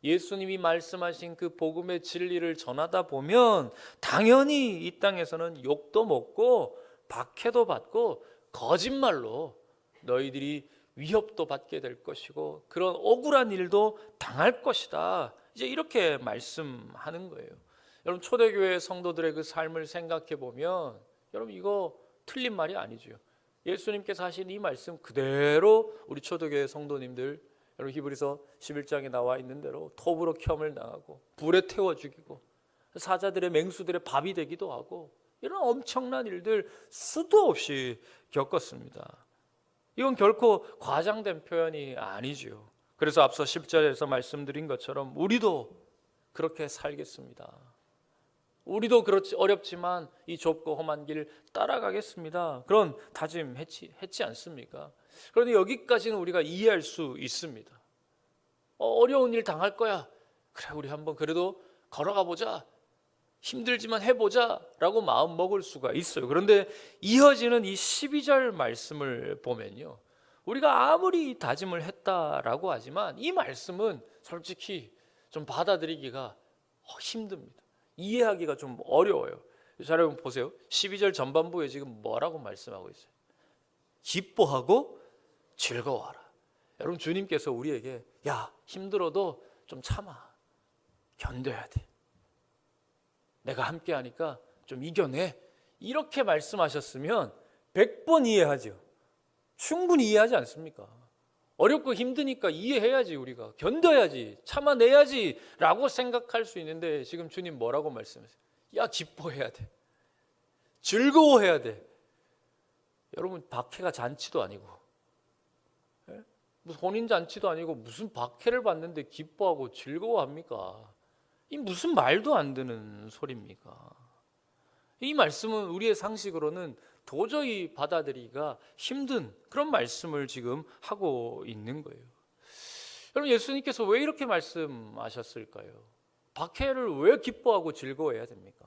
예수님이 말씀하신 그 복음의 진리를 전하다 보면 당연히 이 땅에서는 욕도 먹고 박해도 받고 거짓말로 너희들이 위협도 받게 될 것이고 그런 억울한 일도 당할 것이다, 이제 이렇게 말씀하는 거예요. 여러분, 초대교회 성도들의 그 삶을 생각해 보면 여러분, 이거 틀린 말이 아니죠. 예수님께서 하신 이 말씀 그대로 우리 초대교회 성도님들 여러분 히브리서 11장에 나와 있는 대로 톱으로 켬을 당하고 불에 태워 죽이고 사자들의 맹수들의 밥이 되기도 하고 이런 엄청난 일들 수도 없이 겪었습니다. 이건 결코 과장된 표현이 아니지요. 그래서 앞서 10절에서 말씀드린 것처럼 우리도 그렇게 살겠습니다. 우리도 그렇지 어렵지만 이 좁고 험한 길 따라가겠습니다. 그런 다짐 했지 않습니까? 그런데 여기까지는 우리가 이해할 수 있습니다. 어려운 일 당할 거야. 그래 우리 한번 그래도 걸어가 보자. 힘들지만 해보자 라고 마음 먹을 수가 있어요. 그런데 이어지는 이 12절 말씀을 보면요, 우리가 아무리 다짐을 했다라고 하지만 이 말씀은 솔직히 좀 받아들이기가 힘듭니다. 이해하기가 좀 어려워요. 자, 여러분 보세요. 12절 전반부에 지금 뭐라고 말씀하고 있어요? 기뻐하고 즐거워하라. 여러분 주님께서 우리에게 야 힘들어도 좀 참아. 견뎌야 돼. 내가 함께 하니까 좀 이겨내. 이렇게 말씀하셨으면 100번 이해하죠. 충분히 이해하지 않습니까? 어렵고 힘드니까 이해해야지, 우리가 견뎌야지, 참아내야지 라고 생각할 수 있는데 지금 주님 뭐라고 말씀하세요? 야 기뻐해야 돼. 즐거워해야 돼. 여러분 박해가 잔치도 아니고 무슨 혼인잔치도 아니고 무슨 박해를 받는데 기뻐하고 즐거워합니까? 이 무슨 말도 안 되는 소리입니까? 이 말씀은 우리의 상식으로는 도저히 받아들이기가 힘든 그런 말씀을 지금 하고 있는 거예요. 여러분 예수님께서 왜 이렇게 말씀하셨을까요? 박해를 왜 기뻐하고 즐거워해야 됩니까?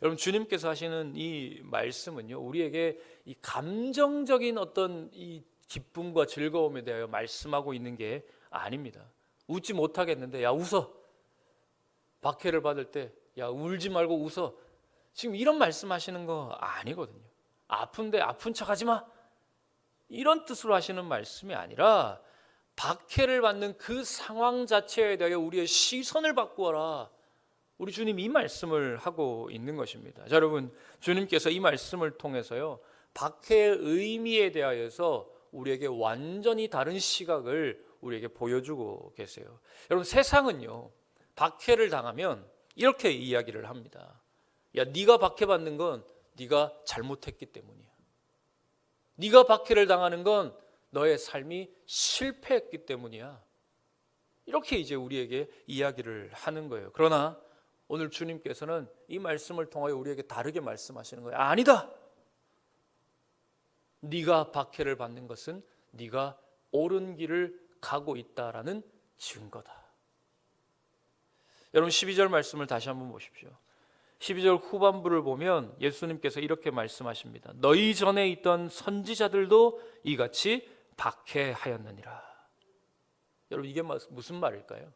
여러분 주님께서 하시는 이 말씀은요, 우리에게 이 감정적인 어떤 이 기쁨과 즐거움에 대하여 말씀하고 있는 게 아닙니다. 웃지 못하겠는데 야 웃어. 박해를 받을 때 야 울지 말고 웃어. 지금 이런 말씀하시는 거 아니거든요. 아픈데 아픈 척 하지 마. 이런 뜻으로 하시는 말씀이 아니라 박해를 받는 그 상황 자체에 대하여 우리의 시선을 바꾸어라. 우리 주님 이 말씀을 하고 있는 것입니다. 자, 여러분 주님께서 이 말씀을 통해서요, 박해의 의미에 대하여서 우리에게 완전히 다른 시각을 우리에게 보여주고 계세요. 여러분 세상은요, 박해를 당하면 이렇게 이야기를 합니다. 야, 네가 박해받는 건 네가 잘못했기 때문이야. 네가 박해를 당하는 건 너의 삶이 실패했기 때문이야. 이렇게 이제 우리에게 이야기를 하는 거예요. 그러나 오늘 주님께서는 이 말씀을 통하여 우리에게 다르게 말씀하시는 거예요. 아니다. 네가 박해를 받는 것은 네가 옳은 길을 가고 있다라는 증거다. 여러분 12절 말씀을 다시 한번 보십시오. 12절 후반부를 보면 예수님께서 이렇게 말씀하십니다. 너희 전에 있던 선지자들도 이같이 박해하였느니라. 여러분 이게 무슨 말일까요?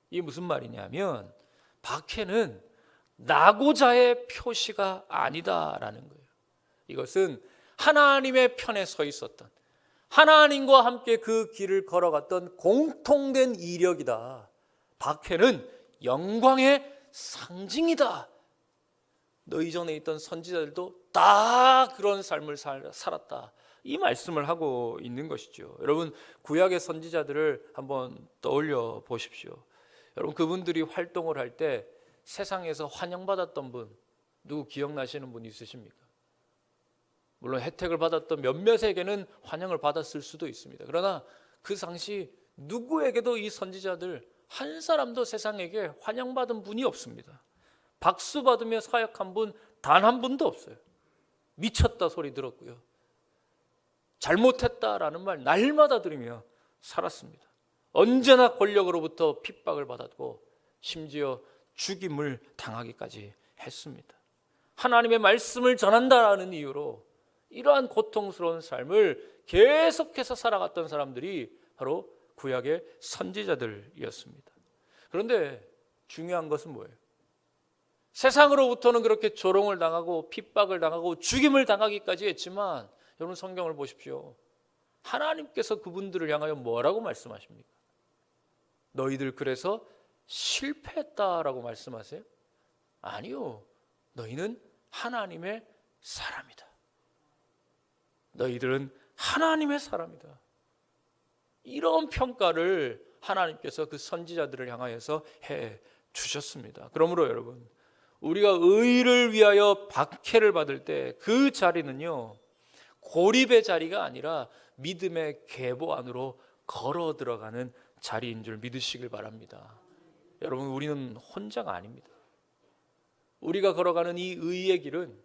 이게 무슨 말이냐면 박해는 낙오자의 표시가 아니다라는 거예요. 이것은 하나님의 편에 서 있었던, 하나님과 함께 그 길을 걸어갔던 공통된 이력이다. 박해는 영광의 상징이다. 너희 전에 있던 선지자들도 다 그런 삶을 살았다. 이 말씀을 하고 있는 것이죠. 여러분 구약의 선지자들을 한번 떠올려 보십시오. 여러분 그분들이 활동을 할 때 세상에서 환영받았던 분 누구 기억나시는 분 있으십니까? 물론 혜택을 받았던 몇몇에게는 환영을 받았을 수도 있습니다. 그러나 그 당시 누구에게도 이 선지자들 한 사람도 세상에게 환영받은 분이 없습니다. 박수 받으며 사역한 분 단 한 분도 없어요. 미쳤다 소리 들었고요, 잘못했다라는 말 날마다 들으며 살았습니다. 언제나 권력으로부터 핍박을 받았고 심지어 죽임을 당하기까지 했습니다. 하나님의 말씀을 전한다라는 이유로 이러한 고통스러운 삶을 계속해서 살아갔던 사람들이 바로 구약의 선지자들이었습니다. 그런데 중요한 것은 뭐예요? 세상으로부터는 그렇게 조롱을 당하고 핍박을 당하고 죽임을 당하기까지 했지만 여러분 성경을 보십시오. 하나님께서 그분들을 향하여 뭐라고 말씀하십니까? 너희들 그래서 실패했다라고 말씀하세요? 아니요. 너희는 하나님의 사람이다. 너희들은 하나님의 사람이다. 이런 평가를 하나님께서 그 선지자들을 향하여서 해 주셨습니다. 그러므로 여러분, 우리가 의를 위하여 박해를 받을 때 그 자리는요, 고립의 자리가 아니라 믿음의 계보 안으로 걸어 들어가는 자리인 줄 믿으시길 바랍니다. 여러분, 우리는 혼자가 아닙니다. 우리가 걸어가는 이 의의 길은,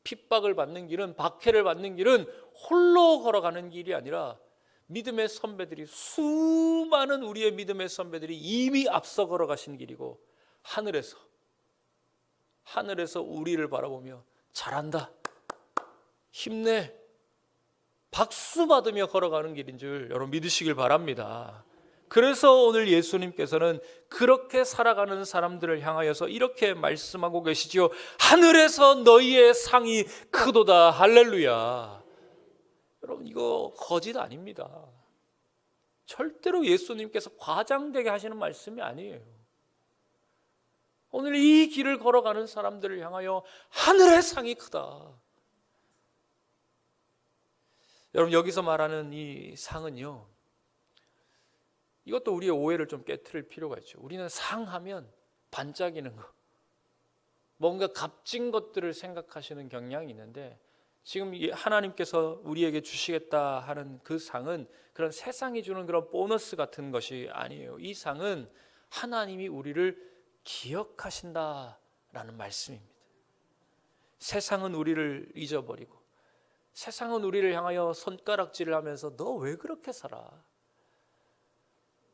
핍박을 받는 길은, 박해를 받는 길은 홀로 걸어가는 길이 아니라 믿음의 선배들이, 수많은 우리의 믿음의 선배들이 이미 앞서 걸어가신 길이고, 하늘에서 우리를 바라보며 잘한다, 힘내, 박수 받으며 걸어가는 길인 줄 여러분 믿으시길 바랍니다. 그래서 오늘 예수님께서는 그렇게 살아가는 사람들을 향하여서 이렇게 말씀하고 계시지요. 하늘에서 너희의 상이 크도다. 할렐루야. 여러분, 이거 거짓 아닙니다. 절대로 예수님께서 과장되게 하시는 말씀이 아니에요. 오늘 이 길을 걸어가는 사람들을 향하여 하늘의 상이 크다. 여러분, 여기서 말하는 이 상은요, 이것도 우리의 오해를 좀 깨트릴 필요가 있죠. 우리는 상하면 반짝이는 거, 뭔가 값진 것들을 생각하시는 경향이 있는데, 지금 하나님께서 우리에게 주시겠다 하는 그 상은 그런 세상이 주는 그런 보너스 같은 것이 아니에요. 이 상은 하나님이 우리를 기억하신다라는 말씀입니다. 세상은 우리를 잊어버리고, 세상은 우리를 향하여 손가락질을 하면서 너 왜 그렇게 살아?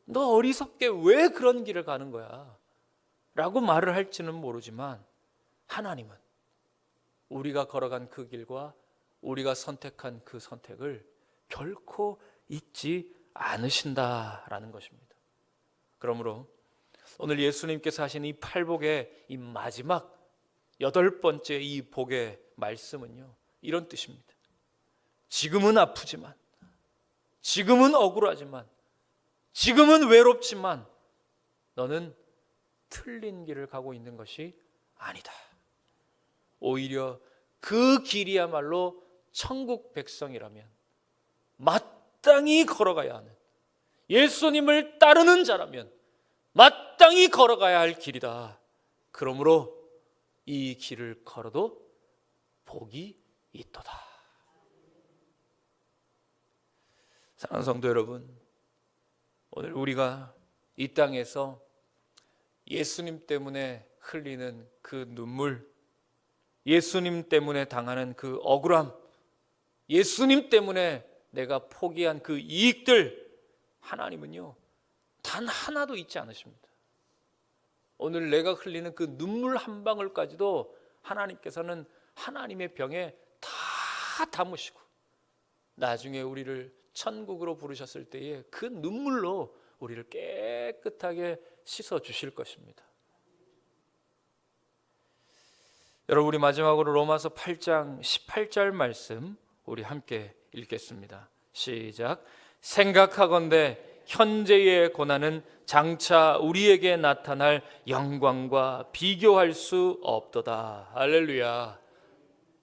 너 어리석게 왜 그런 길을 가는 거야? 라고 말을 할지는 모르지만, 하나님은 우리가 걸어간 그 길과 우리가 선택한 그 선택을 결코 잊지 않으신다라는 것입니다. 그러므로 오늘 예수님께서 하신 이 팔복의 이 마지막 8번째 이 복의 말씀은요, 이런 뜻입니다. 지금은 아프지만, 지금은 억울하지만, 지금은 외롭지만 너는 틀린 길을 가고 있는 것이 아니다. 오히려 그 길이야말로 천국 백성이라면 마땅히 걸어가야 하는, 예수님을 따르는 자라면 마땅히 걸어가야 할 길이다. 그러므로 이 길을 걸어도 복이 있도다. 사랑하는 성도 여러분, 오늘 우리가 이 땅에서 예수님 때문에 흘리는 그 눈물, 예수님 때문에 당하는 그 억울함, 예수님 때문에 내가 포기한 그 이익들, 하나님은요 단 하나도 잊지 않으십니다. 오늘 내가 흘리는 그 눈물 한 방울까지도 하나님께서는 하나님의 병에 다 담으시고, 나중에 우리를 천국으로 부르셨을 때에 그 눈물로 우리를 깨끗하게 씻어 주실 것입니다. 여러분, 우리 마지막으로 로마서 8장 18절 말씀 우리 함께 읽겠습니다. 시작. 생각하건대 현재의 고난은 장차 우리에게 나타날 영광과 비교할 수 없도다. 할렐루야.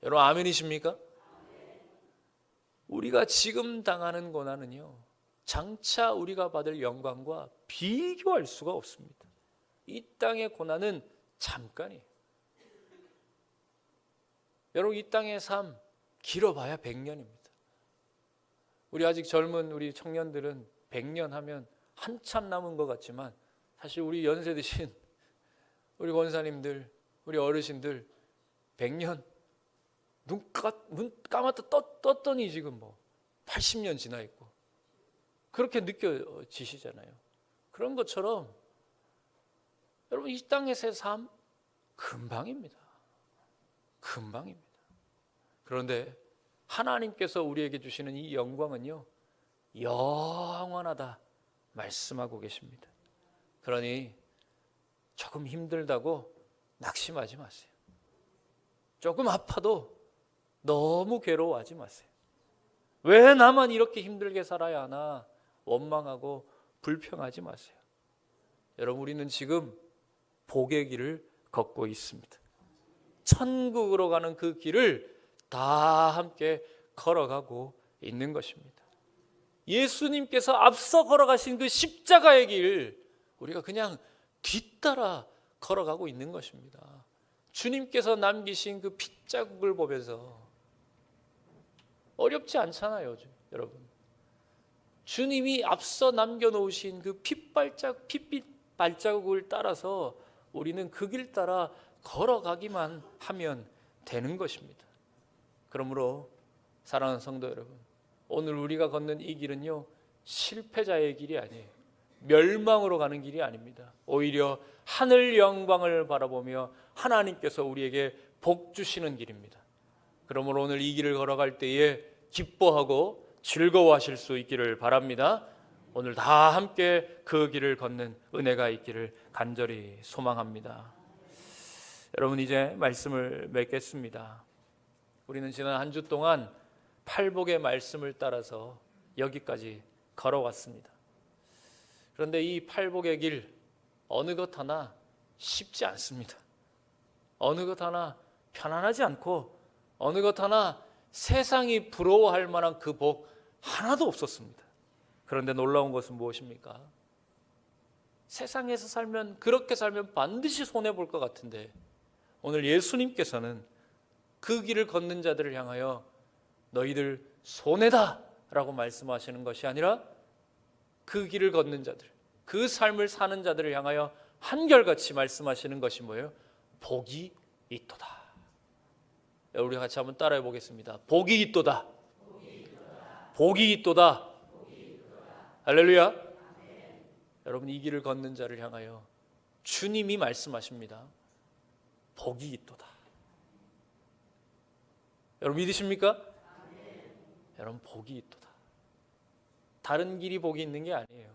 여러분, 아멘이십니까? 우리가 지금 당하는 고난은요, 장차 우리가 받을 영광과 비교할 수가 없습니다. 이 땅의 고난은 잠깐이에요. 여러분, 이 땅의 삶 길어봐야 100년입니다. 우리 아직 젊은 우리 청년들은 100년 하면 한참 남은 것 같지만, 사실 우리 연세 드신 우리 권사님들, 우리 어르신들 100년 눈 감았다 떴더니 지금 80년 지나 있고, 그렇게 느껴지시잖아요. 그런 것처럼 여러분, 이 땅에서의 삶 금방입니다. 금방입니다. 그런데 하나님께서 우리에게 주시는 이 영광은요, 영원하다 말씀하고 계십니다. 그러니 조금 힘들다고 낙심하지 마세요. 조금 아파도 너무 괴로워하지 마세요. 왜 나만 이렇게 힘들게 살아야 하나 원망하고 불평하지 마세요. 여러분, 우리는 지금 복의 길을 걷고 있습니다. 천국으로 가는 그 길을 다 함께 걸어가고 있는 것입니다. 예수님께서 앞서 걸어가신 그 십자가의 길, 우리가 그냥 뒤따라 걸어가고 있는 것입니다. 주님께서 남기신 그 핏자국을 보면서 어렵지 않잖아요, 여러분. 주님이 앞서 남겨놓으신 그 핏빛 발자국을 따라서 우리는 그 길 따라 걸어가기만 하면 되는 것입니다. 그러므로 사랑하는 성도 여러분, 오늘 우리가 걷는 이 길은요, 실패자의 길이 아니에요. 멸망으로 가는 길이 아닙니다. 오히려 하늘 영광을 바라보며 하나님께서 우리에게 복 주시는 길입니다. 그러므로 오늘 이 길을 걸어갈 때에 기뻐하고 즐거워하실 수 있기를 바랍니다. 오늘 다 함께 그 길을 걷는 은혜가 있기를 간절히 소망합니다. 여러분, 이제 말씀을 맺겠습니다. 우리는 지난 한 주 동안 팔복의 말씀을 따라서 여기까지 걸어왔습니다. 그런데 이 팔복의 길, 어느 것 하나 쉽지 않습니다. 어느 것 하나 편안하지 않고, 어느 것 하나 세상이 부러워할 만한 그 복 하나도 없었습니다. 그런데 놀라운 것은 무엇입니까? 세상에서 살면, 그렇게 살면 반드시 손해볼 것 같은데, 오늘 예수님께서는 그 길을 걷는 자들을 향하여 너희들 손해다 라고 말씀하시는 것이 아니라, 그 길을 걷는 자들, 그 삶을 사는 자들을 향하여 한결같이 말씀하시는 것이 뭐예요? 복이 있도다. 우리 같이 한번 따라해 보겠습니다. 복이 있도다. 복이 있도다. 할렐루야. 여러분, 이 길을 걷는 자를 향하여 주님이 말씀하십니다. 복이 있도다. 여러분, 믿으십니까? 여러분, 복이 있도다. 다른 길이 복이 있는 게 아니에요.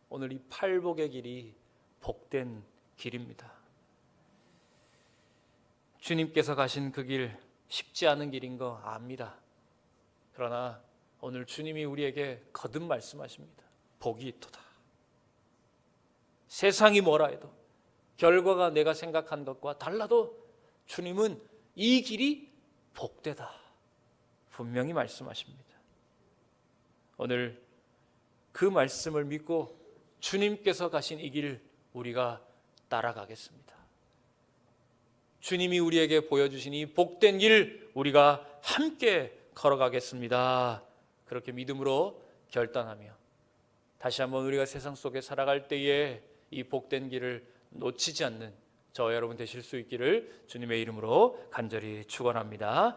오늘 이 팔복의 길이 복된 길입니다. 주님께서 가신 그 길, 쉽지 않은 길인 거 압니다. 그러나 오늘 주님이 우리에게 거듭 말씀하십니다. 복이 있도다. 세상이 뭐라 해도, 결과가 내가 생각한 것과 달라도 주님은 이 길이 복되다, 분명히 말씀하십니다. 오늘 그 말씀을 믿고 주님께서 가신 이 길 우리가 따라가겠습니다. 주님이 우리에게 보여주신 이 복된 길 우리가 함께 걸어가겠습니다. 그렇게 믿음으로 결단하며 다시 한번 우리가 세상 속에 살아갈 때에 이 복된 길을 놓치지 않는 저와 여러분 되실 수 있기를 주님의 이름으로 간절히 축원합니다.